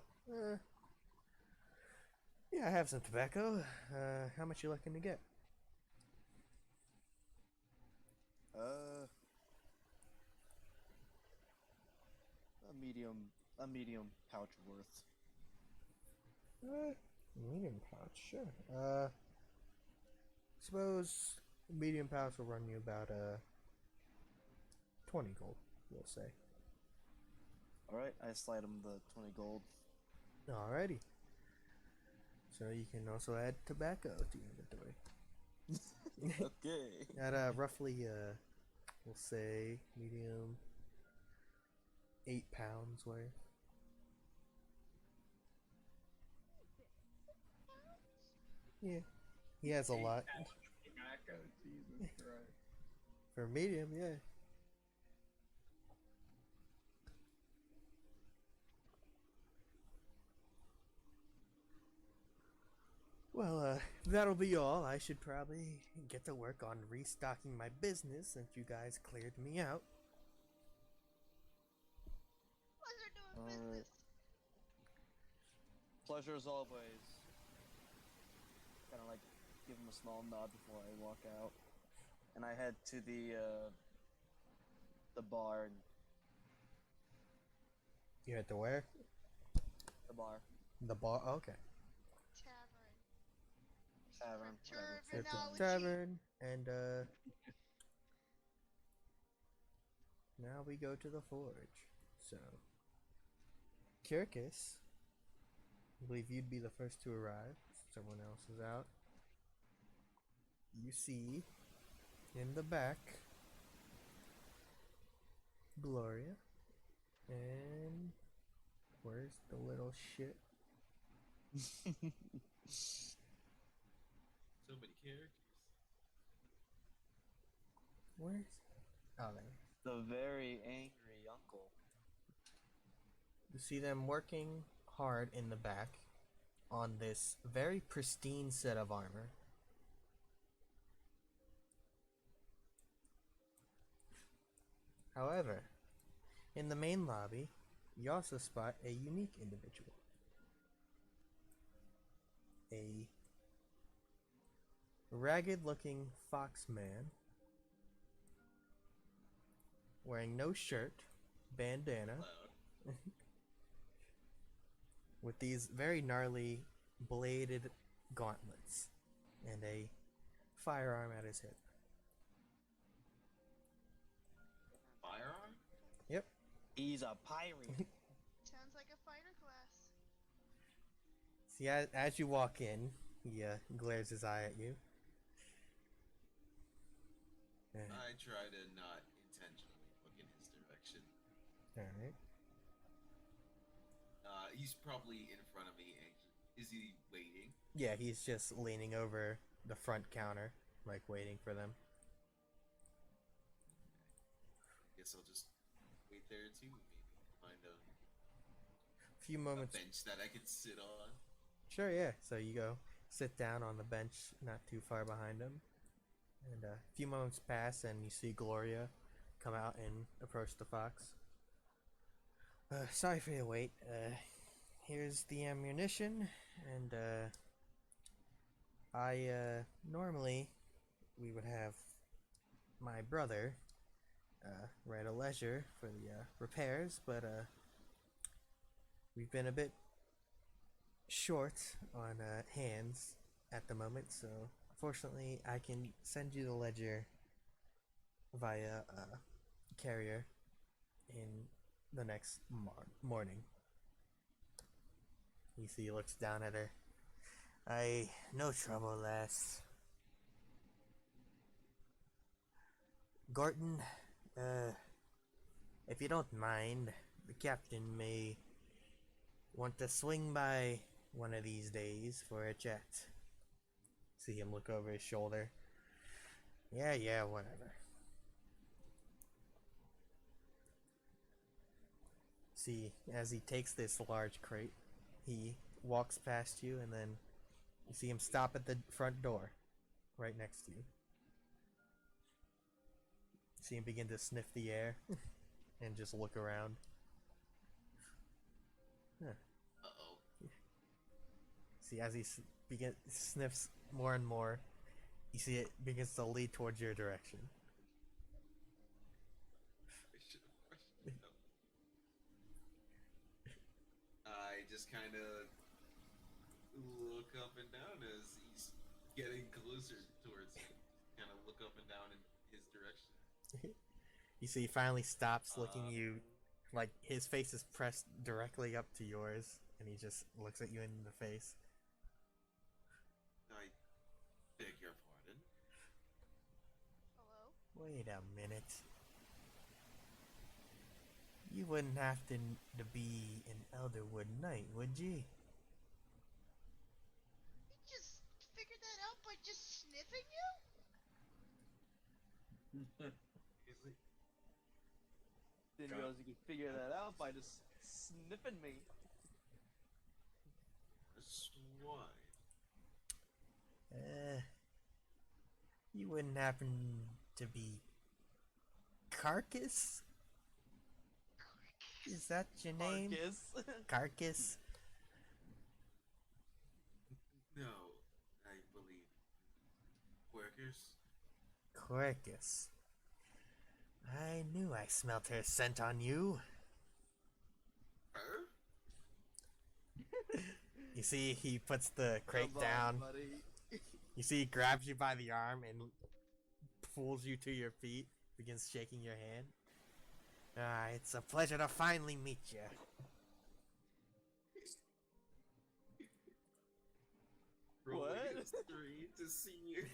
A: Yeah, I have some tobacco. How much you looking to get?
E: A medium pouch worth.
A: Medium pouch, sure. Suppose medium pouch will run you about 20 gold, we'll say.
E: Alright, I slide him the 20 gold.
A: Alrighty. So you can also add tobacco to your inventory.
E: Okay.
A: At roughly we'll say medium 8 pounds worth. Yeah. He has a lot.
F: Tobacco, Jesus Christ.
A: For medium, yeah. Well, that'll be all. I should probably get to work on restocking my business since you guys cleared me out.
C: Pleasure doing
E: Alright.
C: business.
E: Pleasure as always. Kind of like give him a small nod before I walk out, and I head to the bar. And
A: You had to where?
E: the bar,
A: The bar. Okay.
C: Tavern.
E: tavern,
A: So
E: whatever.
A: it's a tavern, and now we go to the forge. So, Kirkus, I believe you'd be the first to arrive. Someone else is out. You see in the back Gloria, and where's the little shit?
D: So many characters.
A: Where's oh there.
E: The very angry uncle.
A: You see them working hard in the back on this very pristine set of armor. However, in the main lobby, you also spot a unique individual. A ragged looking fox man wearing no shirt, bandana,
D: Loud.
A: with these very gnarly bladed gauntlets and a firearm at his hip.
E: He's a pirate.
C: Sounds like a fighter class.
A: See, as you walk in, he glares his eye at you.
D: I try to not intentionally look in his direction.
A: Alright.
D: He's probably in front of me. Is he waiting?
A: Yeah, he's just leaning over the front counter, like waiting for them.
D: Guess I'll just wait there too. Maybe find a
A: Few moments.
D: bench that I could sit on.
A: Sure, yeah. So you go sit down on the bench not too far behind him. And a few moments pass, and you see Gloria come out and approach the fox. Sorry for your wait. Here's the ammunition, and normally we would have my brother write a ledger for the repairs, but we've been a bit short on hands at the moment, so fortunately I can send you the ledger via carrier in the next morning. You see, he looks down at her. No trouble, lass. Gorton, if you don't mind, the captain may want to swing by one of these days for a chat. See him look over his shoulder. Yeah, whatever. See, as he takes this large crate, he walks past you, and then you see him stop at the front door, right next to you. See him begin to sniff the air, and just look around. Huh.
D: Uh-oh.
A: See, as he sniffs more and more, you see it begins to lead towards your direction.
D: I should have questioned him. I just kind of look up and down as he's getting closer towards me. Kind of look up and down in his direction.
A: You see, he finally stops looking you, like his face is pressed directly up to yours, and he just looks at you in the face.
D: I beg your pardon.
C: Hello?
A: Wait a minute. You wouldn't have to be an Elderwood Knight, would you?
C: You just figured that out by just sniffing you?
D: Really?
E: Didn't realize you could figure that out by just sniffing me.
D: That's why.
A: You wouldn't happen to be Carcass? Is that your name?
E: Marcus.
A: Carcass?
D: No, I believe. Workers?
A: Quercus. I knew I smelt her scent on you.
D: Her?
A: You see, he puts the crate
E: Come on,
A: down.
E: buddy.
A: You see, he grabs you by the arm and pulls you to your feet, begins shaking your hand. It's a pleasure to finally meet you.
D: Rolling
E: What?
D: his three to see you.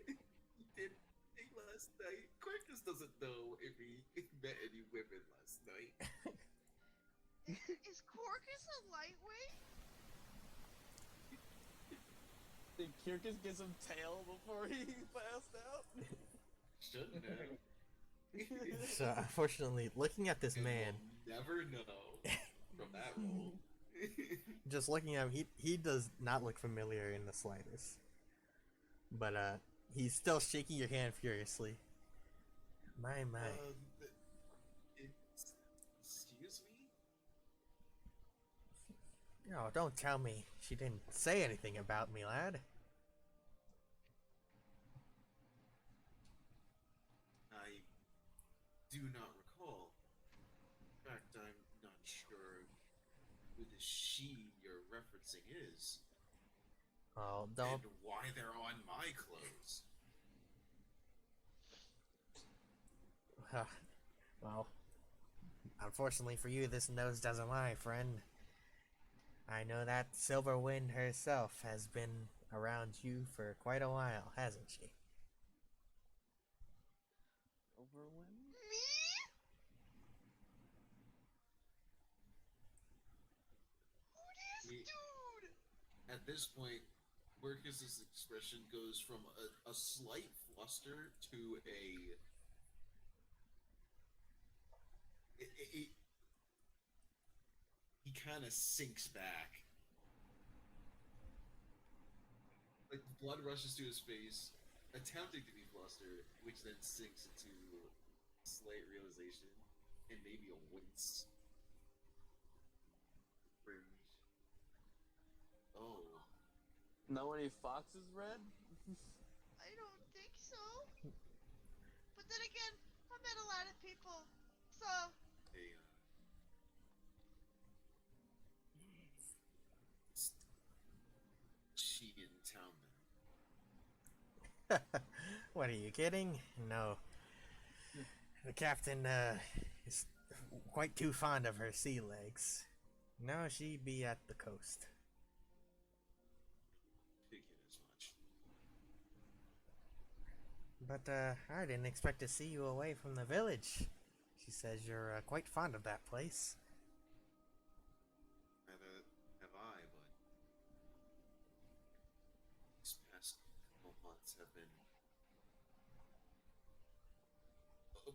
D: He did thing last night. Quirkus doesn't know if he met any women last night.
C: Is Quarkus a lightweight?
E: Did Kirkus get some tail before he passed out?
D: Shouldn't have.
A: So, unfortunately, looking at this
D: And
A: man,
D: we'll never know from that role.
A: just looking at him, he does not look familiar in the slightest. But, he's still shaking your hand furiously. My.
D: Excuse me?
A: No, don't tell me she didn't say anything about me, lad.
D: I do not recall. In fact, I'm not sure who the she you're referencing is.
A: Oh, don't.
D: And why they're on my clothes.
A: Well, unfortunately for you, this nose doesn't lie, friend. I know that Silverwind herself has been around you for quite a while, hasn't she?
E: Overwind?
C: Me? Who this
D: He-
C: dude?
D: At this point, Marcus's expression goes from a slight fluster to he kind of sinks back. Like blood rushes to his face, attempting to be flustered, which then sinks into slight realization and maybe a wince. Cringe. Oh.
E: Know any foxes, Red?
C: I don't think so. But then again, I met a lot of people, so
D: A she in town then.
A: What, are you kidding? No. The captain, is quite too fond of her sea legs. No, she be at the coast.
D: Figured as much.
A: But, I didn't expect to see you away from the village. She says you're, quite fond of that place.
D: Neither have I, but these past couple months have been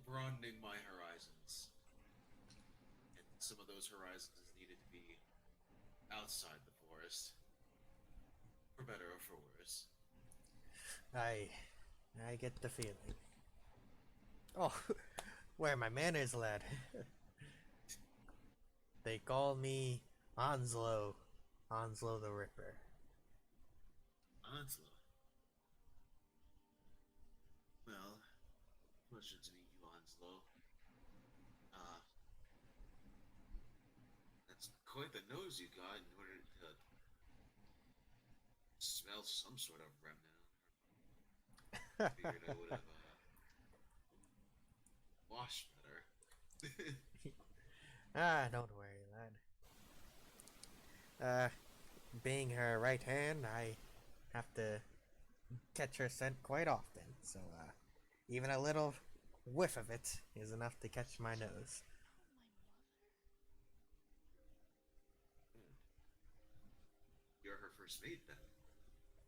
D: broadening my horizons. And some of those horizons needed to be outside the forest. For better or for worse.
A: I get the feeling. Oh, where are my manners, lad? They call me Onslow. Onslow the Ripper.
D: Onslow. Well, pleasure to meet you, Onslow. That's quite the nose you got in order to smell some sort of remnant. Figured I would have washed better.
A: Ah, don't worry, lad. Being her right hand, I have to catch her scent quite often, so, even a little whiff of it is enough to catch my nose.
D: You're her first mate, then.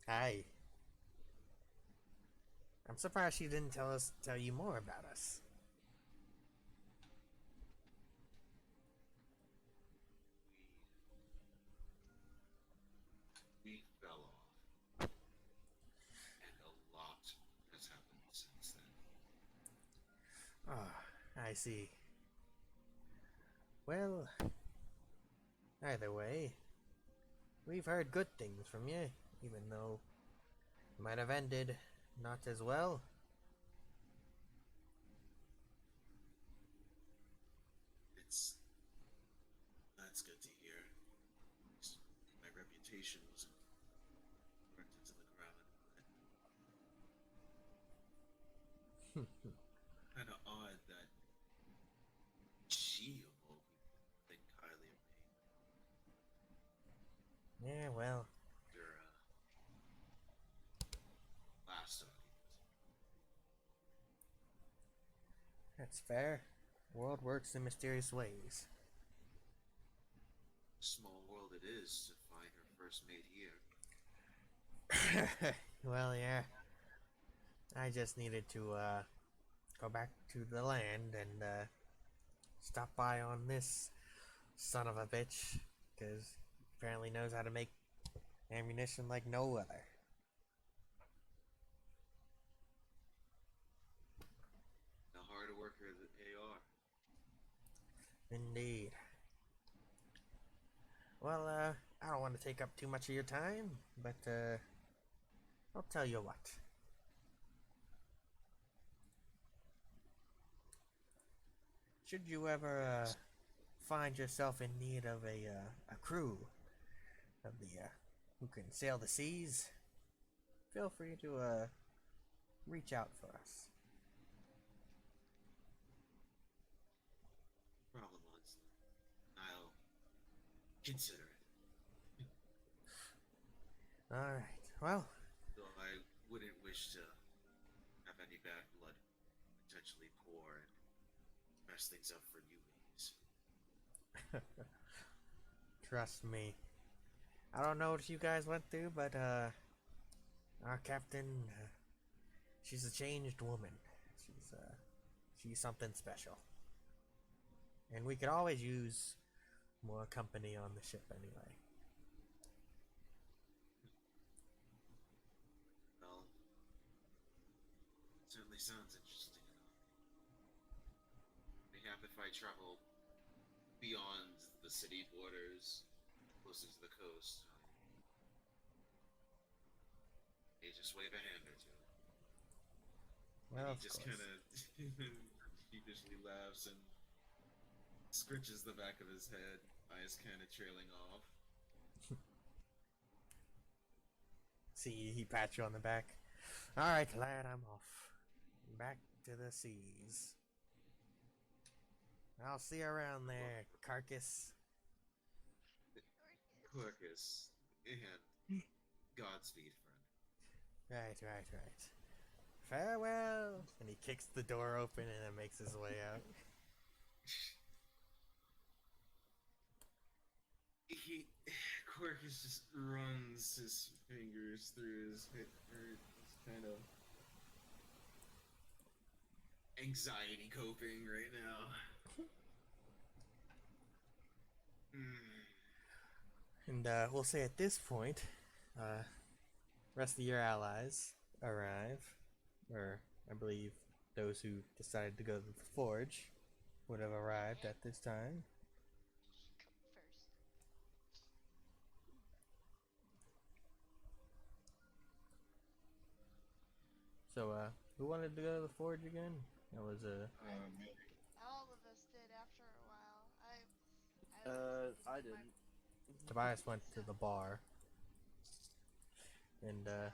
A: Aye. I'm surprised she didn't tell you more about us.
D: We fell off, and a lot has happened since then.
A: Ah, I see. Well, either way, we've heard good things from you, even though it might have ended not as well.
D: That's good to hear. My reputation wasn't burnt into the ground. Kind of odd that she, of all people, think highly of me.
A: Yeah, well,
D: Your last argument.
A: that's fair. World works in mysterious ways.
D: Small world it is to find her first mate here.
A: Well, yeah. I just needed to, go back to the land and, stop by on this son of a bitch, because apparently knows how to make ammunition like no other.
D: A hard worker that they are.
A: Indeed. Well, I don't want to take up too much of your time, but, I'll tell you what. Should you ever, find yourself in need of a crew of the, who can sail the seas, feel free to, reach out for us.
D: Problem, consider it.
A: Alright, well,
D: Though I wouldn't wish to have any bad blood potentially pour and mess things up for you ladies.
A: trust me. I don't know what you guys went through, but, our captain, she's a changed woman. She's something special. And we could always use more company on the ship anyway.
D: Well, certainly sounds interesting enough. Mayhap if I travel beyond the city borders, closer to the coast, I may just wave a hand or two.
A: Well,
D: And
A: of
D: he just
A: course.
D: kind of sheepishly laughs and scritches the back of his head, eyes kind of trailing off.
A: See, he pats you on the back. Alright, lad, I'm off. Back to the seas. I'll see you around there, carcass.
D: Quirkus, and Godspeed, friend.
A: Right. Farewell! And he kicks the door open and then makes his way out.
D: Quirkus just runs his fingers through his kind of anxiety coping right now.
A: And we'll say at this point, rest of your allies arrive, or I believe those who decided to go to the forge would have arrived at this time.
C: First.
A: So, who wanted to go to the forge again? That was
C: All of us did after a while.
E: I
C: my-
E: didn't.
A: Tobias went to the bar, and
C: Oh.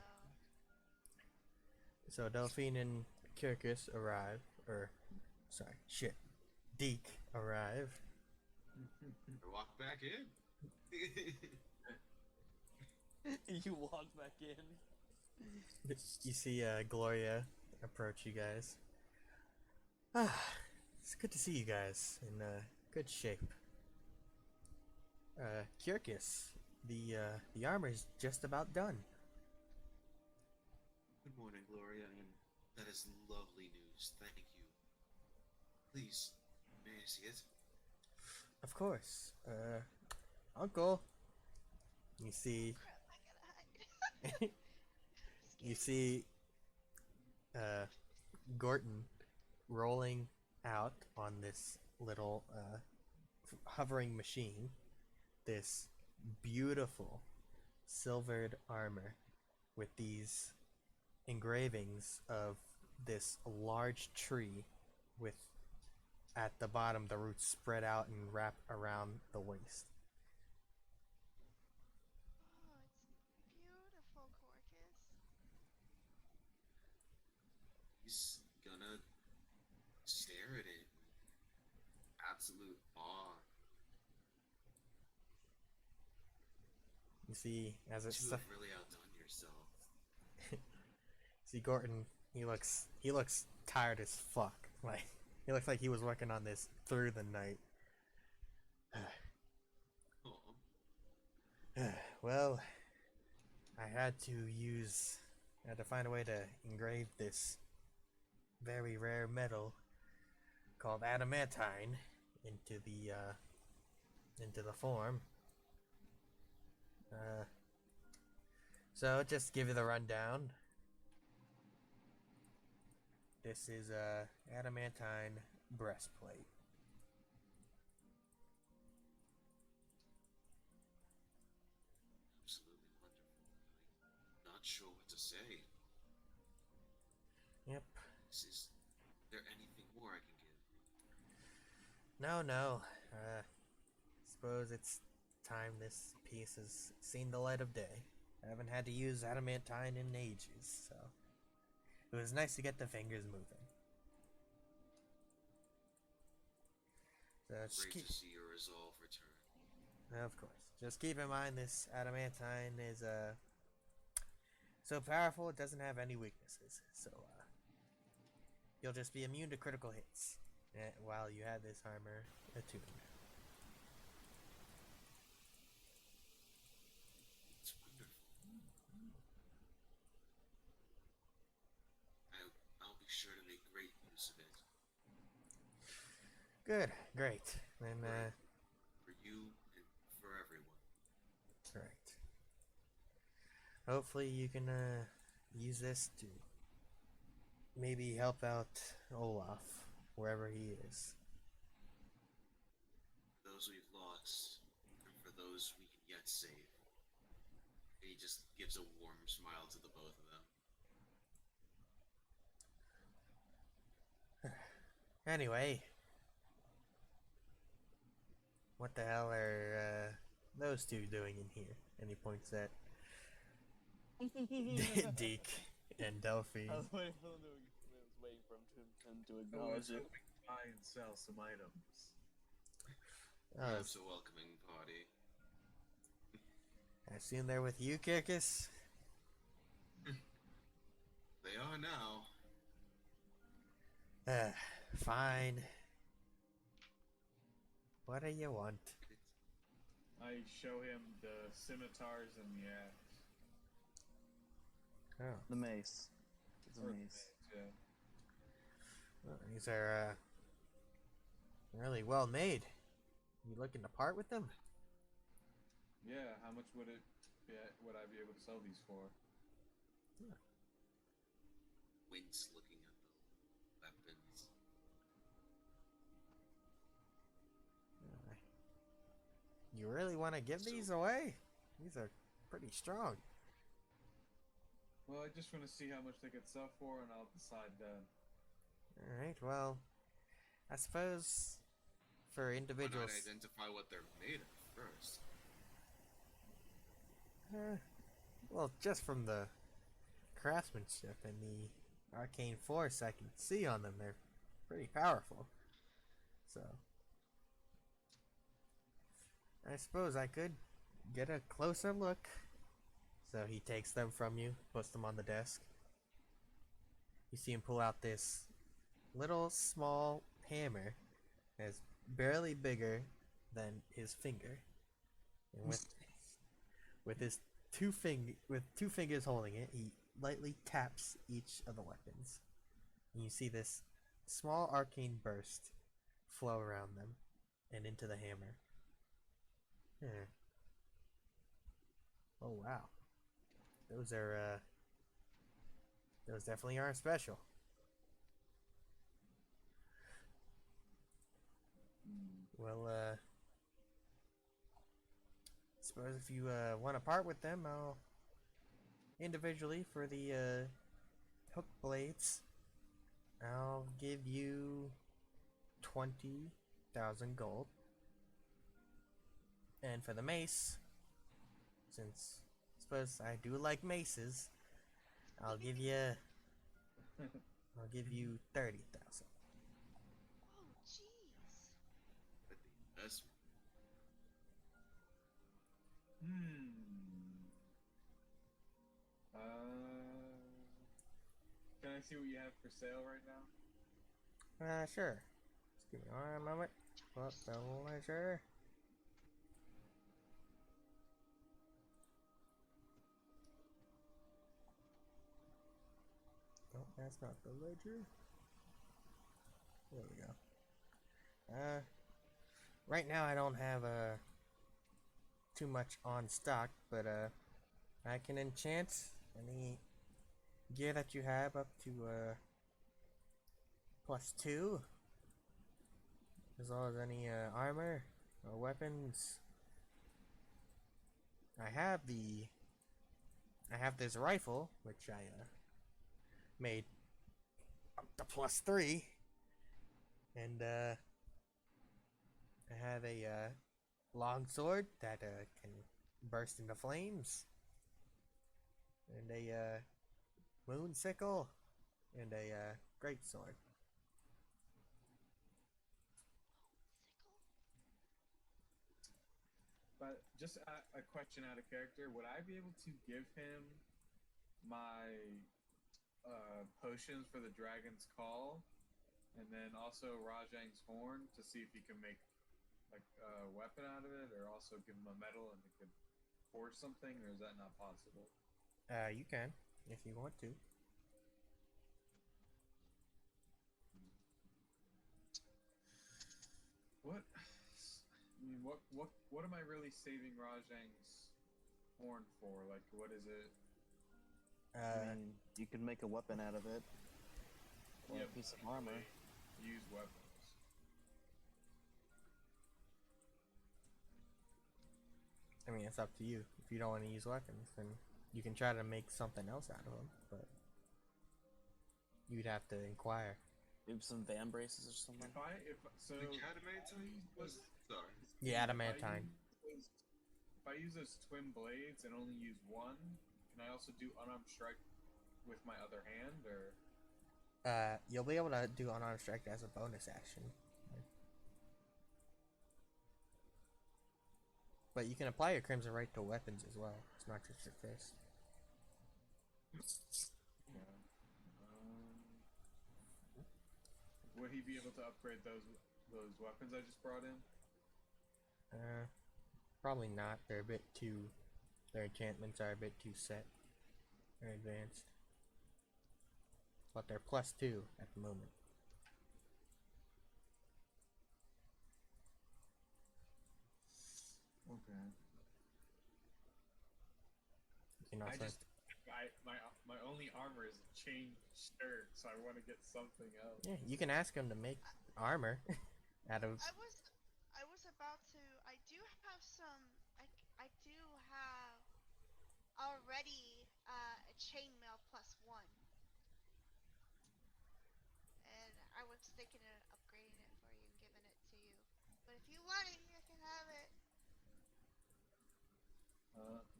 A: so Delphine and Kirkus arrive, or sorry, shit, Deke arrive.
D: Walk back in.
E: You walk back in.
A: You see Gloria approach you guys. Ah, it's good to see you guys in good shape. Kirkus, the armor's just about done.
D: Good morning, Gloria, and that is lovely news. Thank you. Please, may I see it?
A: Of course. Uncle. You see,
C: Crap, I gotta hide.
A: you see, Gorton rolling out on this little hovering machine. This beautiful silvered armor with these engravings of this large tree with at the bottom the roots spread out and wrap around the waist.
C: Oh, it's beautiful, Corcus.
D: He's gonna stare at it in absolute awe.
A: You see, as it's
D: You have really outdone yourself.
A: see Gorton, he looks tired as fuck. Like he looks like he was working on this through the night.
D: Aw.
A: Well, I had to find a way to engrave this very rare metal called adamantine into the form. So just to give you the rundown. This is a adamantine breastplate.
D: Absolutely wonderful. I'm not sure what to say.
A: Yep.
D: Is there anything more I can give?
A: No. Suppose it's time this piece has seen the light of day. I haven't had to use adamantine in ages, so it was nice to get the fingers moving. So just
D: Great
A: keep.
D: to see your resolve return.
A: Of course. Just keep in mind this adamantine is so powerful it doesn't have any weaknesses. So you'll just be immune to critical hits while you have this armor attuned.
D: It's wonderful. I'll be sure to make great use of it
A: Good, great. Then
D: for you and for everyone.
A: right. Hopefully you can use this to maybe help out Olaf wherever he is.
D: Those we've lost, and for those we can yet save. And he just gives a warm smile to the both of them.
A: Anyway, what the hell are those two doing in here? And he points at Deke and Delphi.
E: I was waiting for them to
F: I was
E: acknowledge it.
F: hoping to buy and sell some items.
D: Perhaps a welcoming party.
A: I assume they're with you, Kirkus?
D: They are now.
A: Fine. What do you want?
F: I show him the scimitars and the axe.
A: Oh,
E: The mace. It's a
F: Or
E: mace.
F: yeah.
A: well, these are really well made. You looking to part with them?
F: Yeah, how much would I be able to sell these for?
D: Wince looking at the weapons.
A: You really want to give these away? These are pretty strong.
F: Well, I just want to see how much they could sell for, and I'll decide then.
A: Alright, well, I suppose for
D: Why not
A: individuals.
D: identify what they're made of first?
A: Well, just from the craftsmanship and the arcane force I can see on them, they're pretty powerful. So, I suppose I could get a closer look. So he takes them from you, puts them on the desk. You see him pull out this little small hammer that's barely bigger than his finger. And with his two fingers holding it, he lightly taps each of the weapons. And you see this small arcane burst flow around them and into the hammer. Oh wow. Those definitely aren't special. Well, suppose if you want to part with them, I'll individually for the hook blades, I'll give you 20,000 gold, and for the mace, since I suppose I do like maces, I'll give you 30,000.
C: Oh, jeez.
D: But the investment.
F: Can I see what you have for sale right now?
A: Sure. Just give me one moment. Pull up the ledger. Oh, that's not the ledger. There we go. Right now I don't have too much on stock, but I can enchant any gear that you have up to +2, as well as any armor or weapons. I have this rifle, which I made up to +3, and I have a long sword that can burst into flames, and a moon sickle, and a great sword.
C: Sickle?
F: But just a question out of character: would I be able to give him my potions for the Dragon's Call, and then also Rajang's Horn to see if he can make like a weapon out of it, or also give him a metal and he could forge something, or is that not possible?
A: You can, if you want to.
F: What? I mean, what am I really saving Rajang's horn for? Like, what is it?
E: I mean, you could make a weapon out of it, or
F: Yeah,
E: a piece of
F: but
E: armor.
F: really use weapons.
A: I mean, it's up to you. If you don't want to use weapons, then you can try to make something else out of them, but you'd have to inquire.
E: Maybe some van braces or something.
F: If so,
D: The adamantine was sorry.
A: Yeah, adamantine.
F: If I use those twin blades and only use one, can I also do unarmed strike with my other hand, or?
A: You'll be able to do unarmed strike as a bonus action. But you can apply your Crimson Right to weapons as well. It's not just your fist.
F: Yeah. Would he be able to upgrade those weapons I just brought in?
A: Probably not. They're a bit too. Their enchantments are a bit too set or advanced. But they're +2 at the moment.
F: Okay.
A: You can also.
F: My only armor is a chain shirt, so I want to get something else.
A: Yeah, you can ask him to make armor out of.
C: I was about to. I do have some. I do have already a chainmail +1, and I was thinking of upgrading it for you and giving it to you. But if you want it, you can have it.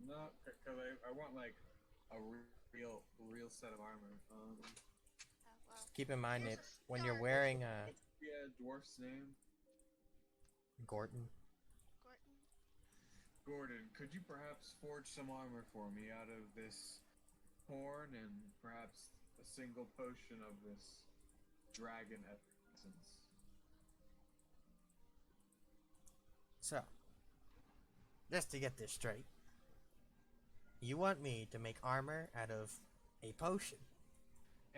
F: No, because I want like a real set of armor.
C: Oh, well.
A: Keep in mind
C: Here's
A: that
C: a
A: when you're
C: start.
A: wearing
F: Yeah, dwarf's name.
A: Gordon.
F: Gordon, could you perhaps forge some armor for me out of this horn and perhaps a single potion of this dragon essence?
A: So, just to get this straight, you want me to make armor out of a potion?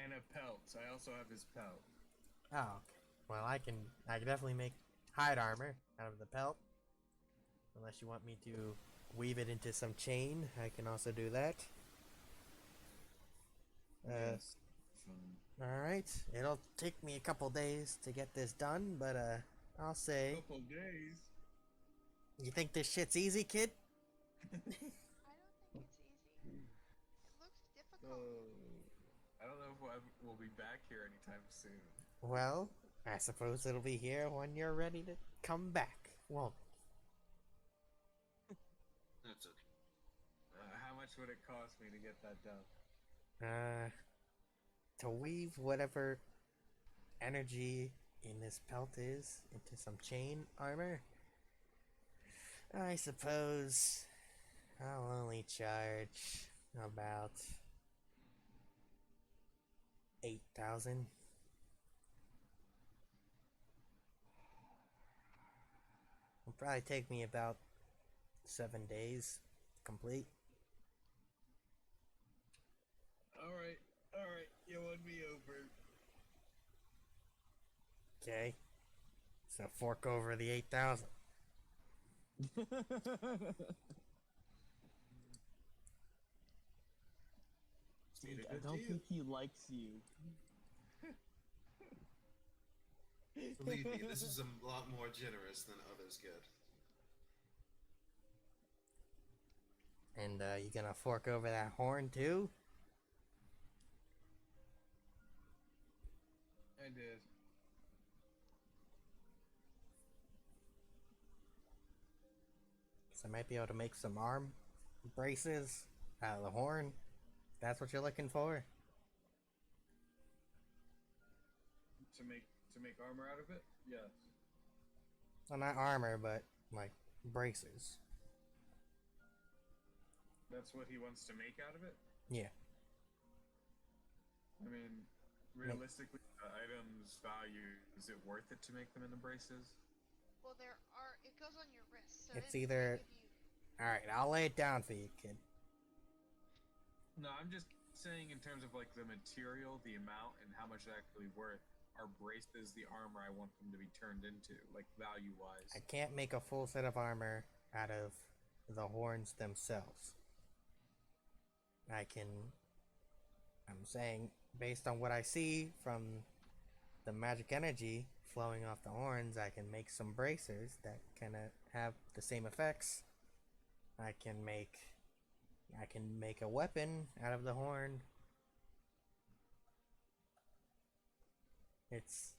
F: And a pelt. I also have his pelt.
A: Oh, okay. Well, I can definitely make hide armor out of the pelt. Unless you want me to weave it into some chain, I can also do that.
F: Yes. Fine.
A: Alright, it'll take me a couple days to get this done, but I'll say,
F: Couple days.
A: you think this shit's easy, kid?
C: I don't think it's easy. It looks difficult.
F: I don't know if we'll be back here anytime soon.
A: Well, I suppose it'll be here when you're ready to come back, won't it?
D: That's okay.
F: How much would it cost me to get that done?
A: To weave whatever energy in this pelt is into some chain armor, I suppose I'll only charge about 8,000. It'll probably take me about 7 days to complete.
F: Alright, you won me over.
A: Okay, so fork over the 8,000.
E: I don't think he likes you.
D: Believe me, this is a lot more generous than others get.
A: And you gonna fork over that horn too?
F: I did.
A: So I might be able to make some arm braces out of the horn. If that's what you're looking for.
F: To make armor out of it? Yes.
A: Well, not armor, but like braces.
F: That's what he wants to make out of it?
A: Yeah.
F: I mean, realistically, the item's value, is it worth it to make them into braces?
C: Well, there are. It goes on your wrist. So
A: It's
C: it
A: either-
C: may give you-
A: Alright, I'll lay it down for you, kid.
F: No, I'm just saying in terms of like the material, the amount, and how much it's actually worth. Are braces the armor I want them to be turned into, like value-wise?
A: I can't make a full set of armor out of the horns themselves. I'm saying, based on what I see from the magic energy flowing off the horns, I can make some bracers that kind of have the same effects. I can make a weapon out of the horn. It's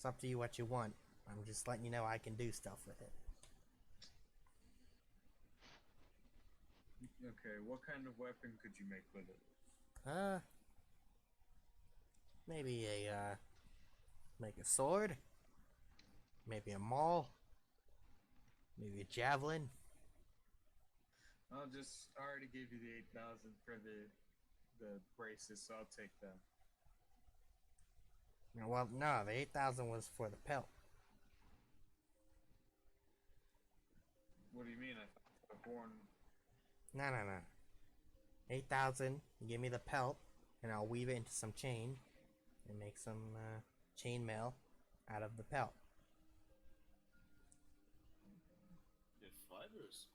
A: up to you what you want. I'm just letting you know I can do stuff with it.
F: Okay, what kind of weapon could you make with it?
A: Maybe make a sword, maybe a maul, maybe a javelin.
F: I already gave you the 8,000 for the braces, so I'll take them.
A: Well, no, the 8,000 was for the pelt.
F: What do you mean? I thought the horn.
A: No. 8,000. You give me the pelt, and I'll weave it into some chain, and make some chainmail out of the pelt.
D: If fibers.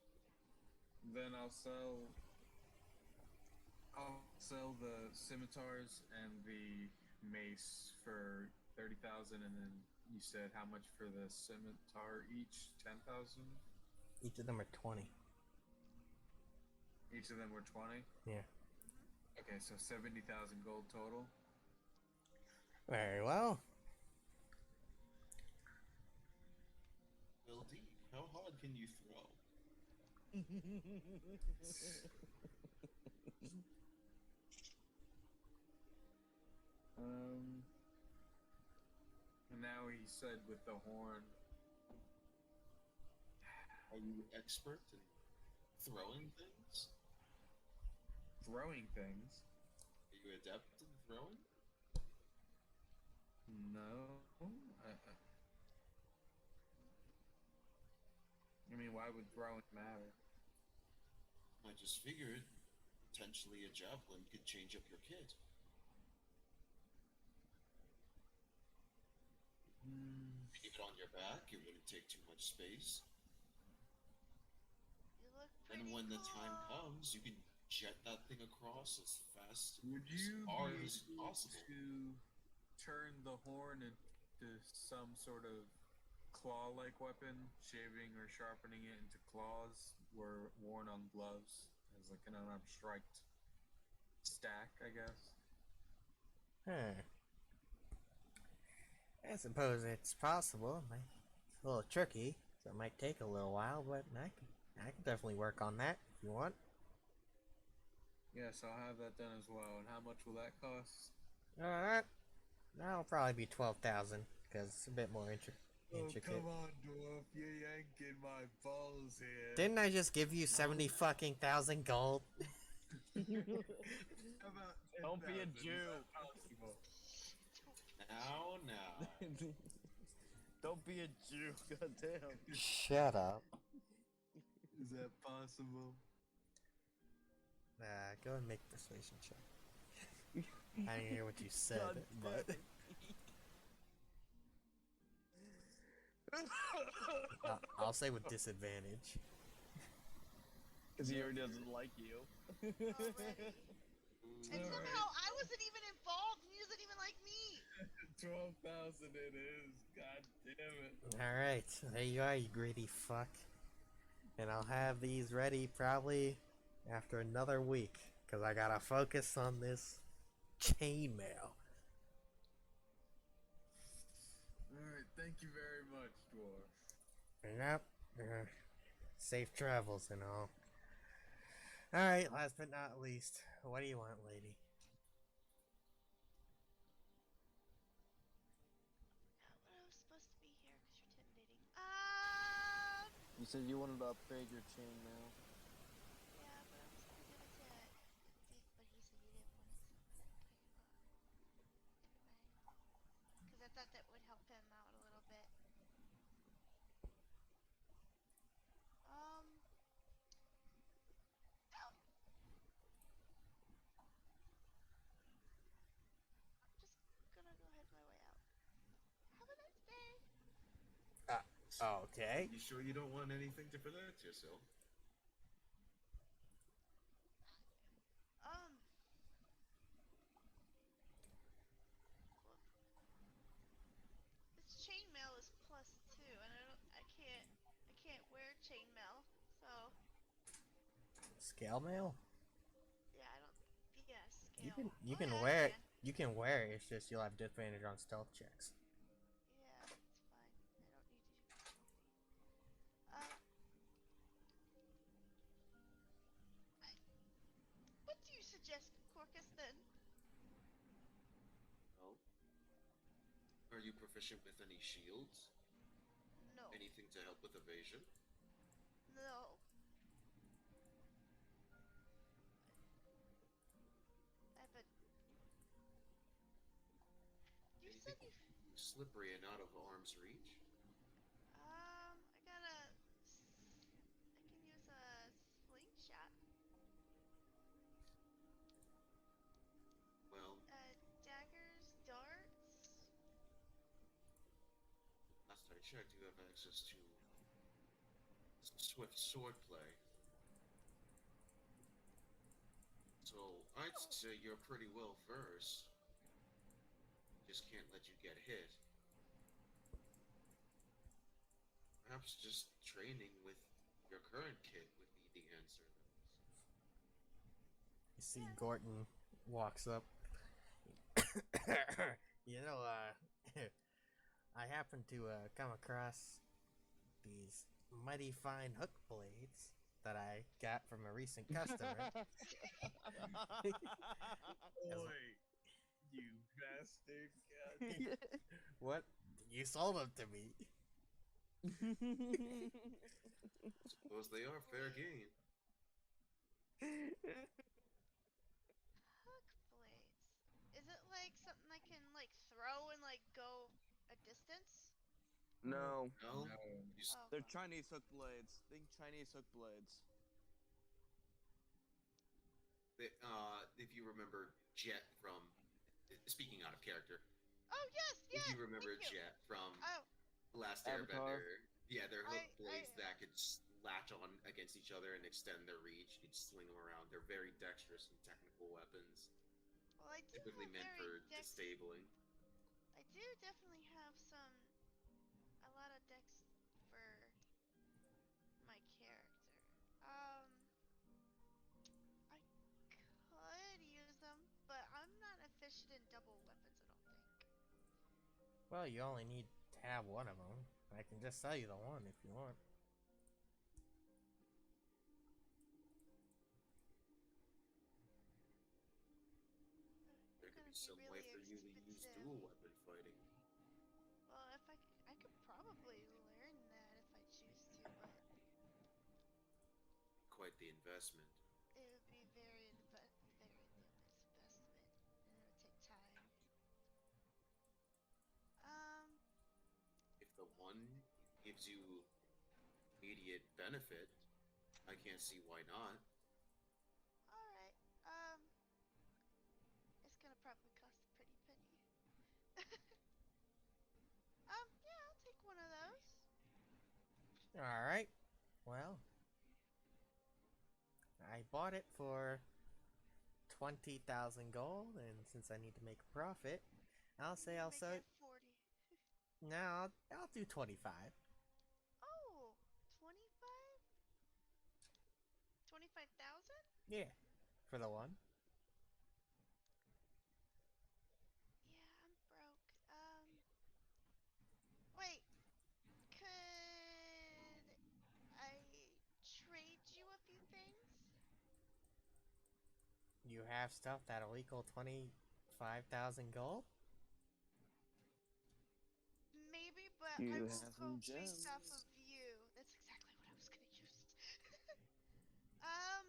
F: Then I'll sell the scimitars and the mace for 30,000, and then you said how much for the scimitar each? 10,000.
A: Each of them are 20.
F: Each of them were 20.
A: Yeah.
F: Okay, so 70,000 gold total.
A: Very well.
D: LD, how hard can you throw?
F: And now he said with the horn.
D: Are you expert in throwing things?
F: Throwing things?
D: Are you adept in throwing?
F: No. I mean, why would throwing matter?
D: I just figured potentially a javelin could change up your kit. Keep it on your back, it wouldn't take too much space.
C: You look pretty
D: And when the time
C: cool.
D: comes, you can jet that thing across as fast,
F: Would
D: as
F: you
D: hard
F: be
D: as
F: able
D: possible.
F: to turn the horn into some sort of claw-like weapon, shaving or sharpening it into claws were worn on gloves as like an unarmed strike stack, I guess?
A: Huh. I suppose it's possible. It's a little tricky, so it might take a little while, but I can definitely work on that if you want.
F: Yes, I'll have that done as well. And how much will that cost?
A: Alright. That'll probably be 12,000, because it's a bit more intricate.
F: on, dwarf! You're yanking my balls here.
A: Didn't I just give you 70 fucking thousand gold?
B: Don't be a Jew.
D: Now.
B: Don't be a Jew, goddamn.
A: Shut up.
F: Is that possible?
A: Go and make a persuasion check. I didn't hear what you said,
B: God
A: but
B: damn
A: I'll say with disadvantage.
B: Because he already doesn't like you.
C: Already. And somehow I wasn't even involved, and he doesn't even like me.
F: 12,000 it is. God damn it.
A: Alright, there you are, you greedy fuck. And I'll have these ready probably after another week, because I gotta focus on this chainmail.
F: Alright, thank you very much, dwarf.
A: Yep. Safe travels and all. Alright, last but not least, what do you want, lady?
C: But I was supposed to be here because you're intimidating.
B: You said you wanted to upgrade your chainmail.
C: Yeah, but I'm
A: Okay.
D: You sure you don't want anything to protect yourself?
C: Um. Well, this chainmail is +2, and I can't wear chainmail. So
A: Scale mail?
C: yeah, I don't. Yeah,
A: You
C: scale.
A: can you
C: Oh
A: can
C: yeah, I
A: wear it.
C: can.
A: You can wear it. It's just you'll have disadvantage on stealth checks.
C: Yeah, it's fine. I don't need to do stealthy. I, what do you suggest, Corcus? Then
D: Well, are you proficient with any shields?
C: no,
D: Anything to help with evasion?
C: no. I have a. You
D: Anything
C: said you.
D: slippery and out of arm's reach?
C: I got a. I can use a slingshot.
D: Well,
C: Daggers, darts.
D: last I checked, you have access to some swift swordplay. So I'd
C: Oh.
D: say you're pretty well versed. Just can't let you get hit. Perhaps just training with your current kit would be the answer.
A: You see
C: Yeah.
A: Gorton walks up. You know, I happened to come across these mighty fine hook blades that I got from a recent customer.
F: Boy, you bastard! God.
A: What? You sold them to me.
D: Suppose they are fair game.
C: Hook blades. Is it like something I can like throw and like go a distance?
E: No,
D: Well,
F: No.
D: you s-
C: Oh,
E: they're
C: fuck.
E: Chinese hook blades. Think Chinese hook blades.
D: if you remember Jet from, speaking out of character,
C: Oh yes,
D: if
C: yes.
D: you remember
C: Thank you.
D: Jet from
C: Oh,
D: Last
E: Avatar.
D: Airbender, yeah, they're hook
C: I-
D: blades that could latch on against each other and extend their reach. You'd sling them around. They're very dexterous and technical weapons,
C: well, I do
D: typically
C: have
D: meant
C: very
D: for disabling.
C: I do definitely have a lot of dex for my character. I could use them, but I'm not efficient in double weapons. I don't think.
A: Well, you only need to have one of them. I can just sell you the one if you want.
D: There could
C: Gonna
D: be some way
C: really
D: for you to use
C: expensive.
D: dual weapon fighting.
C: Well, if I could probably learn that if I choose to, but
D: Quite the investment.
C: it would be very nice investment, and it would take time. Um,
D: If the one gives you immediate benefit, I can't see why not.
C: all right. It's gonna probably cost a pretty penny. Yeah, I'll take one of those.
A: Alright. Well, I bought it for 20,000 gold, and since I need to make a profit, I'll say I'll
C: Make
A: sell
C: it
A: it.
C: 40.
A: No, I'll do 25.
C: Oh, 25? 25,000?
A: Yeah, for the one.
C: Yeah, I'm broke. Wait. Could I trade you a few things?
A: You have stuff that'll equal 25,000 gold?
C: Maybe, but
E: You
C: I
E: have
C: won't
E: some
C: go based off
E: gems.
C: of you. That's exactly what I was gonna use. um,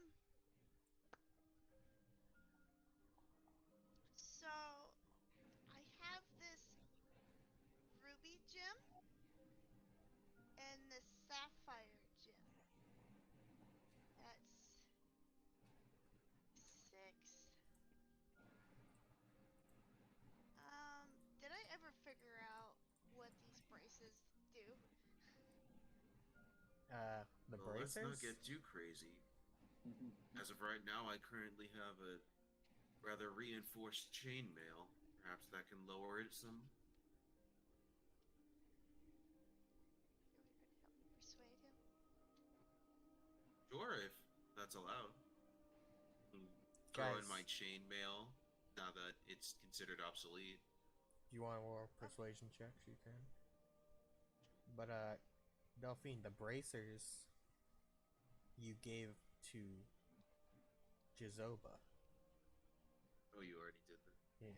C: so I have this ruby gem and this sapphire gem. That's 6. Did I ever figure out what these braces do?
A: The
D: Well, let's
A: bracers?
D: not get too crazy. As of right now, I currently have a rather reinforced chainmail. Perhaps that can lower it some.
C: Are we going to help me persuade him?
D: Sure, if that's allowed. Throw in my
A: Guys.
D: chainmail now that it's considered obsolete.
A: If you want more persuasion checks, you can. But Delphine, the bracers you gave to Jizoba.
D: Oh, you already did that.
A: Yeah.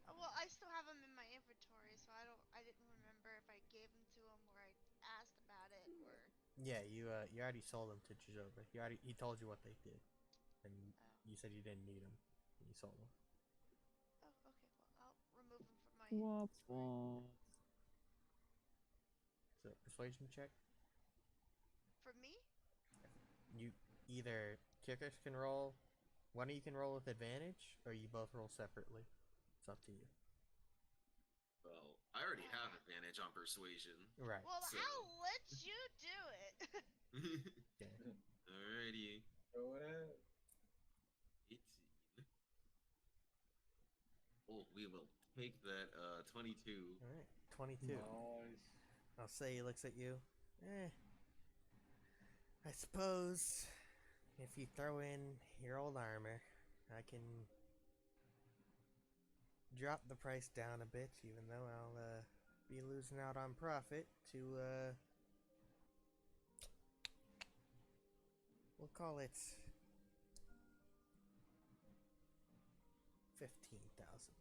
C: Well, I still have them in my inventory, so I didn't remember if I gave them to him or I asked about it or.
A: Yeah, you already sold them to Jizoba. He told you what they did, and
C: Oh.
A: you said you didn't need them. You sold them.
C: Oh, okay. Well, I'll remove them from my
G: Womp
C: inventory.
G: womp.
A: So persuasion check.
C: For me?
A: You either Kirkus can roll. One of you can roll with advantage, or you both roll separately. It's up to you.
D: Well, I already have advantage on persuasion.
A: Right.
C: Well,
D: So-
C: I'll let you do it.
A: Okay.
D: Alrighty.
F: Go ahead.
D: 18. Oh, we will take that 22.
A: All right. 22.
F: Nice.
A: I'll say he looks at you. I suppose if you throw in your old armor, I can drop the price down a bit, even though I'll be losing out on profit to we'll call it 15,000.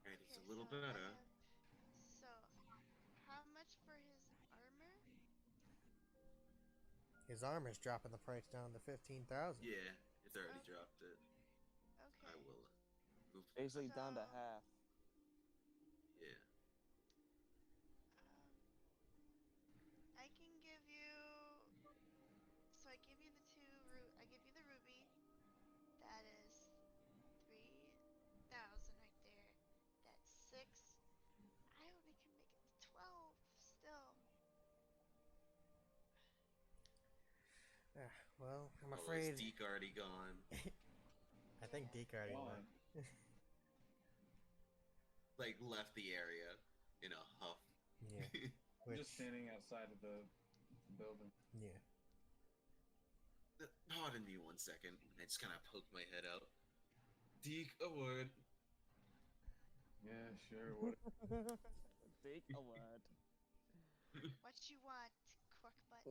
D: Alright, it's
C: Okay,
D: a little
C: so I
D: better.
C: have- So, how much for his armor?
A: His armor's dropping the price down to 15,000.
D: Yeah, it's already
C: Okay.
D: dropped it.
C: Okay.
D: I will move.
E: Basically down to
C: So-
E: half.
D: Yeah.
C: I can give you. So I give you the I give you the ruby. That is 3,000 right there. That's 6. I only can make it to 12 still.
A: Well, I'm
D: Oh,
A: afraid.
D: is Deke already gone?
A: I think Deke already won.
F: Gone.
D: Like, left the area in a huff.
A: Yeah.
F: I'm
A: Which,
F: just standing outside of the building.
A: yeah.
D: Pardon me 1 second. I just kind of poked my head out. Deke, a word.
F: Yeah, sure. What?
E: Take a word.
C: What you want, cork butt?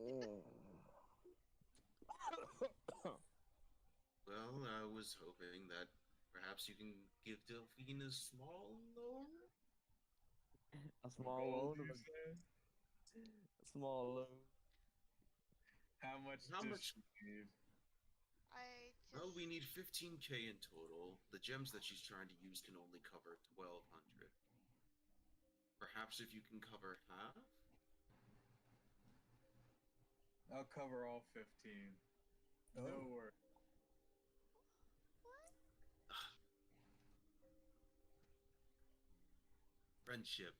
D: Well, I was hoping that perhaps you can give Delphine a small loan?
G: A small
F: Gold,
G: loan
F: you
G: of
F: say?
G: a small loan.
F: How much
D: How
F: does
D: much-
F: she need?
C: I just.
D: Well, we need 15k in total. The gems that she's trying to use can only cover 1,200. Perhaps if you can cover half?
F: I'll cover all 15.
A: Oh.
F: No worries.
C: What?
D: Friendship.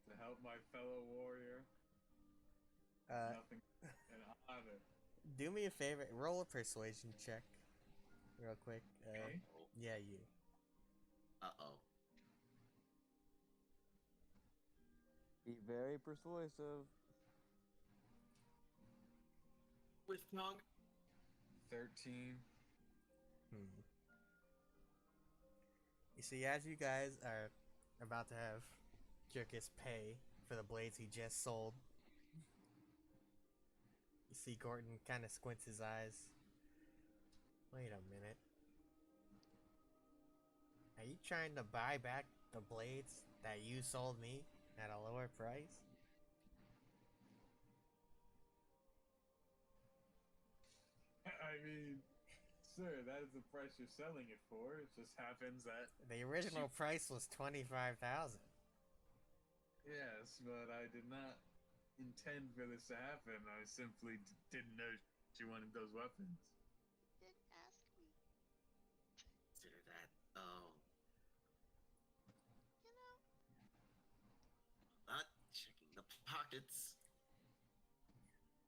F: To help my fellow warrior. Nothing. An honor.
A: Do me a favor. Roll a persuasion check, real quick.
F: Okay.
D: Oh,
A: Yeah, you.
D: uh-oh.
G: Be very persuasive.
D: With tongue?
F: 13.
A: You see, as you guys are about to have Kirkus pay for the blades he just sold, you see Gordon kind of squints his eyes. Wait a minute. Are you trying to buy back the blades that you sold me at a lower price?
F: I mean, sir, that is the price you're selling it for. It just happens that.
A: The original price was 25,000.
F: Yes, but I did not intend for this to happen. I simply didn't know she wanted those weapons.
C: Didn't ask me.
D: Consider that. Oh.
C: You know,
D: It's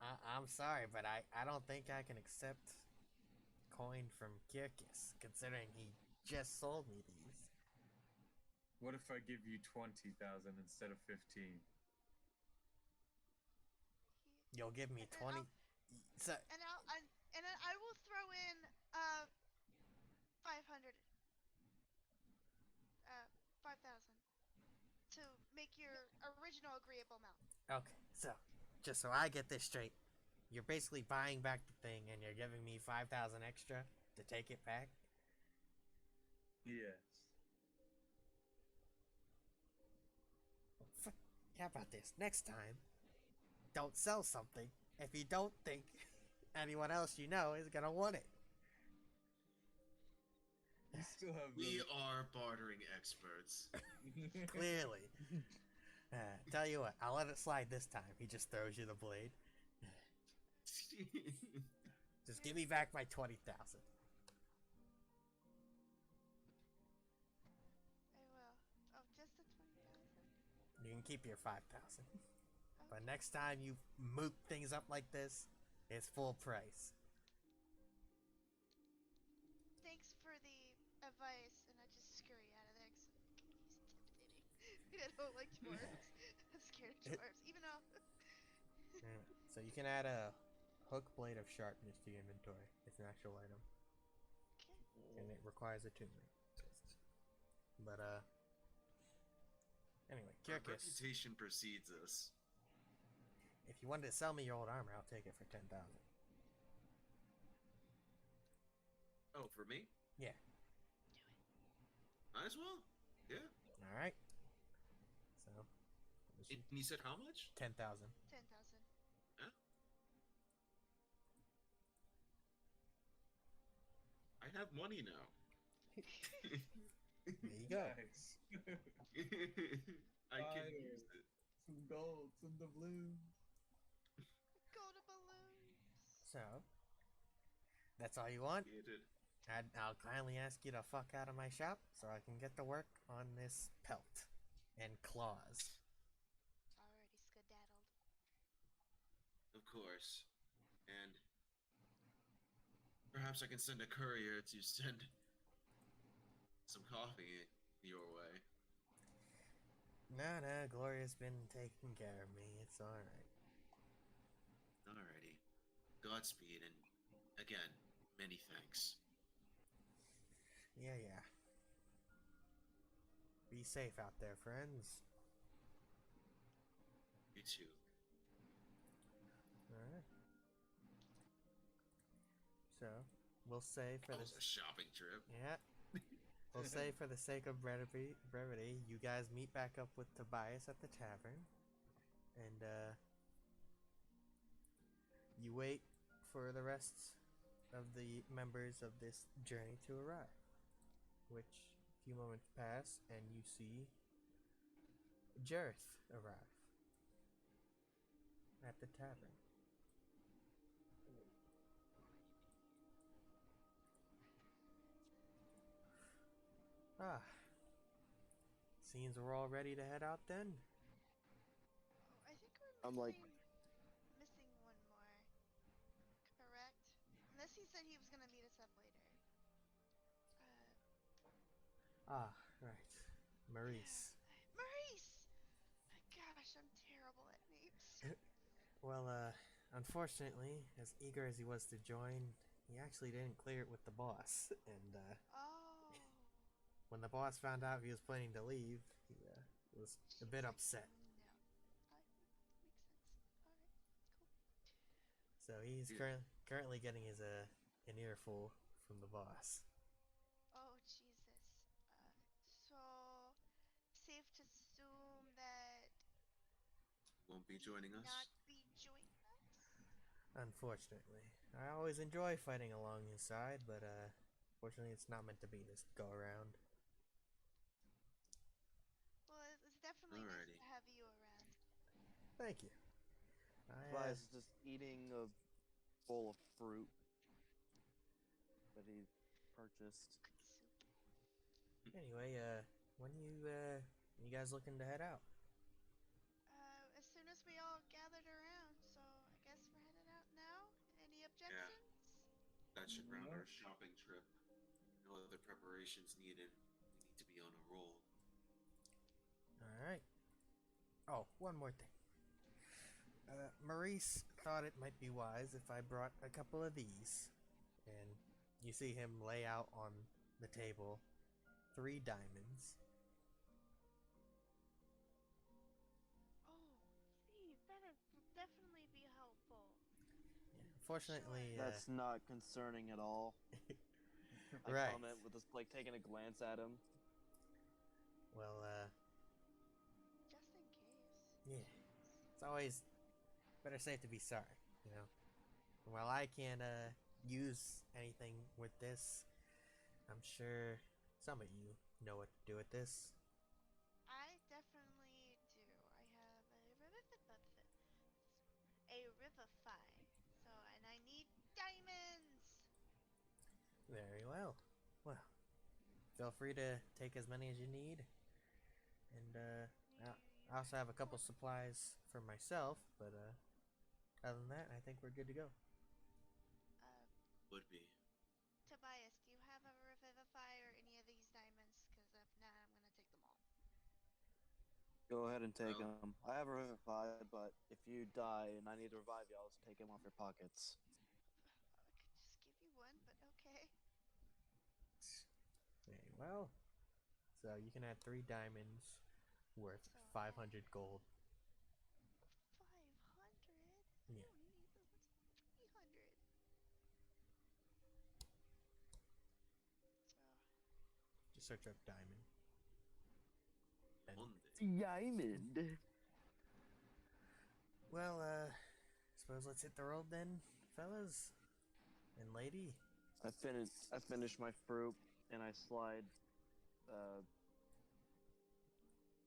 A: I'm sorry, but I don't think I can accept coin from Kirkis, considering he just sold me these.
F: What if I give you 20,000 instead of 15?
A: You'll give me
C: And then
A: 20.
C: I'll-
A: So,
C: and then I will throw in 500 5,000 to make your original agreeable amount.
A: okay, so just so I get this straight, you're basically buying back the thing, and you're giving me 5,000 extra to take it back.
F: Yes.
A: How about this? Next time, don't sell something if you don't think anyone else you know is gonna want it.
F: You still have
D: we
F: the...
D: are bartering experts.
A: Clearly. Tell you what, I'll let it slide this time. He just throws you the blade. Just give me back my 20,000.
C: I will. Oh, just the 20,000.
A: You can keep your 5,000. But next time you moot things up like this, it's full price.
C: Thanks for the advice, and I just scurry out of there 'cause he's intimidating. I don't like dwarves. I'm scared of dwarves, even though.
A: Anyway, so you can add a hook blade of sharpness to your inventory. It's an actual item.
C: Okay.
A: And it requires attunement. But anyway,
D: Our
A: Kirkis,
D: reputation precedes us.
A: if you wanted to sell me your old armor, I'll take it for 10,000.
D: Oh, for me?
A: Yeah.
D: Might as well. Yeah.
A: All right. So,
D: And you said how much?
A: 10,000.
C: 10,000.
D: Yeah. I have money now.
A: There you go.
F: Nice.
D: I can
F: Fire.
D: use it.
F: Some gold, some doubloons.
C: Go to balloons.
A: So, that's all you want?
D: Get it.
A: I'll kindly ask you to fuck out of my shop so I can get to work on this pelt and claws.
C: Already skedaddled.
D: Of course. And perhaps I can send a courier to send some coffee your way.
A: Nah, Gloria's been taking care of me. It's alright.
D: Alrighty. Godspeed, and again, many thanks.
A: Yeah. Be safe out there, friends.
D: You too.
A: Alright. So, we'll say for
D: That was a
A: this.
D: shopping trip.
A: Yeah. We'll say for the sake of brevity, you guys meet back up with Tobias at the tavern. And, you wait for the rest of the members of this journey to arrive. Which, a few moments pass, and you see Jareth arrive at the tavern. Ah. Seems we're all ready to head out then.
C: Oh, I think we're
E: I'm like-
C: missing one more. Correct? Unless he said he was gonna meet us up later.
A: Ah, right. Maurice.
C: Maurice! Gosh, I'm terrible at names.
A: Well, unfortunately, as eager as he was to join, he actually didn't clear it with the boss. And,
C: Oh.
A: when the boss found out he was planning to leave, he, was a bit upset.
C: No. Makes sense. Alright, cool.
A: So he's
D: Yeah.
A: currently getting his, an earful from the boss.
C: Oh, Jesus. So, safe to assume that
D: Won't be joining us.
C: not be joining us?
A: Unfortunately. I always enjoy fighting along his side, but, fortunately it's not meant to be this go around.
C: Well, it's definitely nice
D: Alrighty.
C: to have you around.
A: Thank you.
E: Tobias is just eating a bowl of fruit that he purchased.
C: Good soup.
A: Anyway, when you guys looking to head out?
C: As soon as we all
D: That should round our shopping trip. No other preparations needed. We need to be on a roll.
A: Alright. Oh, one more thing. Maurice thought it might be wise if I brought a couple of these. And you see him lay out on the table 3 diamonds.
C: Oh, Steve, that will definitely be helpful.
A: Unfortunately,
E: That's not concerning at all. I
A: right.
E: comment with this, like taking a glance at him.
A: Well,
C: Just in case.
A: yeah. It's always better safe to be sorry, you know? And while I can't, use anything with this, I'm sure some of you know what to do with this.
C: I definitely do. I have a revivify. So, and I need diamonds.
A: Very well. Well, feel free to take as many as you need. And, I also have a couple supplies for myself, but, other than that, I think we're good to go.
D: Would be.
C: Tobias, do you have a revivify or any of these diamonds? Because if not, I'm gonna take them all.
E: Go ahead and take
D: Well-
E: him. I have a revivify, but if you die and I need to revive you, I'll just take him off your pockets.
C: I could just give you one, but okay.
A: Very well. So you can add 3 diamonds worth
C: So
A: 500 gold.
C: 500?
A: Yeah.
C: I only need this much. 300.
A: Just search up diamond. And,
D: One day.
G: Diamond.
A: well, suppose let's hit the road then, fellas and lady.
E: I finished my fruit and I slide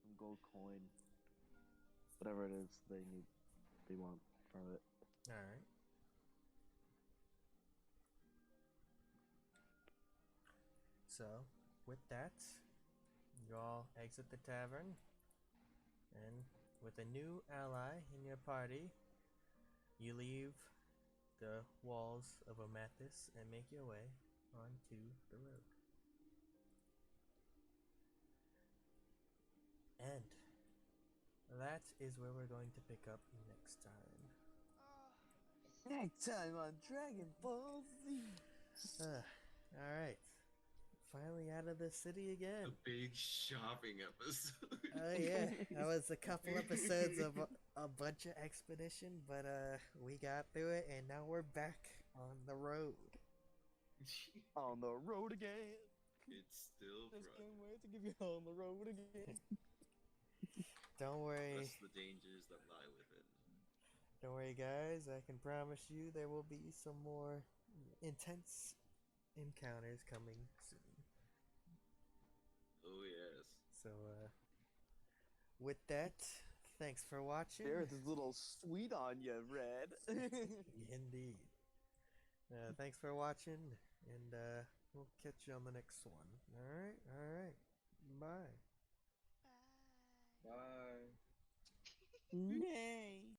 E: some gold coin. Whatever it is they want from it.
A: All right. So, with that, you all exit the tavern, and with a new ally in your party, you leave the walls of Amathus and make your way onto the road. And that is where we're going to pick up next time.
C: Oh,
E: Next time on Dragon Ball Z.
A: Alright. Finally out of the city again.
D: A big shopping episode.
A: Oh yeah, that was a couple episodes of a bunch of expedition, but we got through it, and now we're back on the road.
E: On the road again.
D: It's still
E: Just
D: fun.
E: can't wait to give you on the road again.
A: Don't worry,
D: That's the dangers that lie within.
A: don't worry, guys. I can promise you there will be some more intense encounters coming soon.
D: Oh yes.
A: So, with that, thanks for watching.
E: There's this little sweet on you, Red.
A: Indeed. Thanks for watching, and we'll catch you on the next one. Alright. Bye.
C: bye.
F: Bye.
E: Nay.